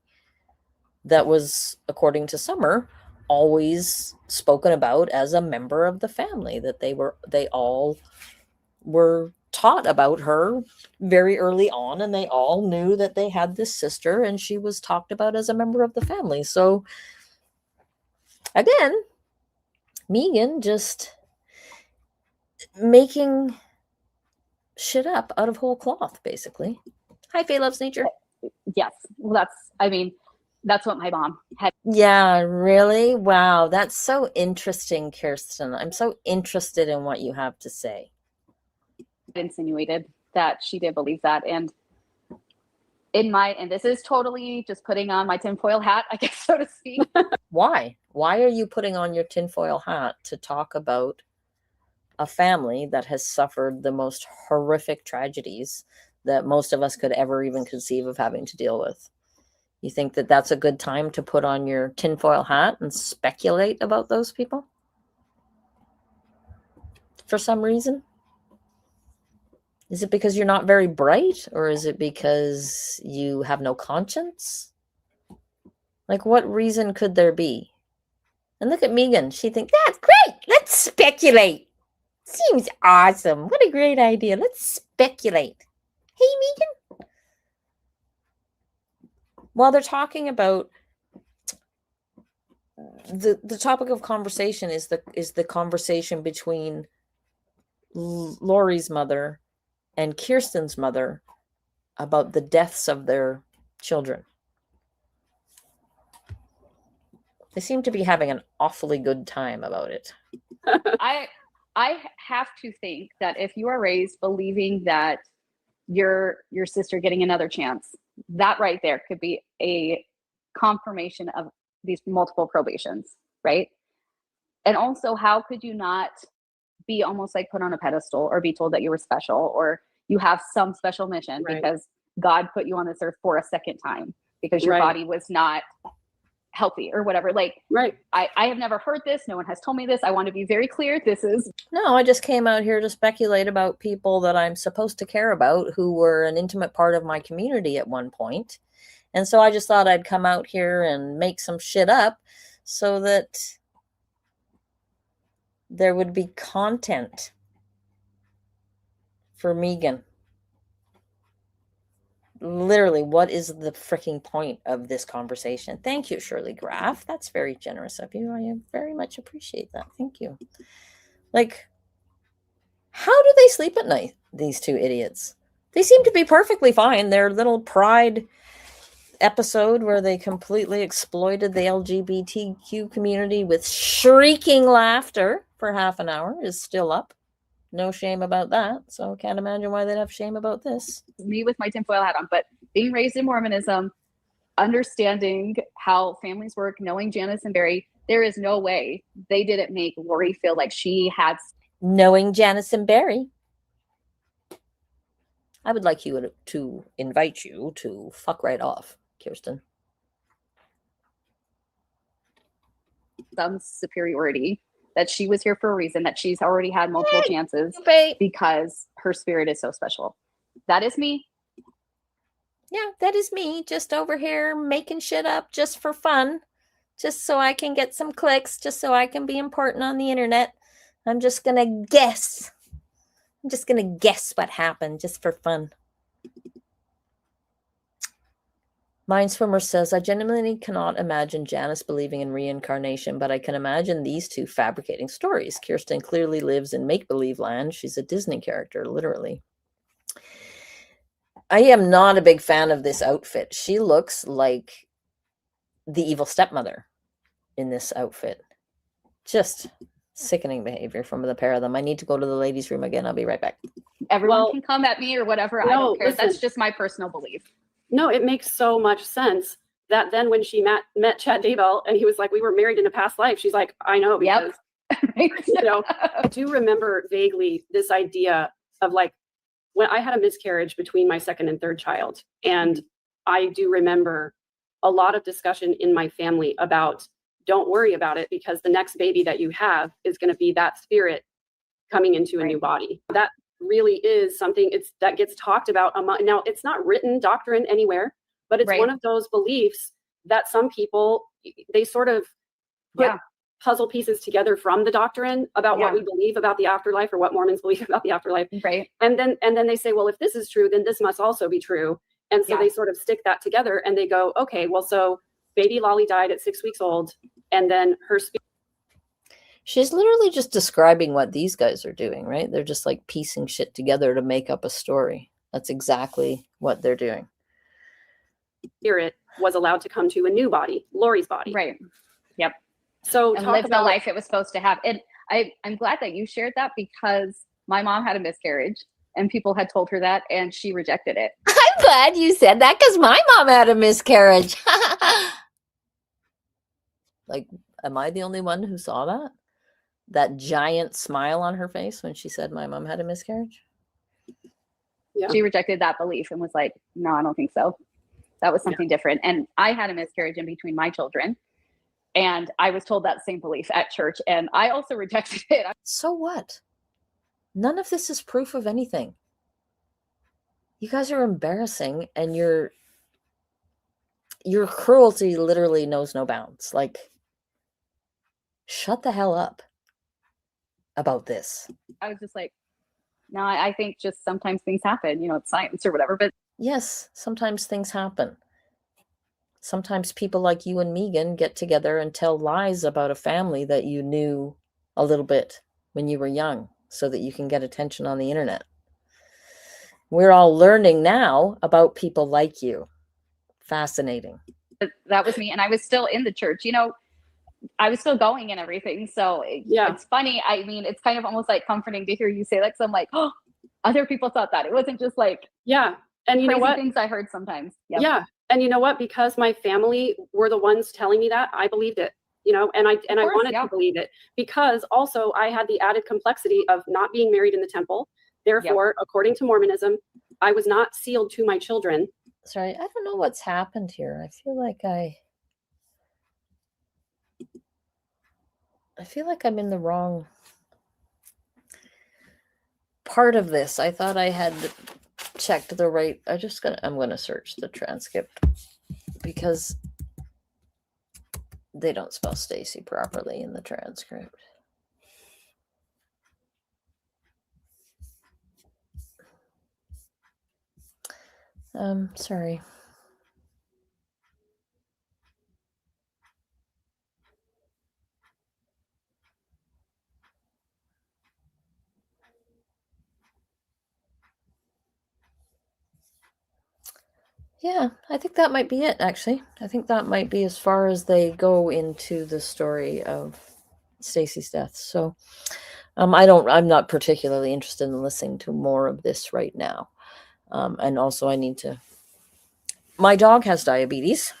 that was, according to Summer, always spoken about as a member of the family, that they all were taught about her very early on, and they all knew that they had this sister, and she was talked about as a member of the family. So again, Megan just making shit up out of whole cloth, basically. Hi, Faye Loves Nature. Yes. Well, that's what my mom had Yeah, really? Wow, that's so interesting, Kirsten. I'm so interested in what you have to say. insinuated that she did believe that. And and this is totally just putting on my tinfoil hat, I guess, so to speak. Why? Why are you putting on your tinfoil hat to talk about a family that has suffered the most horrific tragedies that most of us could ever even conceive of having to deal with? You think that that's a good time to put on your tinfoil hat and speculate about those people? For some reason? Is it because you're not very bright, or is it because you have no conscience? Like, what reason could there be? And look at Megan. She thinks, that's great. Let's speculate. Seems awesome. What a great idea. Let's speculate. Hey, Megan. While they're talking about the topic of conversation is the conversation between Lori's mother and Kirsten's mother about the deaths of their children. They seem to be having an awfully good time about it. I have to think that if you are raised believing that your sister getting another chance, that right there could be a confirmation of these multiple probations, right? And also, how could you not be almost like put on a pedestal or be told that you were special or you have some special mission because God put you on this earth for a second time because your body was not healthy or whatever. Like, I have never heard this. No one has told me this. I want to be very clear. No, I just came out here to speculate about people that I'm supposed to care about who were an intimate part of my community at one point. And so I just thought I'd come out here and make some shit up so that there would be content for Megan. Literally, what is the freaking point of this conversation? Thank you, Shirley Graff. That's very generous of you. I very much appreciate that. Thank you. Like, how do they sleep at night, these two idiots? They seem to be perfectly fine. Their little pride episode where they completely exploited the LGBTQ community with shrieking laughter for half an hour is still up. No shame about that. So can't imagine why they'd have shame about this. Me with my tinfoil hat on, but being raised in Mormonism, understanding how families work, knowing Janice and Barry, there is no way they didn't make Lori feel like she had. Knowing Janice and Barry, I would like you to invite you to fuck right off, Kirsten. Some superiority, that she was here for a reason, that she's already had multiple chances because her spirit is so special. That is me. Yeah, that is me, just over here making shit up just for fun, just so I can get some clicks, just so I can be important on the internet. I'm just going to guess. I'm just going to guess what happened just for fun. Mindswimmer says, I genuinely cannot imagine Janice believing in reincarnation, but I can imagine these two fabricating stories. Kirsten clearly lives in make-believe land. She's a Disney character, literally. I am not a big fan of this outfit. She looks like the evil stepmother in this outfit. Just sickening behavior from the pair of them. I need to go to the ladies' room again. I'll be right back. Everyone can come at me or whatever. I don't care. That's just my personal belief. No, it makes so much sense that then when she met Chad Daybell and he was like, we were married in a past life. She's like, I know, because, you know, I do remember vaguely this idea of like, when I had a miscarriage between my second and third child. And I do remember a lot of discussion in my family about, don't worry about it because the next baby that you have is going to be that spirit coming into a new body. That really is something that gets talked about. Now, it's not written doctrine anywhere, but it's one of those beliefs that some people, they sort of put puzzle pieces together from the doctrine about what we believe about the afterlife, or what Mormons believe about the afterlife. Right. And then they say, well, if this is true, then this must also be true. And so they sort of stick that together and they go, okay, well, so baby Lolly died at 6 weeks old, and then her spirit. She's literally just describing what these guys are doing, right? They're just like piecing shit together to make up a story. That's exactly what they're doing. Spirit was allowed to come to a new body, Lori's body. Right. Yep. So And talk live about the life it was supposed to have. And I'm glad that you shared that, because my mom had a miscarriage and people had told her that and she rejected it. I'm glad you said that, because my mom had a miscarriage. Like, am I the only one who saw that? That giant smile on her face when she said my mom had a miscarriage? Yeah. She rejected that belief and was like, no, I don't think so. That was something different. And I had a miscarriage in between my children. And I was told that same belief at church. And I also rejected it. So what? None of this is proof of anything. You guys are embarrassing, and your cruelty literally knows no bounds. Like, shut the hell up about this. I was just like, no, I think just sometimes things happen, it's science or whatever. But Yes, sometimes things happen. Sometimes people like you and Megan get together and tell lies about a family that you knew a little bit when you were young, so that you can get attention on the internet. We're all learning now about people like you. Fascinating. that was me. And I was still in the church, I was still going and everything. So it's funny. I mean, it's kind of almost like comforting to hear you say that. So I'm like, oh, other people thought that. It wasn't just like, and you know what? Things I heard sometimes. Yep. Yeah. And you know what? Because my family were the ones telling me that, I believed it, and I wanted to believe it, because also I had the added complexity of not being married in the temple. Therefore, according to Mormonism, I was not sealed to my children. Sorry, I don't know what's happened here. I feel like I'm in the wrong part of this. I thought I had checked the right. I'm gonna search the transcript, because they don't spell Stacey properly in the transcript. Sorry. Yeah, I think that might be it, actually. I think that might be as far as they go into the story of Stacey's death. So I'm not particularly interested in listening to more of this right now. And also my dog has diabetes,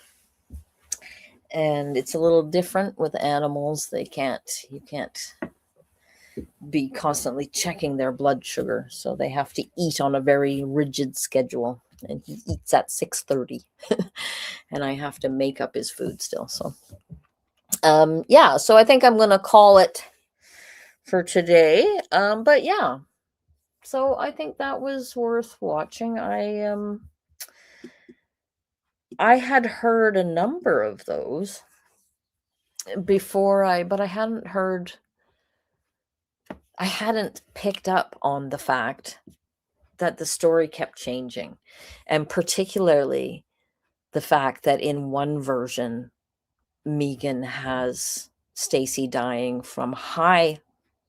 and it's a little different with animals. You can't be constantly checking their blood sugar. So they have to eat on a very rigid schedule. And he eats at 6:30 and I have to make up his food still. So, so I think I'm going to call it for today. But yeah, so I think that was worth watching. I had heard a number of those before but I hadn't picked up on the fact that the story kept changing, and particularly the fact that in one version, Megan has Stacey dying from high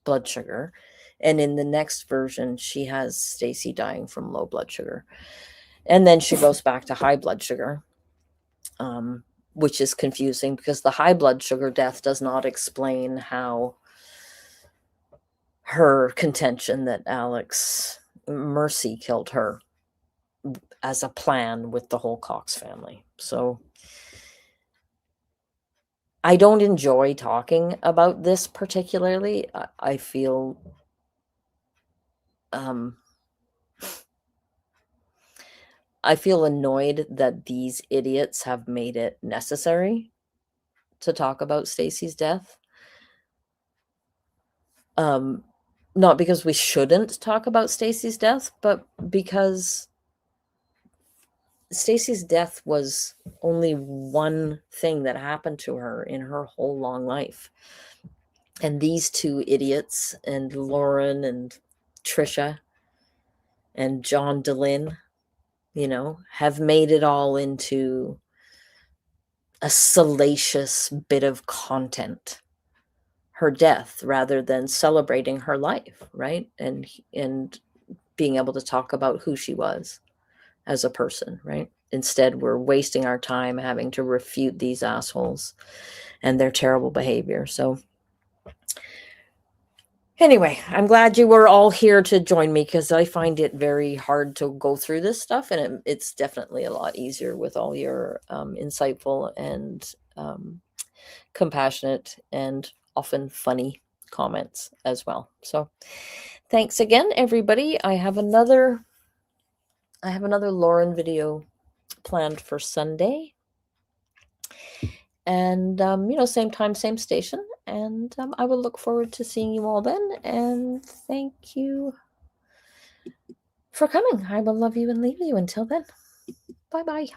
blood sugar, and in the next version, she has Stacey dying from low blood sugar, and then she goes back to high blood sugar, which is confusing, because the high blood sugar death does not explain how her contention that Alex Mercy killed her as a plan with the whole Cox family. So I don't enjoy talking about this particularly. I feel annoyed that these idiots have made it necessary to talk about Stacey's death. Not because we shouldn't talk about Stacey's death, but because Stacey's death was only one thing that happened to her in her whole long life. And these two idiots, and Lauren and Trisha and John DeLynn, you know, have made it all into a salacious bit of content. Her death, rather than celebrating her life, right? And being able to talk about who she was as a person, right? Instead, we're wasting our time having to refute these assholes and their terrible behavior. So anyway, I'm glad you were all here to join me, because I find it very hard to go through this stuff, and it's definitely a lot easier with all your insightful and compassionate and often funny comments as well. So thanks again, everybody. I have another Lauren video planned for Sunday, and you know, same time, same station, and I will look forward to seeing you all then. And thank you for coming. I will love you and leave you until then. Bye bye.